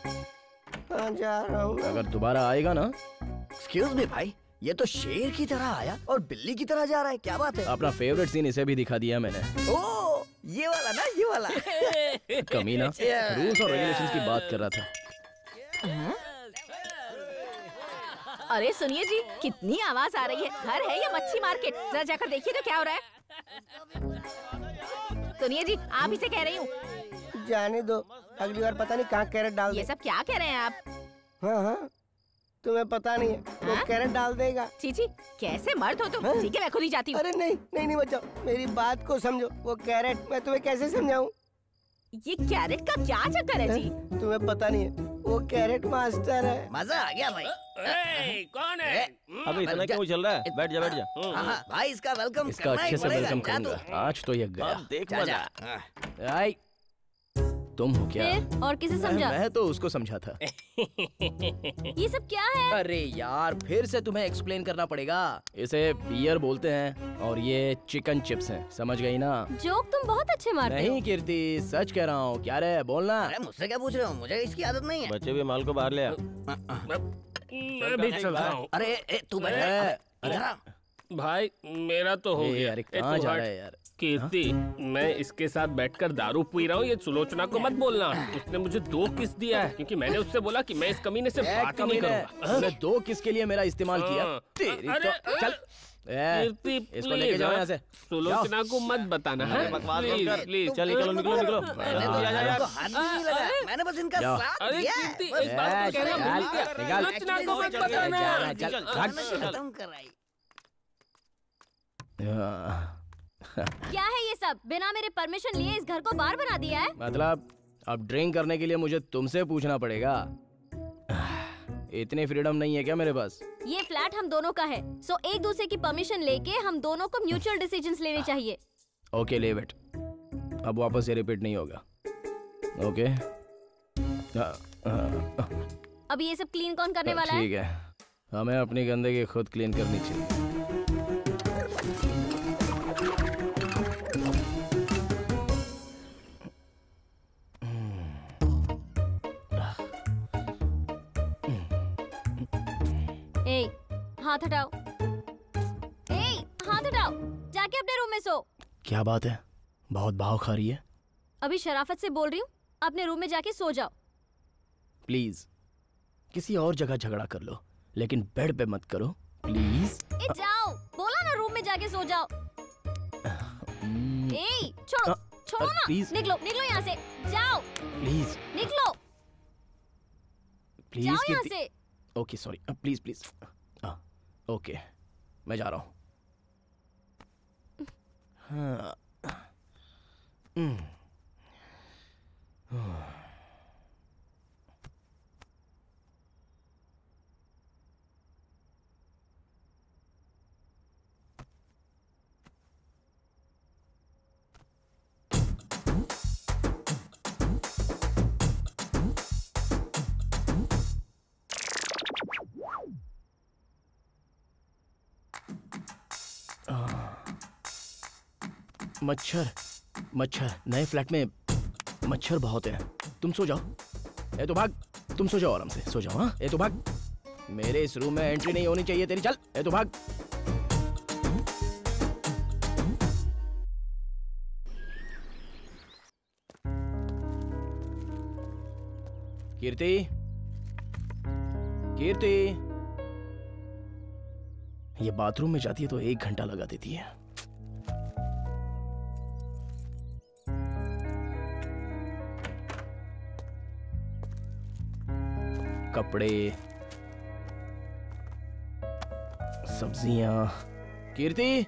Speaker 5: जा रहा हूँ।
Speaker 3: अगर दोबारा आएगा ना।
Speaker 5: एक्सक्यूज मी भाई, ये तो शेर की तरह आया और बिल्ली की तरह जा रहा है। क्या बात है?
Speaker 3: अपना फेवरेट सीन इसे भी दिखा दिया मैंने।
Speaker 5: ओ, ये वाला ना, ये वाला।
Speaker 3: कमीना, रूल्स और रेगुलेशंस की बात कर रहा था।
Speaker 6: अरे सुनिए जी, कितनी आवाज आ रही है। घर है या मच्छी मार्केट? जरा जाकर देखिए तो क्या हो रहा है। सुनिए जी, आप इसे कह रही हूँ।
Speaker 10: जाने दो, अगली बार पता नहीं कहाँ कैरेट डाल दे।
Speaker 6: ये सब क्या कह रहे हैं आप?
Speaker 10: हाँ हाँ, तुम्हें पता नहीं है, वो कैरेट डाल देगा।
Speaker 6: चीची, कैसे मर्द हो तुम? ठीक है, मैं खुद ही जाती हूँ।
Speaker 10: अरे नहीं बचाओ, मेरी बात को समझो। वो कैरेट मैं तुम्हें कैसे समझाऊं?
Speaker 6: ये कैरेट का क्या चक्कर है जी?
Speaker 10: तुम्हें पता नहीं है, वो कैरेट मास्टर है।
Speaker 5: मजा आ गया भाई।
Speaker 7: कौन है?
Speaker 9: अबे इतना क्यों चल रहा है? बैठ जा, बैठ जा।
Speaker 5: हाँ, भाई इसका वेलकम
Speaker 3: इसका अच्छे से वेलकम करूंगा। आज तो ये गया।
Speaker 9: अब देख मजा।
Speaker 3: आई, तुम हो क्या?
Speaker 1: फिर और किसे समझा?
Speaker 3: मैं तो उसको समझा था।
Speaker 1: ये सब क्या है?
Speaker 3: अरे यार, फिर से तुम्हें एक्सप्लेन करना पड़ेगा। इसे बियर बोलते हैं और ये चिकन चिप्स हैं, समझ गई ना?
Speaker 1: जोक तुम बहुत अच्छे मारते हो।
Speaker 3: नहीं कीर्ति, सच कह रहा हूँ। क्या रे, बोलना।
Speaker 5: अरे मुझसे क्या पूछ रहे हो? मुझे इसकी आदत नहीं है।
Speaker 9: बच्चे भी माल को बाहर ले आ।
Speaker 7: मैं भी चल रहा हूँ।
Speaker 5: अरे तू बैठ। इधर आ।
Speaker 7: भाई मेरा तो हो गया।
Speaker 3: अरे कहाँ जा रहा है यार?
Speaker 7: कीर्ति, मैं इसके साथ बैठकर दारू पी रहा हूँ। ये सुलोचना को मत बोलना। उसने मुझे 2 किस दिया है क्योंकि मैंने उससे बोला कि मैं इस कमीने से बात ही नहीं करूँगा।
Speaker 3: उसने 2 किस के लिए मेरा इस्तेमाल किया? तेरी तो चल।
Speaker 7: कीर्ति,
Speaker 3: इसको लेके जाओ यहाँ से।
Speaker 7: सुलोचना को मत बताना है। प्लीज
Speaker 9: चल निकलो निकलो निकलो।
Speaker 5: मैंने बस इनका साथ
Speaker 7: अरे
Speaker 5: दिया
Speaker 7: कीर्ति, एक बात तो कहना भूल गया। सुलोचना को मत बताना।
Speaker 5: खत्म कराई।
Speaker 1: क्या है ये सब? बिना मेरे परमिशन लिए इस घर को बार बना दिया है।
Speaker 3: मतलब अब ड्रिंक करने के लिए मुझे तुमसे पूछना पड़ेगा। इतनी फ्रीडम नहीं है क्या मेरे पास?
Speaker 1: ये फ्लैट हम दोनों का है, सो एक दूसरे की परमिशन लेके हम दोनों को म्यूचुअल डिसीजंस लेने चाहिए।
Speaker 3: ओके लीव इट, अब वापस ये रिपीट नहीं होगा। ओके
Speaker 1: अब ये सब क्लीन कौन करने वाला है?
Speaker 3: ठीक है, हमें अपनी गंदगी खुद क्लीन करनी चाहिए।
Speaker 1: हाथ हटाओ। हाथ हटाओ, जाके अपने रूम में सो।
Speaker 3: क्या बात है, बहुत भाव खा रही है।
Speaker 1: अभी शराफत से बोल रही हूँ, अपने रूम में जाके सो जाओ।
Speaker 3: प्लीज किसी और जगह झगड़ा कर लो, लेकिन बेड पे मत करो प्लीज।
Speaker 1: जाओ, बोला ना रूम में जाके सो जाओ। छोड़ो छोड़ो ना, निकलो निकलो यहाँ से, जाओ
Speaker 3: प्लीज,
Speaker 1: निकलो
Speaker 3: प्लीज,
Speaker 1: जाओ यहाँ से।
Speaker 3: Okay sorry, please please. Okay मैं जा रहा हूँ। हाँ। मच्छर मच्छर, नए फ्लैट में मच्छर बहुत हैं। तुम सो जाओ। ए तो भाग, तुम सो जाओ, आराम से सो जाओ। हाँ ए तो भाग, मेरे इस रूम में एंट्री नहीं होनी चाहिए तेरी। चल ए तो भाग। कीर्ति, कीर्ति, ये बाथरूम में जाती है तो 1 घंटा लगा देती है। कपड़े, सब्जियां। कीर्ति,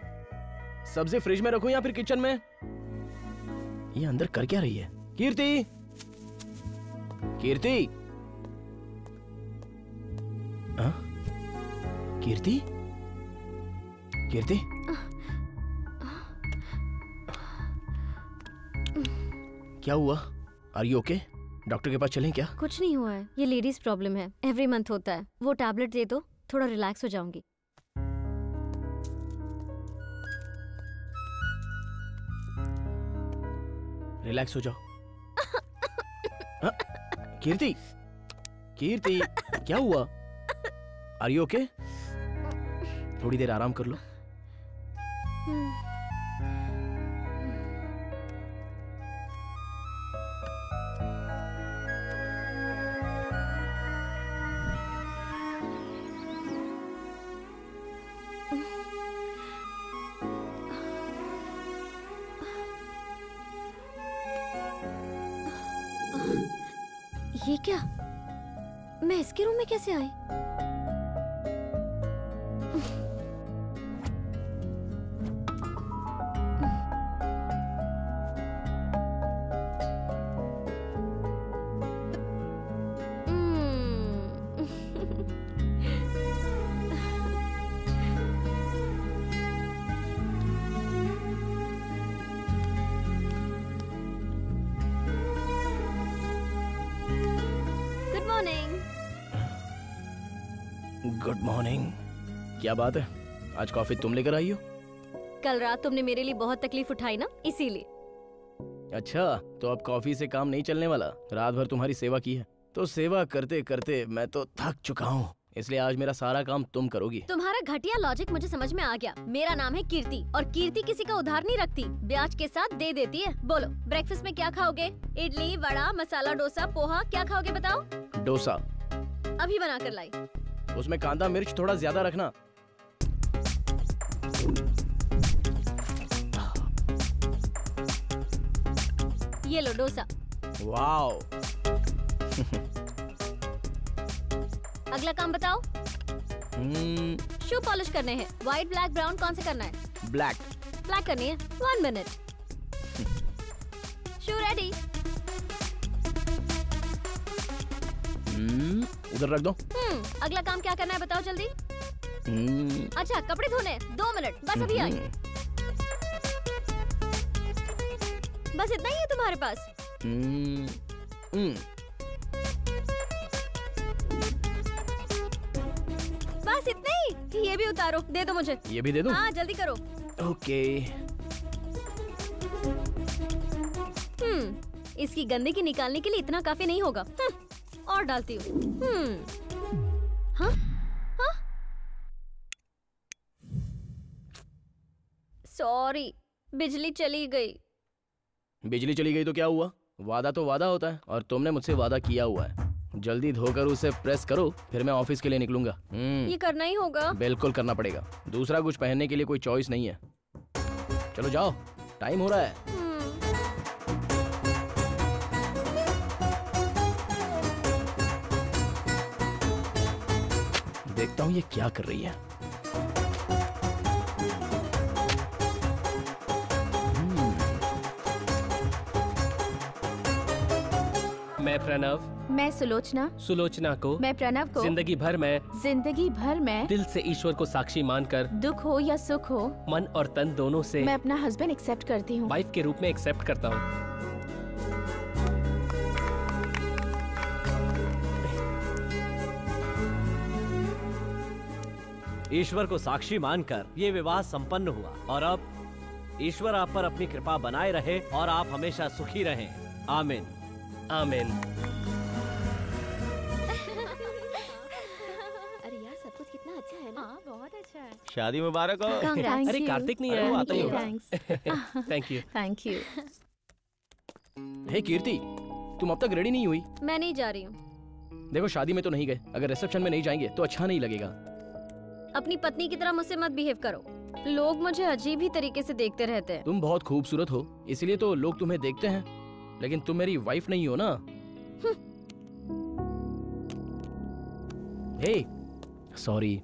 Speaker 3: सब्जी फ्रिज में रखूं या फिर किचन में? ये अंदर कर क्या रही है? कीर्ति, कीर्ति, कीर्ति, कीर्ति, क्या हुआ? Are you okay? डॉक्टर के पास चलें क्या?
Speaker 1: कुछ नहीं हुआ है, ये लेडीज प्रॉब्लम है, एवरी मंथ होता है। वो टैबलेट दे दो, थोड़ा रिलैक्स हो जाऊंगी।
Speaker 3: रिलैक्स हो जाओ। कीर्ति, कीर्ति, क्या हुआ? Are you okay? थोड़ी देर आराम कर लो।
Speaker 1: ये क्या? मैं इसके रूम में कैसे आई? Good morning. क्या बात है, आज कॉफी तुम लेकर आई हो? कल रात तुमने मेरे लिए बहुत तकलीफ उठाई ना, इसीलिए।
Speaker 3: अच्छा, तो अब कॉफी से काम नहीं चलने वाला। रात भर तुम्हारी सेवा की है, तो सेवा करते करते मैं तो थक चुका हूँ, इसलिए आज मेरा सारा काम तुम करोगी।
Speaker 1: तुम्हारा घटिया लॉजिक मुझे समझ में आ गया। मेरा नाम है कीर्ति और कीर्ति किसी का उधार नहीं रखती, ब्याज के साथ दे देती है। बोलो, ब्रेकफास्ट में क्या खाओगे? इडली, वड़ा, मसाला डोसा, पोहा, क्या खाओगे बताओ?
Speaker 3: डोसा।
Speaker 1: अभी बना कर लाई।
Speaker 3: उसमें कांदा मिर्च थोड़ा ज्यादा रखना।
Speaker 1: ये लो डोसा।
Speaker 3: वाओ।
Speaker 1: अगला काम बताओ। शू पॉलिश करने हैं। व्हाइट, ब्लैक, ब्राउन, कौन से करना है?
Speaker 3: ब्लैक।
Speaker 1: ब्लैक करनी है। 1 मिनट। शू रेडी।
Speaker 3: उधर रख दो।
Speaker 1: अगला काम क्या करना है बताओ जल्दी। अच्छा कपड़े धोने 2 मिनट बस अभी आई। बस इतना ही है तुम्हारे पास? बस इतना ही? ये भी उतारो, दे दो मुझे।
Speaker 3: ये भी दे दो?
Speaker 1: हाँ जल्दी करो।
Speaker 3: ओके।
Speaker 1: इसकी गंदगी निकालने के लिए इतना काफी नहीं होगा। और डालती हूँ। हाँ? हाँ? सॉरी, बिजली चली गई।
Speaker 3: बिजली चली गई तो क्या हुआ? वादा तो वादा होता है और तुमने मुझसे वादा किया हुआ है। जल्दी धोकर उसे प्रेस करो, फिर मैं ऑफिस के लिए निकलूंगा।
Speaker 1: ये करना ही होगा।
Speaker 3: बिल्कुल करना पड़ेगा, दूसरा कुछ पहनने के लिए कोई चॉइस नहीं है। चलो जाओ, टाइम हो रहा है। देखता हूँ ये क्या कर रही है।
Speaker 7: मैं प्रणव।
Speaker 6: मैं सुलोचना।
Speaker 7: सुलोचना को
Speaker 6: मैं प्रणव को
Speaker 7: जिंदगी भर मैं दिल से ईश्वर को साक्षी मानकर,
Speaker 6: दुख हो या सुख हो,
Speaker 7: मन और तन दोनों से
Speaker 6: मैं अपना हस्बैंड एक्सेप्ट करती हूँ।
Speaker 7: वाइफ के रूप में एक्सेप्ट करता हूँ।
Speaker 2: ईश्वर को साक्षी मानकर ये विवाह संपन्न हुआ और अब ईश्वर आप पर अपनी कृपा बनाए रहे और आप हमेशा सुखी रहें। आमीन।
Speaker 7: आमीन।
Speaker 4: अरे यार सब कुछ कितना अच्छा है ना।
Speaker 6: हाँ बहुत अच्छा है।
Speaker 9: शादी मुबारक हो।
Speaker 7: अरे कार्तिक नहीं है।
Speaker 9: आता ही होगा।
Speaker 7: Thank you.
Speaker 6: Thank you.
Speaker 3: Hey Kirti, तुम अब तक रेडी नहीं हुई?
Speaker 1: मैं नहीं जा रही हूँ।
Speaker 3: देखो शादी में तो नहीं गए, अगर रिसेप्शन में नहीं जाएंगे तो अच्छा नहीं लगेगा।
Speaker 1: अपनी पत्नी की तरह मुझसे मत बिहेव करो। लोग मुझे अजीब ही तरीके से देखते रहते हैं।
Speaker 3: तुम बहुत खूबसूरत हो, इसलिए तो लोग तुम्हें देखते हैं, लेकिन तुम मेरी वाइफ नहीं हो ना। हे, सॉरी,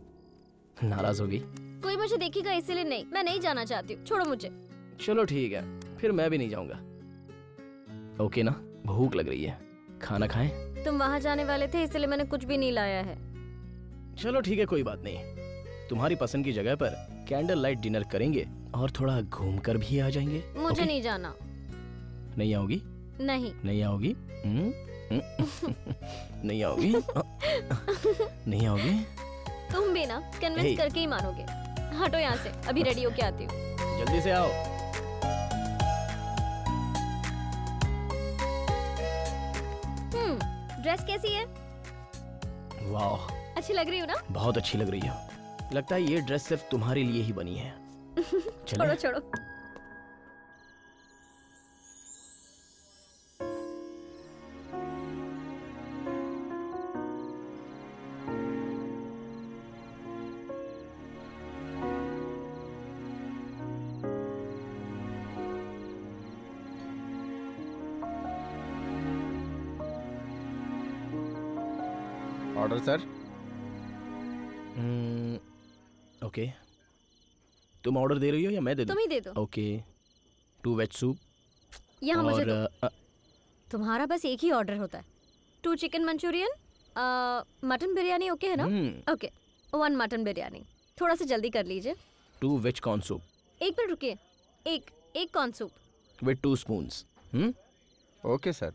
Speaker 3: नाराज होगी?
Speaker 1: कोई मुझे देखेगा इसीलिए नहीं। मैं नहीं जाना चाहती हूँ, छोड़ो मुझे।
Speaker 3: चलो ठीक है, फिर मैं भी नहीं जाऊंगा। ओके ना? भूख लग रही है, खाना खाएं?
Speaker 1: तुम वहाँ जाने वाले थे इसलिए मैंने कुछ भी नहीं लाया है।
Speaker 3: चलो ठीक है, कोई बात नहीं। तुम्हारी पसंद की जगह पर कैंडल लाइट डिनर करेंगे और थोड़ा घूमकर भी आ जाएंगे।
Speaker 1: मुझे नहीं जाना।
Speaker 3: नहीं आओगी?
Speaker 1: नहीं।
Speaker 3: नहीं आओगी? नहीं आओगी? नहीं आओगी?
Speaker 1: तुम भी ना कन्विंस करके ही मानोगे। हटो यहाँ से, अभी रेडी होके आती हूँ।
Speaker 3: जल्दी से आओ।
Speaker 1: ड्रेस कैसी है?
Speaker 3: वाह,
Speaker 1: अच्छी लग रही हूँ ना?
Speaker 3: बहुत अच्छी लग रही हो। लगता है ये ड्रेस सिर्फ तुम्हारे लिए ही बनी है।
Speaker 1: छोड़ो छोड़ो।
Speaker 11: Order sir.
Speaker 3: ओके, तुम ऑर्डर दे रही हो या मैं दे दूं?
Speaker 1: तुम ही दे दो।
Speaker 3: Okay, 2 veg soup.
Speaker 1: यहाँ मुझे दो। तुम्हारा बस एक ही ऑर्डर होता है। 2 chicken Manchurian, mutton biryani okay है ना? Okay, 1 mutton biryani. थोड़ा सा जल्दी कर लीजिए।
Speaker 3: 2 वेज कॉर्न सूप।
Speaker 1: एक मिनट रुकिए, एक corn soup
Speaker 3: with 2 spoons.
Speaker 11: Okay sir.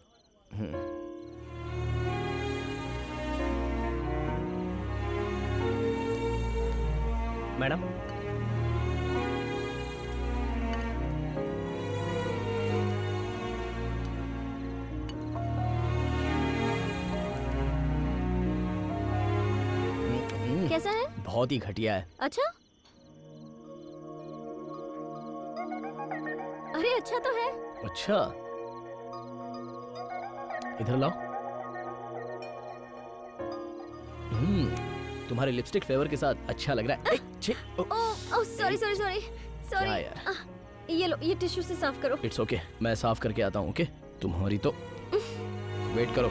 Speaker 2: Madam,
Speaker 1: कैसा है?
Speaker 3: बहुत ही घटिया है।
Speaker 1: अच्छा? अरे अच्छा तो है।
Speaker 3: अच्छा, इधर लाओ। तुम्हारे लिपस्टिक फ्लेवर के साथ अच्छा लग रहा है।
Speaker 1: Sorry sorry sorry sorry. ये लो, ये टिश्यू से साफ करो।
Speaker 3: इट्स ओके, मैं साफ करके आता हूँ। ओके, तुम्हारी तो वेट करो।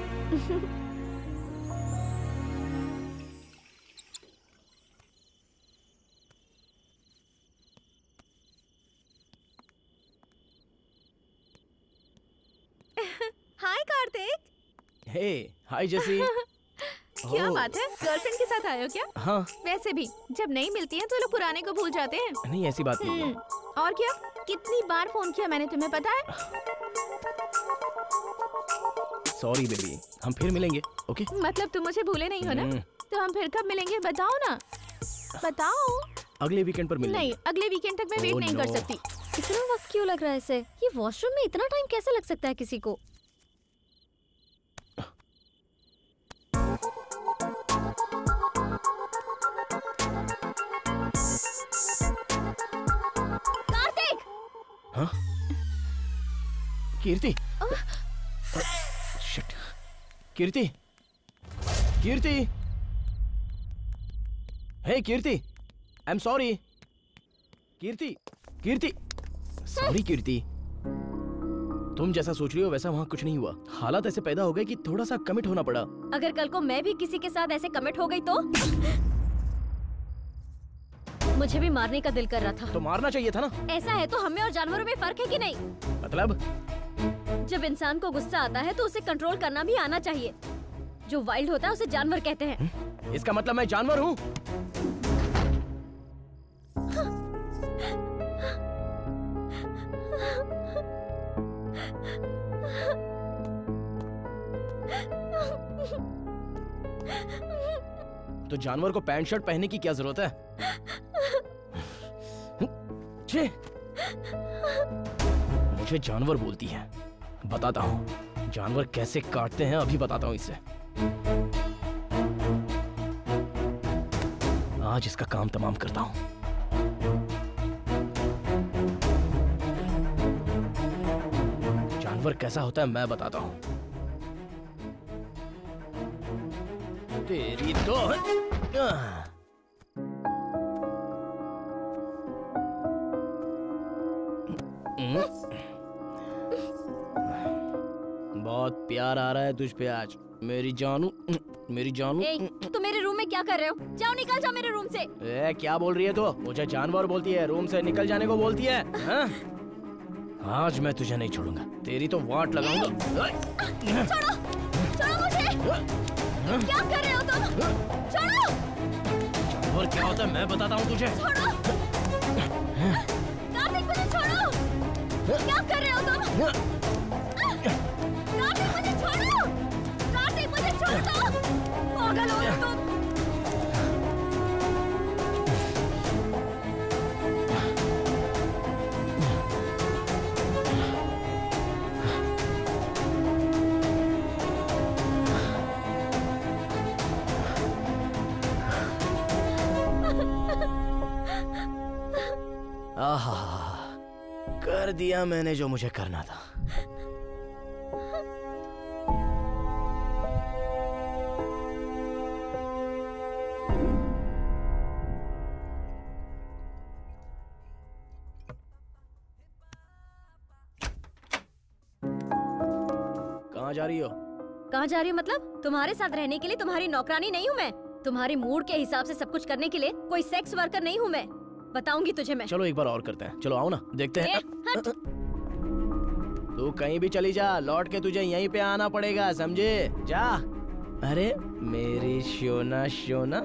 Speaker 6: हाय कार्तिक।
Speaker 3: हे, हाय जेसी।
Speaker 6: क्या बात है, गर्लफ्रेंड के साथ आए हो क्या?
Speaker 3: हाँ।
Speaker 6: वैसे भी जब नहीं मिलती है तो लोग पुराने को भूल जाते हैं।
Speaker 3: नहीं ऐसी बात नहीं है।
Speaker 6: और क्या, कितनी बार फोन किया मैंने, तुम्हें पता है?
Speaker 3: सॉरी बेबी, हम फिर मिलेंगे। ओके?
Speaker 6: मतलब तुम मुझे भूले नहीं हो ना? तो हम फिर कब मिलेंगे बताओ ना, बताओ।
Speaker 3: अगले वीकेंड पर मिलेंगे।
Speaker 6: नहीं, अगले वीकेंड तक मैं वेट नहीं कर सकती।
Speaker 1: इतना वक्त क्यों लग रहा है इसे? ये वॉशरूम में इतना टाइम कैसे लग सकता है किसी को?
Speaker 6: कार्तिक!
Speaker 3: हाँ? Kirti! Shit! Kirti! Kirti! Hey Kirti! I am sorry. Kirti! Kirti! Sorry Kirti. तुम जैसा सोच रही हो वैसा वहाँ कुछ नहीं हुआ। हालात ऐसे पैदा हो गए कि थोड़ा सा कमिट होना पड़ा।
Speaker 1: अगर कल को मैं भी किसी के साथ ऐसे कमिट हो गई तो? मुझे भी मारने का दिल कर रहा था।
Speaker 3: तो मारना चाहिए था ना।
Speaker 1: ऐसा है तो हमें और जानवरों में फर्क है कि नहीं?
Speaker 3: मतलब?
Speaker 1: जब इंसान को गुस्सा आता है तो उसे कंट्रोल करना भी आना चाहिए। जो वाइल्ड होता है उसे जानवर कहते हैं।
Speaker 3: इसका मतलब मैं जानवर हूँ? तो जानवर को पैंट शर्ट पहनने की क्या जरूरत है? छे! मुझे जानवर बोलती है। बताता हूँ जानवर कैसे काटते हैं, अभी बताता हूँ इससे। आज इसका काम तमाम करता हूँ। जानवर कैसा होता है मैं बताता हूँ। तेरी तो बहुत प्यार आ रहा है तुझ पे आज मेरी जानू, मेरी जानू।
Speaker 1: तुम मेरे रूम में क्या कर रहे हो? जाओ, निकल जाओ मेरे रूम से।
Speaker 3: क्या बोल रही है तू? मुझे जानवर बोलती है, रूम से निकल जाने को बोलती है। हाँ? आज मैं तुझे नहीं छोड़ूंगा, तेरी तो वाट लगाऊंगा।
Speaker 6: छोड़ो, छोड़ो मुझे। क्या कर रहे हो तुम? छोड़ो।
Speaker 3: जानवर क्या होता है मैं बताता हूँ तुझे।
Speaker 6: छोड़ो। कार्तिक मुझे छोड़ो। क्या कर रहे हो तुम? कार्तिक मुझे छोड़ो। कार्तिक मुझे छोड़ दो। पागल हो गए तुम।
Speaker 3: आहा, कर दिया मैंने जो मुझे करना था। कहाँ जा रही हो?
Speaker 1: कहाँ जा रही हो मतलब? तुम्हारे साथ रहने के लिए तुम्हारी नौकरानी नहीं हूँ मैं। तुम्हारे मूड के हिसाब से सब कुछ करने के लिए कोई सेक्स वर्कर नहीं हूँ मैं। बताऊंगी तुझे मैं।
Speaker 3: चलो एक बार और करते हैं। चलो आओ ना, देखते हैं। तू कहीं भी चली जा, लौट के तुझे यहीं पे आना पड़ेगा, समझे? जा। अरे मेरी शोना शोना,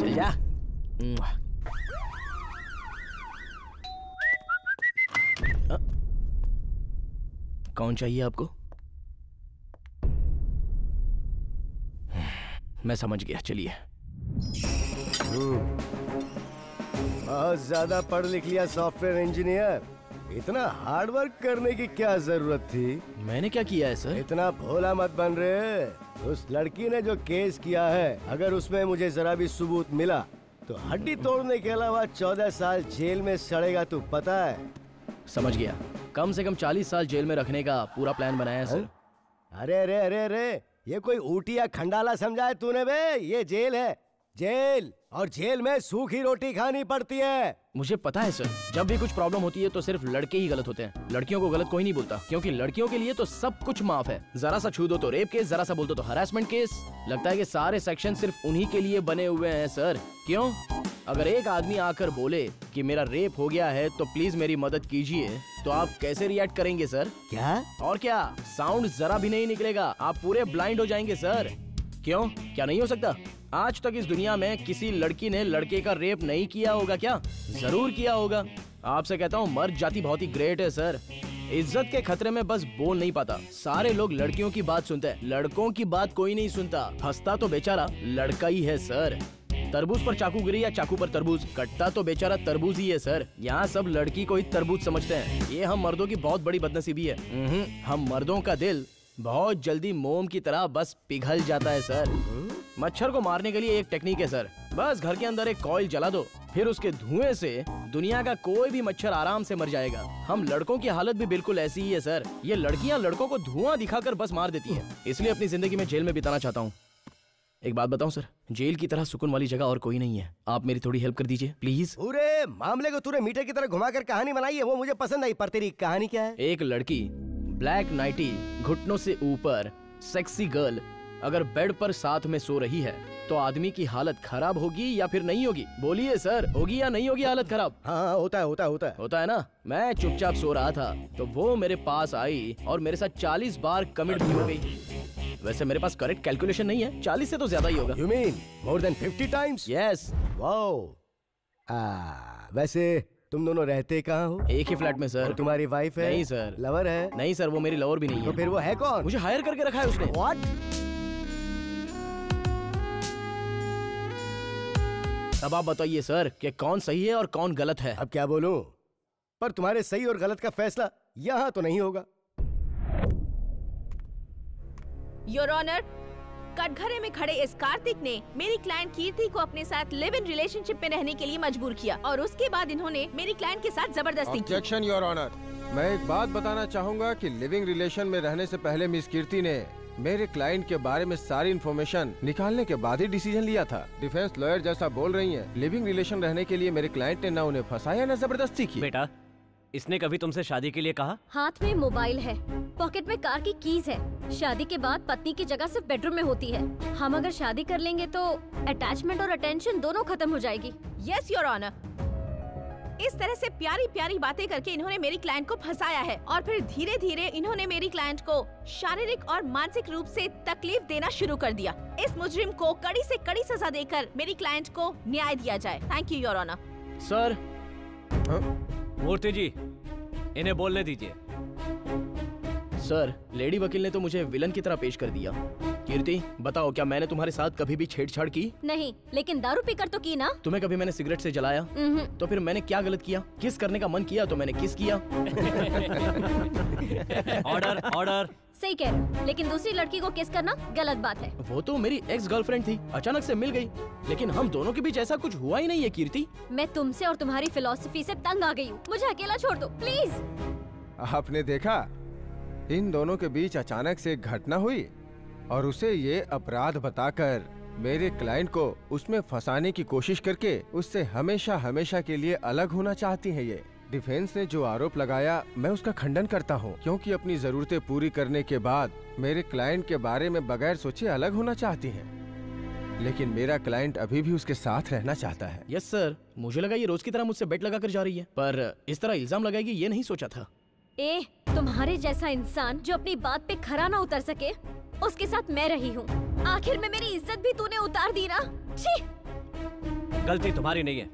Speaker 3: चल जा। कौन चाहिए आपको? मैं समझ गया, चलिए।
Speaker 10: बहुत ज्यादा पढ़ लिख लिया सॉफ्टवेयर इंजीनियर, इतना हार्ड वर्क करने की क्या जरूरत थी?
Speaker 3: मैंने क्या किया है सर?
Speaker 10: इतना भोला मत बन रहे। उस लड़की ने जो केस किया है, अगर उसमें मुझे जरा भी सबूत मिला तो हड्डी तोड़ने के अलावा 14 साल जेल में सड़ेगा, तू पता है?
Speaker 3: समझ गया। कम से कम 40 साल जेल में रखने का पूरा प्लान बनाया है सर।
Speaker 10: अरे अरे अरे अरे, ये कोई ऊटी या खंडाला समझा है तूने बे? ये जेल है, जेल। और जेल में सूखी रोटी खानी पड़ती है।
Speaker 3: मुझे पता है सर, जब भी कुछ प्रॉब्लम होती है तो सिर्फ लड़के ही गलत होते हैं, लड़कियों को गलत कोई नहीं बोलता, क्योंकि लड़कियों के लिए तो सब कुछ माफ है। जरा सा छू दो तो रेप केस, जरा सा बोल दो तो हरासमेंट केस। लगता है कि सारे सेक्शन सिर्फ उन्हीं के लिए बने हुए हैं सर। क्यों? अगर एक आदमी आकर बोले कि मेरा रेप हो गया है तो प्लीज मेरी मदद कीजिए, तो आप कैसे रिएक्ट करेंगे सर?
Speaker 10: क्या?
Speaker 3: और क्या, साउंड जरा भी नहीं निकलेगा, आप पूरे ब्लाइंड हो जाएंगे सर। क्यों, क्या नहीं हो सकता? आज तक इस दुनिया में किसी लड़की ने लड़के का रेप नहीं किया होगा क्या? जरूर किया होगा। आपसे कहता हूँ मर्द जाति बहुत ही ग्रेट है सर। इज्जत के खतरे में बस बोल नहीं पाता। सारे लोग लड़कियों की बात सुनते हैं, लड़कों की बात कोई नहीं सुनता। फंसता तो बेचारा लड़का ही है सर। तरबूज पर चाकू गिरी या चाकू पर तरबूज, कटता तो बेचारा तरबूज ही है सर। यहाँ सब लड़की को ही तरबूज समझते हैं। ये हम मर्दों की बहुत बड़ी बदनसीबी है। हम मर्दों का दिल बहुत जल्दी मोम की तरह बस पिघल जाता है सर। मच्छर को मारने के लिए एक टेक्निक है सर। बस घर के अंदर एक कॉइल जला दो, फिर उसके धुएं से दुनिया का कोई भी मच्छर आराम से मर जाएगा। हम लड़कों की हालत भी बिल्कुल ऐसी ही है सर। ये लड़कियां लड़कों को धुआं दिखाकर बस मार देती है। इसलिए अपनी जिंदगी में जेल में बिताना चाहता हूँ। एक बात बताऊं सर, जेल की तरह सुकून वाली जगह और कोई नहीं है। आप मेरी थोड़ी हेल्प कर दीजिए प्लीज।
Speaker 10: पूरे मामले को तूने मीटर की तरह घुमाकर कहानी बनाई है, वो मुझे पसंद आई। पर तेरी कहानी क्या है?
Speaker 3: एक लड़की, ब्लैक नाइटी, घुटनों से ऊपर, सेक्सी गर्ल अगर बेड पर साथ में सो रही है तो आदमी की हालत खराब होगी या फिर नहीं होगी? बोलिए सर, होगी या नहीं होगी हालत खराब?
Speaker 10: हाँ, होता है ना।
Speaker 3: मैं चुपचाप सो रहा था तो वो मेरे पास आई और मेरे साथ 40 बार कमिट भी हो गई। वैसे मेरे पास करेक्ट कैलकुलेशन नहीं है, 40 से तो ज्यादा ही होगा।
Speaker 10: You mean more than 50 times?
Speaker 3: Yes.
Speaker 10: Wow. वैसे तुम दोनों रहते कहाँ हो?
Speaker 3: एक ही फ्लैट में सर।
Speaker 10: और तुम्हारी वाइफ है?
Speaker 3: नहीं सर।
Speaker 10: लवर है?
Speaker 3: नहीं सर, वो मेरी लवर भी नहीं है।
Speaker 10: तो फिर वो है कौन?
Speaker 3: मुझे हायर करके रखा है उसने।
Speaker 10: What?
Speaker 3: अब आप बताइए सर कि कौन सही है और कौन गलत है।
Speaker 10: अब क्या बोलूं? पर तुम्हारे सही और गलत का फैसला यहाँ तो नहीं होगा।
Speaker 6: योर ऑनर, कटघरे में खड़े इस कार्तिक ने मेरी क्लाइंट कीर्ति को अपने साथ लिव इन रिलेशनशिप में रहने के लिए मजबूर किया और उसके बाद इन्होंने मेरी क्लाइंट के साथ जबरदस्ती की।
Speaker 11: Objection your honour. मैं एक बात बताना चाहूँगा कि लिविंग रिलेशन में रहने से पहले मिस कीर्ति ने मेरे क्लाइंट के बारे में सारी इन्फॉर्मेशन निकालने के बाद ही डिसीजन लिया था। डिफेंस लॉयर जैसा बोल रही हैं। लिविंग रिलेशन रहने के लिए मेरे क्लाइंट ने ना उन्हें फंसाया ना जबरदस्ती की।
Speaker 2: बेटा, इसने कभी तुमसे शादी के लिए कहा?
Speaker 1: हाथ में मोबाइल है, पॉकेट में कार की कीज है। शादी के बाद पत्नी की जगह सिर्फ बेडरूम में होती है। हम अगर शादी कर लेंगे तो अटैचमेंट और अटेंशन दोनों खत्म हो जाएगी।
Speaker 6: Yes your honour. इस तरह से प्यारी प्यारी बातें करके इन्होंने मेरी क्लाइंट को फंसाया है और फिर धीरे धीरे इन्होंने मेरी क्लाइंट को शारीरिक और मानसिक रूप से तकलीफ देना शुरू कर दिया। इस मुजरिम को कड़ी से कड़ी सजा देकर मेरी क्लाइंट को न्याय दिया जाए। Thank you your honour.
Speaker 3: Sir.
Speaker 2: Murthy ji, इन्हें बोलने दीजिए।
Speaker 3: सर, लेडी वकील ने तो मुझे विलन की तरह पेश कर दिया। कीर्ति, बताओ क्या मैंने तुम्हारे साथ कभी भी छेड़छाड़ की?
Speaker 1: नहीं, लेकिन दारू पीकर तो की ना।
Speaker 3: तुम्हें कभी मैंने सिगरेट से जलाया? तो फिर मैंने क्या गलत किया? किस करने का मन किया तो मैंने किस किया।
Speaker 2: Order, order.
Speaker 1: सही कह रहे हो, लेकिन दूसरी लड़की को किस करना गलत बात है।
Speaker 3: वो तो मेरी एक्स गर्लफ्रेंड थी, अचानक से मिल गई, लेकिन हम दोनों के बीच ऐसा कुछ हुआ ही नहीं है कीर्ति।
Speaker 1: मैं तुमसे और तुम्हारी फिलॉसफी से तंग आ गई हूँ। मुझे अकेला छोड़ दो प्लीज।
Speaker 11: आपने देखा, इन दोनों के बीच अचानक से एक घटना हुई और उसे ये अपराध बताकर मेरे क्लाइंट को उसमें फंसाने की कोशिश करके उससे हमेशा हमेशा के लिए अलग होना चाहती है। ये डिफेंस ने जो आरोप लगाया मैं उसका खंडन करता हूँ, क्योंकि अपनी जरूरतें पूरी करने के बाद मेरे क्लाइंट के बारे में बगैर सोचे अलग होना चाहती है, लेकिन मेरा क्लाइंट अभी भी उसके साथ रहना चाहता है।
Speaker 3: यस सर, मुझे लगा ये रोज की तरह मुझसे बेट लगा कर जा रही है, पर इस तरह इल्जाम लगाएगी ये नहीं सोचा था।
Speaker 1: तुम्हारे जैसा इंसान जो अपनी बात पे खरा ना उतर सके, उसके साथ मैं रही हूँ। आखिर में मेरी इज्जत भी तूने उतार दी ना। छी!
Speaker 2: गलती तुम्हारी नहीं है,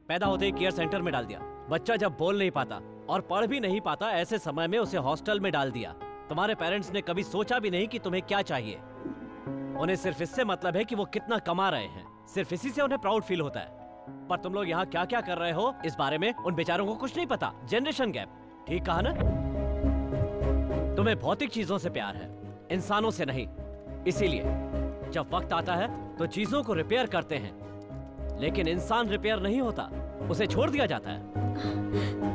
Speaker 2: पैदा होते ही केयर सेंटर में डाल दिया। बच्चा जब बोल नहीं पाता और पढ़ भी नहीं पाता, ऐसे समय में उसे हॉस्टल में डाल दिया। तुम्हारे पेरेंट्स ने कभी सोचा भी नहीं कि तुम्हें क्या चाहिए। उन्हें सिर्फ इससे मतलब है कि वो कितना कमा रहे हैं, सिर्फ इसी से उन्हें प्राउड फील होता है। पर तुम लोग यहाँ क्या क्या कर रहे हो इस बारे में उन बेचारों को कुछ नहीं पता। जनरेशन गैप, ठीक कहा ना? तुम्हें भौतिक चीजों से प्यार है, इंसानों से नहीं। इसीलिए जब वक्त आता है तो चीजों को रिपेयर करते हैं, लेकिन इंसान रिपेयर नहीं होता, उसे छोड़ दिया जाता है।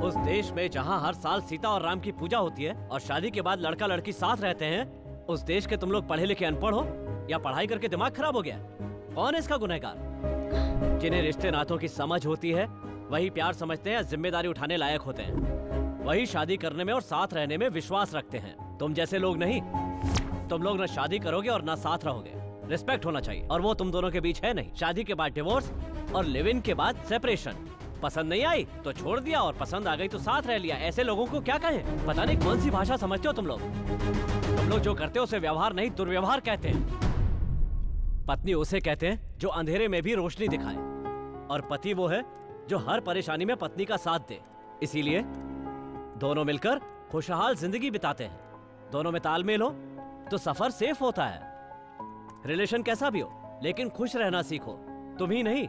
Speaker 2: उस देश में जहाँ हर साल सीता और राम की पूजा होती है और शादी के बाद लड़का लड़की साथ रहते हैं, उस देश के तुम लोग पढ़े लिखे अनपढ़ हो या पढ़ाई करके दिमाग खराब हो गया? कौन है इसका गुनहगार? जिन्हें रिश्ते नातों की समझ होती है वही प्यार समझते हैं, जिम्मेदारी उठाने लायक होते हैं, वही शादी करने में और साथ रहने में विश्वास रखते हैं। तुम जैसे लोग नहीं। तुम लोग ना शादी करोगे और ना साथ रहोगे। रिस्पेक्ट होना चाहिए, और वो तुम दोनों के बीच है नहीं। शादी के बाद डिवोर्स और लिव इन के बाद सेपरेशन। पसंद नहीं आई तो छोड़ दिया और पसंद आ गई तो साथ रह लिया। ऐसे लोगों को क्या कहें? पता नहीं कौन सी भाषा समझते हो तुम लोग। तुम लोग जो करते हो उसे व्यवहार नहीं दुर्व्यवहार कहते हैं। पत्नी उसे कहते हैं जो अंधेरे में भी रोशनी दिखाए, और पति वो है जो हर परेशानी में पत्नी का साथ दे। इसीलिए दोनों मिलकर खुशहाल जिंदगी बिताते हैं। दोनों में तालमेल हो तो सफर सेफ होता है। रिलेशन कैसा भी हो, लेकिन खुश रहना सीखो। तुम ही नहीं,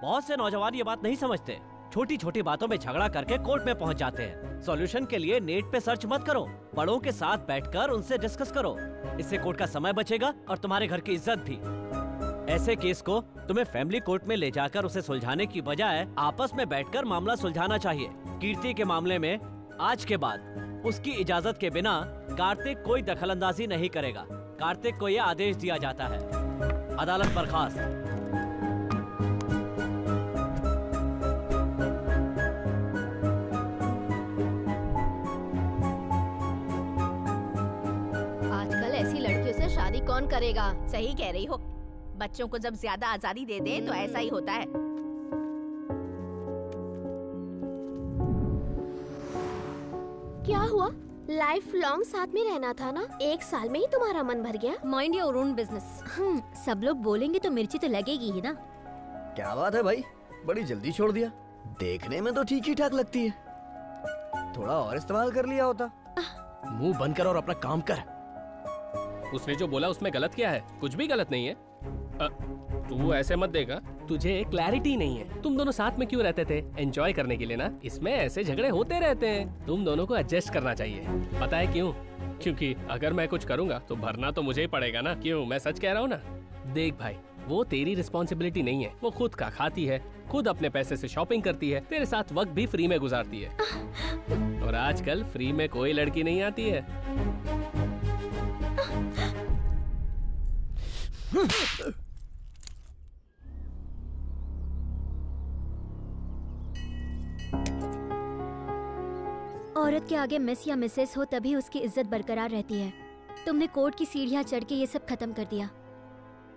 Speaker 2: बहुत से नौजवान ये बात नहीं समझते। छोटी छोटी बातों में झगड़ा करके कोर्ट में पहुंच जाते हैं। सॉल्यूशन के लिए नेट पे सर्च मत करो, बड़ों के साथ बैठकर उनसे डिस्कस करो। इससे कोर्ट का समय बचेगा और तुम्हारे घर की इज्जत भी। ऐसे केस को तुम्हें फैमिली कोर्ट में ले जाकर उसे सुलझाने की बजाय आपस में बैठकर मामला सुलझाना चाहिए। कीर्ति के मामले में आज के बाद उसकी इजाजत के बिना कार्तिक कोई दखलंदाजी नहीं करेगा। कार्तिक को यह आदेश दिया जाता है। अदालत बर्खास्त।
Speaker 4: आजकल ऐसी लड़कियों से शादी कौन करेगा?
Speaker 6: सही कह रही हो। बच्चों को जब ज्यादा आजादी दे दे तो ऐसा ही होता है।
Speaker 4: क्या हुआ? लाइफ लॉन्ग साथ में रहना था ना? 1 साल में ही तुम्हारा मन भर गया?
Speaker 1: Mind your own business.
Speaker 8: सब लोग बोलेंगे तो मिर्ची तो लगेगी ही ना।
Speaker 5: क्या बात है भाई, बड़ी जल्दी छोड़ दिया। देखने में तो ठीक ही ठाक लगती है, थोड़ा और इस्तेमाल कर लिया होता।
Speaker 3: मुंह बंद कर और अपना काम कर।
Speaker 7: उसने जो बोला उसमें गलत क्या है? कुछ भी गलत नहीं है। तू ऐसे मत देगा, तुझे क्लैरिटी नहीं है। तुम दोनों साथ में क्यों रहते थे? एंजॉय करने के लिए ना। इसमें ऐसे झगड़े होते रहते हैं। तुम दोनों को एडजस्ट करना चाहिए। पता है क्यों? क्योंकि अगर मैं कुछ करूँगा तो भरना तो मुझे ही पड़ेगा ना। क्यों? मैं सच कह रहा हूँ ना। देख भाई, वो तेरी रिस्पॉन्सिबिलिटी नहीं है। वो खुद का खाती है, खुद अपने पैसे से शॉपिंग करती है, तेरे साथ वक्त भी फ्री में गुजारती है। और आजकल फ्री में कोई लड़की नहीं आती है।
Speaker 8: औरत के आगे मिस या मिसेस हो तभी उसकी इज्जत बरकरार रहती है। तुमने कोर्ट की सीढ़ियां चढ़ के ये सब खत्म कर दिया।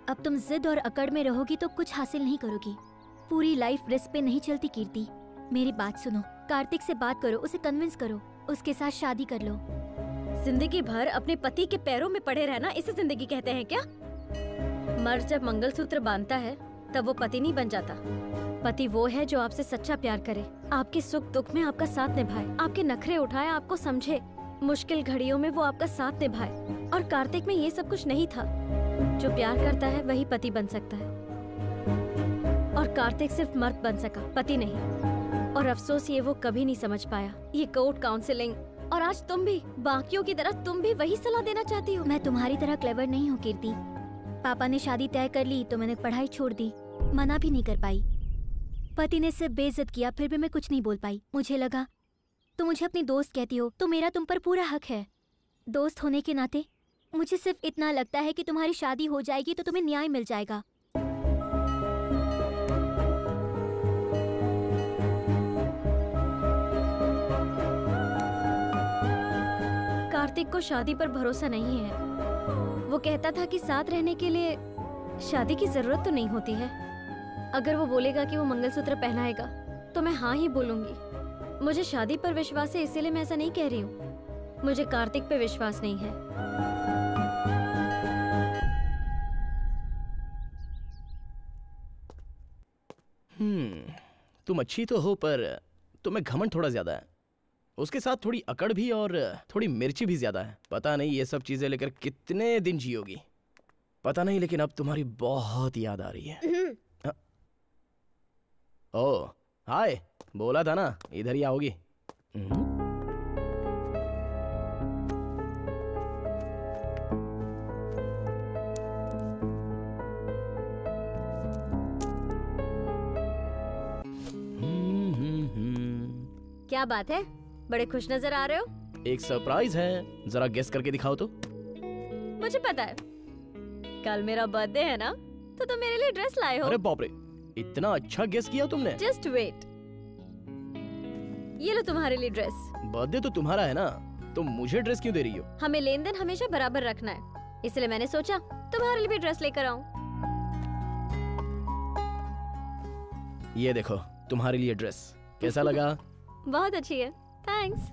Speaker 8: अब तुम जिद और अकड़ में रहोगी तो कुछ हासिल नहीं करोगी। पूरी लाइफ रिस्क पे नहीं चलती कीर्ति। मेरी बात सुनो, कार्तिक से बात करो, उसे कन्विंस करो, उसके साथ शादी कर लो।
Speaker 1: जिंदगी भर अपने पति के पैरों में पड़े रहना, इसे जिंदगी कहते हैं क्या? मर्द जब मंगलसूत्र बांधता है तब वो पति नहीं बन जाता। पति वो है जो आपसे सच्चा प्यार करे, आपके सुख दुख में आपका साथ निभाए, आपके नखरे उठाए, आपको समझे, मुश्किल घड़ियों में वो आपका साथ निभाए। और कार्तिक में ये सब कुछ नहीं था। जो प्यार करता है वही पति बन सकता है, और कार्तिक सिर्फ मर्द बन सका, पति नहीं। और अफसोस ये वो कभी नहीं समझ पाया। ये कोर्ट काउंसलिंग, और आज तुम भी बाकियों की तरह तुम भी वही सलाह देना चाहती हो।
Speaker 8: मैं तुम्हारी तरह क्लेवर नहीं हूँ कीर्ति। पापा ने शादी तय कर ली तो मैंने पढ़ाई छोड़ दी, मना भी नहीं कर पाई। पति ने सिर्फ बेइज्जत किया, फिर भी मैं कुछ नहीं बोल पाई। मुझे लगा तुम मुझे अपनी दोस्त कहती हो तो मेरा तुम पर पूरा हक है। दोस्त होने के नाते मुझे सिर्फ इतना लगता है कि तुम्हारी शादी हो जाएगी तो तुम्हें न्याय मिल जाएगा।
Speaker 1: कार्तिक को शादी पर भरोसा नहीं है। वो कहता था कि साथ रहने के लिए शादी की जरूरत तो नहीं होती है। अगर वो बोलेगा कि वो मंगलसूत्र पहनाएगा तो मैं हाँ ही बोलूंगी। मुझे शादी पर विश्वास है, इसीलिए मैं ऐसा नहीं कह रही हूँ। मुझे कार्तिक पे विश्वास नहीं है।
Speaker 3: तुम अच्छी तो हो पर तुम्हें घमंड थोड़ा ज्यादा है। उसके साथ थोड़ी अकड़ भी और थोड़ी मिर्ची भी ज्यादा है। पता नहीं ये सब चीजें लेकर कितने दिन जियोगी, पता नहीं, लेकिन अब तुम्हारी बहुत याद आ रही है। ओह हाय, बोला था ना इधर ही आओगी।
Speaker 1: क्या बात है, बड़े खुश नजर आ रहे हो?
Speaker 3: एक सरप्राइज है, जरा गेस करके दिखाओ तो।
Speaker 1: मुझे पता है, कल मेरा बर्थडे है ना, तो तुम मेरे लिए ड्रेस लाए हो।
Speaker 3: अरे बाप रे, इतना अच्छा गेस किया तुमने।
Speaker 1: जस्ट वेट, ये लो तुम्हारे लिए ड्रेस।
Speaker 3: बर्थडे तो तुम्हारा है ना, तुम मुझे ड्रेस क्यों दे रही हो?
Speaker 1: हमें लेन देन हमेशा बराबर रखना है, इसलिए मैंने सोचा तुम्हारे लिए भी ड्रेस लेकर आऊं।
Speaker 3: ये देखो तुम्हारे लिए ड्रेस, कैसा लगा?
Speaker 1: बहुत अच्छी है, थैंक्स।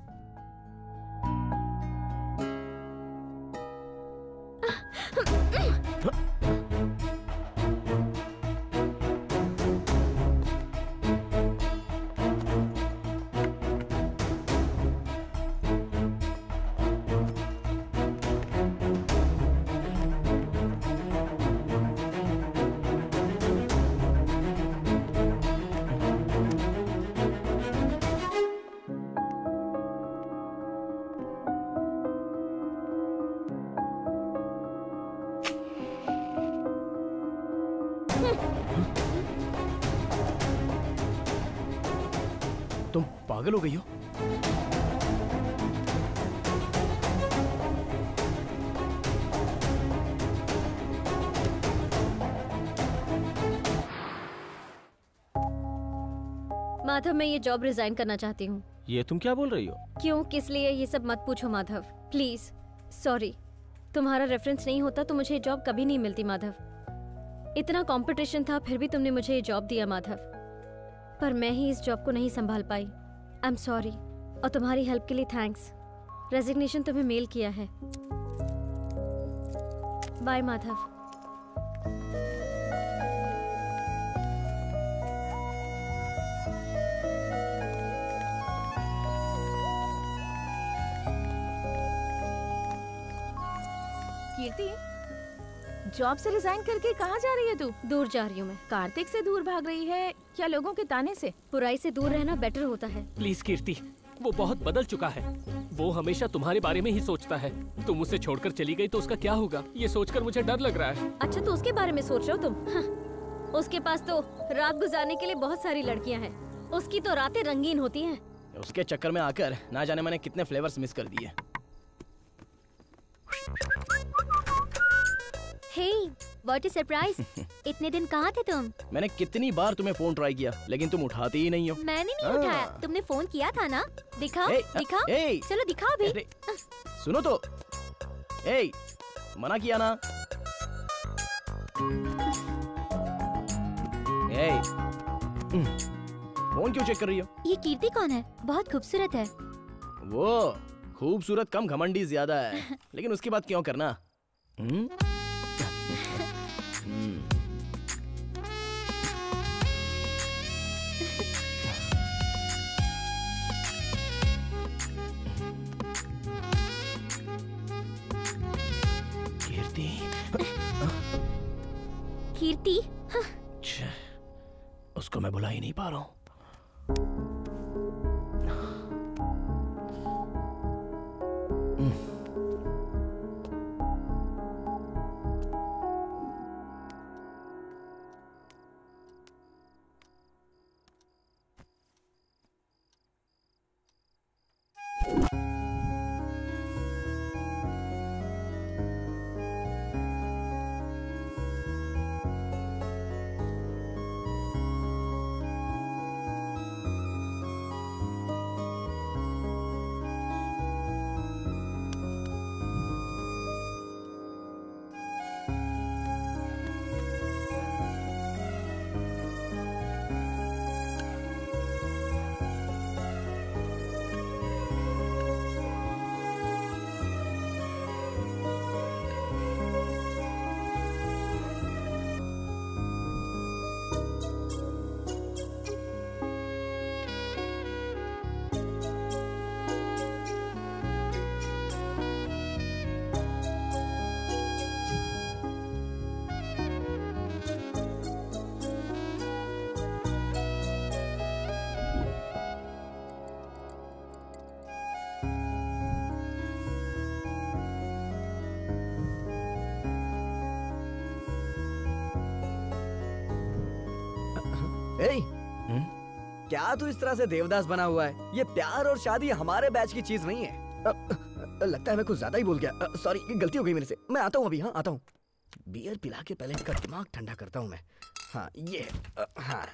Speaker 3: पागल हो गई हो?
Speaker 1: माधव, मैं ये जॉब रिजाइन करना चाहती हूँ।
Speaker 9: ये तुम क्या बोल रही हो?
Speaker 1: क्यों, किस लिए, ये सब मत पूछो माधव, प्लीज। सॉरी, तुम्हारा रेफरेंस नहीं होता तो मुझे ये जॉब कभी नहीं मिलती माधव। इतना कंपटीशन था, फिर भी तुमने मुझे ये जॉब दिया माधव, पर मैं ही इस जॉब को नहीं संभाल पाई। आई एम सॉरी, और तुम्हारी हेल्प के लिए थैंक्स। रेजिग्नेशन तुम्हें मेल किया है। बाय माधव।
Speaker 6: कीर्ति, जॉब से रिजाइन करके कहाँ जा रही है तू?
Speaker 1: दूर जा रही हूँ मैं।
Speaker 6: कार्तिक से दूर भाग रही है या लोगों के ताने से?
Speaker 1: बुराई से दूर रहना बेटर होता है।
Speaker 7: प्लीज कीर्ति, वो बहुत बदल चुका है। वो हमेशा तुम्हारे बारे में ही सोचता है। तुम उसे छोड़कर चली गई तो उसका क्या होगा, ये सोचकर मुझे डर लग रहा है।
Speaker 1: अच्छा, तो उसके बारे में सोच रहे हो तुम? हाँ। उसके पास तो रात गुजारने के लिए बहुत सारी लड़कियां हैं। उसकी तो रातें रंगीन होती हैं।
Speaker 3: उसके चक्कर में आकर ना जाने मैंने कितने फ्लेवर्स मिस कर दिए।
Speaker 8: हे, व्हाट अ सरप्राइज! इतने दिन कहाँ थे तुम?
Speaker 3: मैंने कितनी बार तुम्हें फोन ट्राई किया, लेकिन तुम उठाती ही नहीं हो।
Speaker 8: मैंने नहीं उठाया, तुमने फोन किया था ना। दिखाओ, दिखाओ, चलो दिखाओ भी।
Speaker 3: सुनो तो, मना किया ना। फोन क्यों चेक कर रही हो?
Speaker 8: ये कीर्ति कौन है? बहुत खूबसूरत है।
Speaker 3: वो खूबसूरत कम घमंडी ज्यादा है, लेकिन उसकी बात क्यों करना?
Speaker 8: कीर्ति,
Speaker 3: उसको मैं बुला ही नहीं पा रहा हूँ।
Speaker 5: क्या तू इस तरह से देवदास बना हुआ है? ये प्यार और शादी हमारे बैच की चीज नहीं है। लगता है मैं कुछ ज्यादा ही बोल गया। सॉरी, गलती हो गई मेरे से। मैं आता हूँ अभी। हाँ, आता हूँ। बियर पिला के पहले इसका दिमाग ठंडा करता हूँ मैं। हाँ, ये हाँ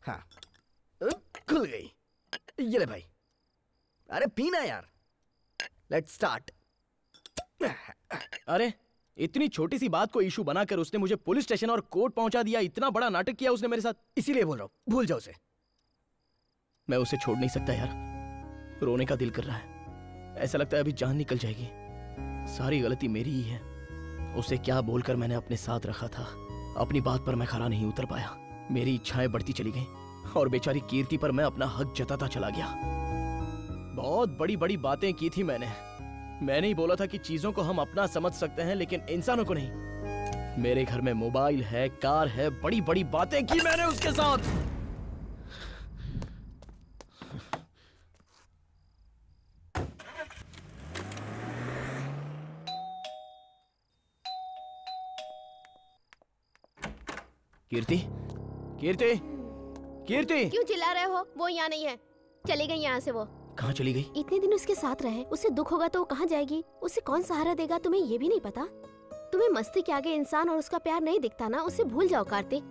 Speaker 5: हाँ, खुल गई। ये ले भाई। अरे पीना यार। Let's start.
Speaker 3: अरे इतनी छोटी सी बात को इशू बनाकर उसने मुझे पुलिस स्टेशन और कोर्ट पहुंचा दिया। इतना बड़ा नाटक किया उसने मेरे साथ।
Speaker 5: इसीलिए बोल रहा हूँ, भूल जाओ उसे।
Speaker 3: मैं उसे छोड़ नहीं सकता यार। रोने का दिल कर रहा है। ऐसा लगता है अभी जान निकल जाएगी। सारी गलती मेरी ही है। उसे क्या बोलकर मैंने अपने साथ रखा था। अपनी बात पर मैं खरा नहीं उतर पाया। मेरी इच्छाएं बढ़ती चली गईं और बेचारी कीर्ति पर मैं अपना हक जताता चला गया। बहुत बड़ी बड़ी बातें की थी मैंने ही बोला था कि चीजों को हम अपना समझ सकते हैं, लेकिन इंसानों को नहीं। मेरे घर में मोबाइल है, कार है, बड़ी बड़ी बातें की मैंने उसके साथ। कीर्ति, कीर्ति, कीर्ति!
Speaker 4: क्यों चिल्ला रहे हो? वो यहाँ नहीं है। चली गई यहाँ से वो।
Speaker 3: कहाँ चली गई?
Speaker 4: इतने दिन उसके साथ रहे, उसे दुख होगा तो वो कहाँ जाएगी? उसे कौन सहारा देगा? तुम्हें ये भी नहीं पता? तुम्हें मस्ती के आगे इंसान और उसका प्यार नहीं दिखता ना, उसे भूल जाओ कार्तिक।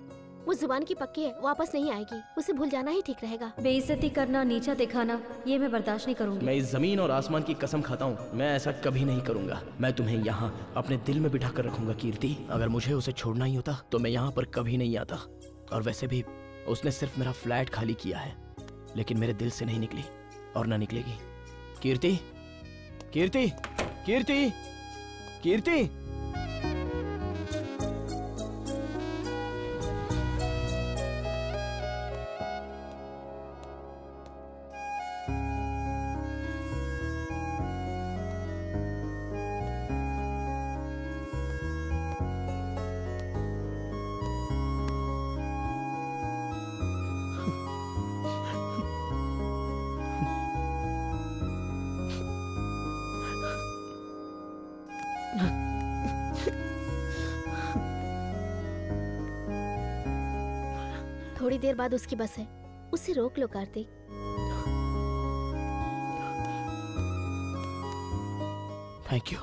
Speaker 4: वो जुबान की पक्की है, वापस नहीं आएगी, उसे भूल जाना ही ठीक रहेगा।
Speaker 1: बेइज्जती करना, नीचा दिखाना, ये मैं बर्दाश्त नहीं करूंगी।
Speaker 3: मैं इस जमीन और आसमान की कसम खाता हूँ, मैं ऐसा कभी नहीं करूँगा। मैं तुम्हें यहाँ अपने दिल में बिठा कर रखूंगा कीर्ति। अगर मुझे उसे छोड़ना ही होता तो मैं यहाँ पर कभी नहीं आता। और वैसे भी उसने सिर्फ मेरा फ्लैट खाली किया है, लेकिन मेरे दिल से नहीं निकली और ना निकलेगी। कीर्ति, कीर्ति, कीर्ति, कीर्ति।
Speaker 4: थोड़ी देर बाद उसकी बस है, उसे रोक लो कार्तिक।
Speaker 3: Thank you.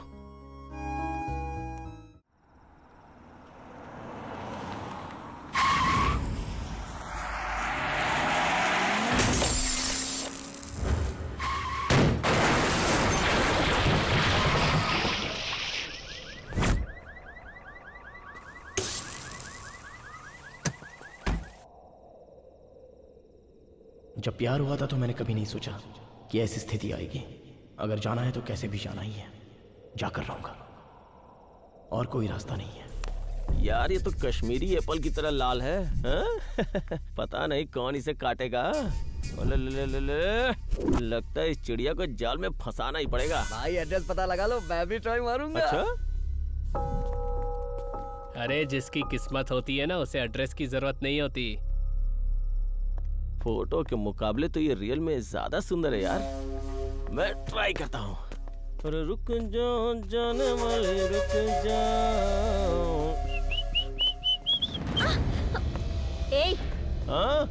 Speaker 3: जब प्यार हुआ था तो मैंने कभी नहीं सोचा कि ऐसी स्थिति आएगी। अगर जाना है तो कैसे भी जाना ही है, जाकर रहूंगा, और कोई रास्ता नहीं है।
Speaker 9: यार ये तो कश्मीरी एप्पल की तरह लाल है, पता नहीं कौन इसे काटेगा। लगता है इस चिड़िया को जाल में फंसाना ही पड़ेगा।
Speaker 5: भाई एड्रेस पता लगा लो, मैं भी ट्राई मारूंगा।
Speaker 9: अच्छा?
Speaker 7: अरे जिसकी किस्मत होती है ना, उसे एड्रेस की जरूरत नहीं होती।
Speaker 9: फोटो के मुकाबले तो ये रियल में ज्यादा सुंदर है यार। मैं ट्राई करता हूँ। अरे रुक जाओ जाने वाले, रुक जाओ।
Speaker 1: ए,
Speaker 9: हाँ?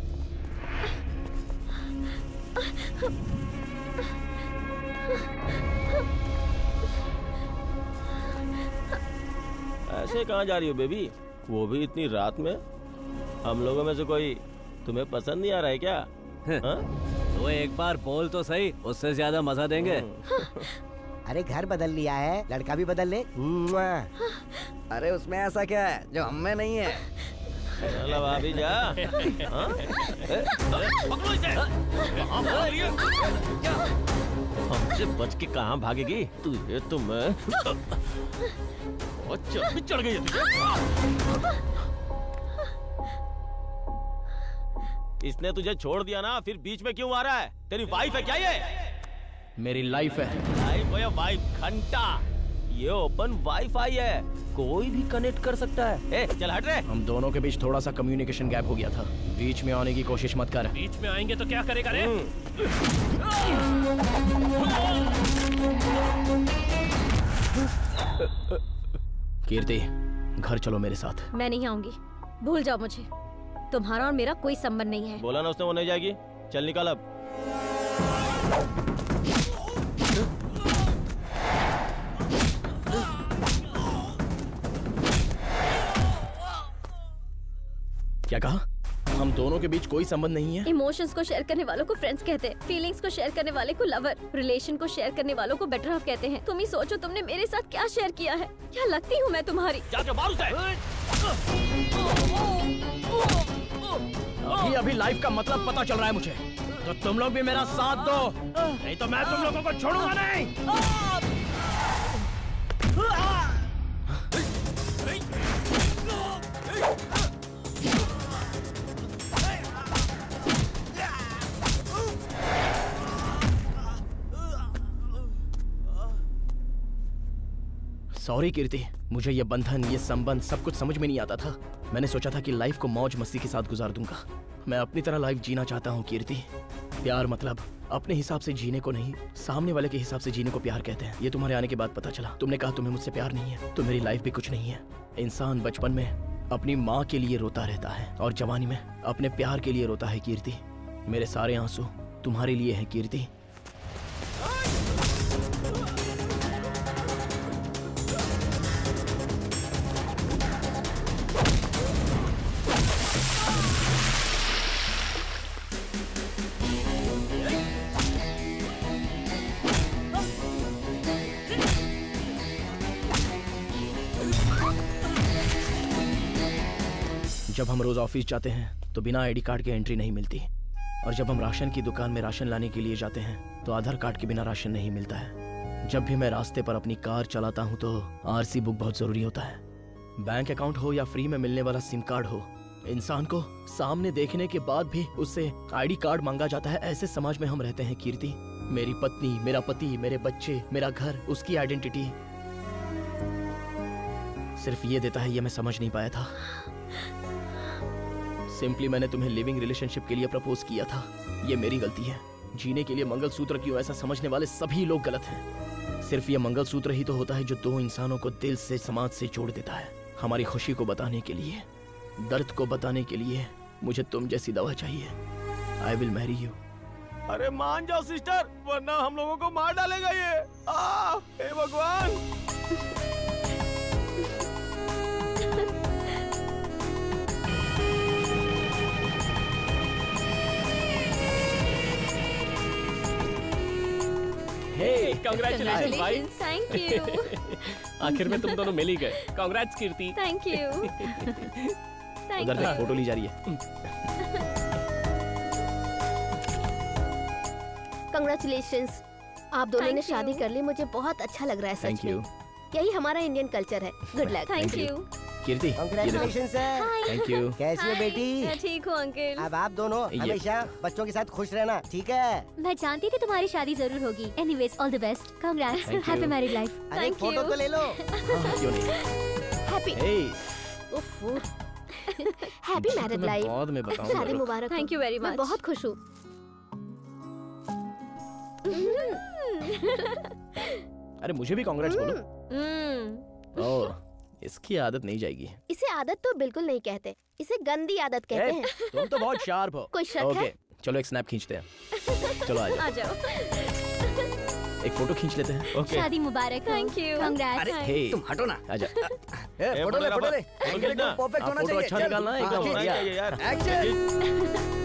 Speaker 9: ऐसे कहाँ जा रही हो बेबी? वो भी इतनी रात में? हम लोगों में से कोई तुम्हें पसंद नहीं आ रहा है क्या?
Speaker 2: तो एक बार बोल तो सही, उससे ज्यादा मजा देंगे।
Speaker 5: अरे घर बदल लिया है, लड़का भी बदल ले। अरे उसमें ऐसा क्या है जो हमें नहीं है?
Speaker 9: चलो भाभी जा। हमसे बच के कहाँ भागेगी तू? ये तो मैं चढ़ गई है। इसने तुझे छोड़ दिया ना, फिर बीच में क्यों आ रहा है? तेरी वाइफ है क्या ये?
Speaker 3: मेरी लाइफ है।
Speaker 9: लाइफ हो या वाइफ, घंटा। ये ओपन वाईफाई है, कोई भी कनेक्ट कर सकता है। ए, चल हट रे।
Speaker 3: हम दोनों के बीच थोड़ा सा कम्युनिकेशन गैप हो गया था, बीच में आने की कोशिश मत कर।
Speaker 7: बीच में आएंगे तो क्या करेगा रे?
Speaker 3: कीर्ति, घर चलो मेरे साथ।
Speaker 1: मैं नहीं आऊंगी, भूल जाओ मुझे। तुम्हारा और मेरा कोई संबंध नहीं है।
Speaker 9: बोला ना उसने वो नहीं जाएगी। चल निकाल अब।
Speaker 3: क्या कहा? हम दोनों के बीच कोई संबंध नहीं है?
Speaker 1: इमोशंस को शेयर करने वालों को फ्रेंड्स कहते हैं, फीलिंग्स को शेयर करने वाले को लवर, रिलेशन को शेयर करने वालों को बेटर हाफ कहते हैं। तुम ही सोचो तुमने मेरे साथ क्या शेयर किया है। क्या लगती हूँ मैं तुम्हारी?
Speaker 3: अभी अभी लाइफ का मतलब पता चल रहा है मुझे, तो तुम लोग भी मेरा साथ दो, नहीं तो मैं तुम लोगों को छोड़ूंगा नहीं। सॉरी कीर्ति, मुझे ये बंधन, ये संबंध सब कुछ समझ में नहीं आता था। मैंने सोचा था कि लाइफ को मौज मस्ती के साथ गुजार दूंगा। मैं अपनी तरह लाइफ जीना चाहता हूँ कीर्ति। प्यार मतलब अपने हिसाब से जीने को नहीं, सामने वाले के हिसाब से जीने को प्यार कहते हैं। ये तुम्हारे आने के बाद पता चला। तुमने कहा तुम्हें मुझसे प्यार नहीं है, तो मेरी लाइफ भी कुछ नहीं है। इंसान बचपन में अपनी माँ के लिए रोता रहता है और जवानी में अपने प्यार के लिए रोता है कीर्ति। मेरे सारे आंसू तुम्हारे लिए है कीर्ति। जब हम रोज ऑफिस जाते हैं तो बिना आईडी कार्ड के एंट्री नहीं मिलती, और जब हम राशन की दुकान में राशन लाने के लिए जाते हैं तो आधार कार्ड के बिना राशन नहीं मिलता है। जब भी मैं रास्ते पर अपनी कार चलाता हूँ तो आरसी बुक बहुत जरूरी होता है। बैंक अकाउंट हो या फ्री में मिलने वाला सिम कार्ड हो, इंसान को सामने देखने के बाद भी उससे आईडी कार्ड मांगा जाता है। ऐसे समाज में हम रहते हैं कीर्ति। मेरी पत्नी, मेरा पति, मेरे बच्चे, मेरा घर, उसकी आइडेंटिटी सिर्फ ये देता है, ये मैं समझ नहीं पाया था। सिंपली मैंने तुम्हें लिविंग रिलेशनशिप के लिए प्रपोज किया था, ये मेरी गलती है। जीने के लिए मंगलसूत्र क्यों, ऐसा समझने वाले सभी लोग गलत हैं। सिर्फ ये मंगलसूत्र ही तो होता है जो दो इंसानों को दिल से समाज से जोड़ देता है। हमारी खुशी को बताने के लिए, दर्द को बताने के लिए मुझे तुम जैसी दवा चाहिए। I will marry you.
Speaker 9: अरे मान जाओ सिस्टर, वरना हम लोगों को मार डालेगा ये। हे भगवान।
Speaker 7: Congratulations भाई।
Speaker 1: Thank you.
Speaker 7: आखिर में तुम दोनों मिल ही गए। Congrats Kirti.
Speaker 1: Thank you.
Speaker 3: उधर देख, फोटो ली जा रही है।
Speaker 4: कंग्रेचुलेशंस, आप दोनों
Speaker 1: Thank
Speaker 4: ने
Speaker 1: you.
Speaker 4: शादी कर ली। मुझे बहुत अच्छा लग रहा है सच
Speaker 3: थैंक यू।
Speaker 4: में। यही हमारा इंडियन कल्चर है। Good luck.
Speaker 1: Thank you.
Speaker 3: Kirti,
Speaker 10: congratulation sir.
Speaker 3: Thank you.
Speaker 10: कैसी हो बेटी?
Speaker 1: मैं ठीक हूँ अंकल।
Speaker 10: अब आप दोनों हमेशा बच्चों के साथ खुश रहना, ठीक है?
Speaker 8: मैं जानती थी तुम्हारी शादी जरूर होगी। Anyways all the best, congrats,
Speaker 3: Thank you.
Speaker 8: Happy married life.
Speaker 10: अरे एक
Speaker 1: Thank
Speaker 10: फोटो
Speaker 1: you.
Speaker 10: तो ले लो।
Speaker 3: क्यों नहीं?
Speaker 4: Happy happy married life.
Speaker 3: बाद में बताऊंगा।
Speaker 4: शादी मुबारक हो।
Speaker 1: थैंक यू वेरी
Speaker 4: मैं
Speaker 1: मच।
Speaker 4: बहुत खुश हूँ।
Speaker 3: अरे मुझे भी कांग्रेट्स बोलो। ओह, इसकी आदत नहीं जाएगी।
Speaker 4: इसे आदत तो बिल्कुल नहीं कहते, इसे गंदी आदत कहते हैं।
Speaker 3: तुम तो बहुत शार्प हो।
Speaker 4: कोई शक है?
Speaker 3: चलो एक स्नैप खींचते हैं। चलो आ जाओ। एक फोटो खींच लेते हैं।
Speaker 9: ओके।
Speaker 8: शादी मुबारक।
Speaker 1: Thank you.
Speaker 8: कांग्रेट्स।
Speaker 3: हे,
Speaker 5: तुम हटो ना।
Speaker 3: आजा।
Speaker 5: फोटो ले, फोटो ले।
Speaker 9: फोटो
Speaker 5: एंगल एकदम परफेक्ट होना
Speaker 3: फोटो
Speaker 5: चाहिए।
Speaker 3: अच्छा निकालना है, एकदम
Speaker 5: हाँ,
Speaker 3: बढ़िया।
Speaker 9: यार।
Speaker 5: एक्शन।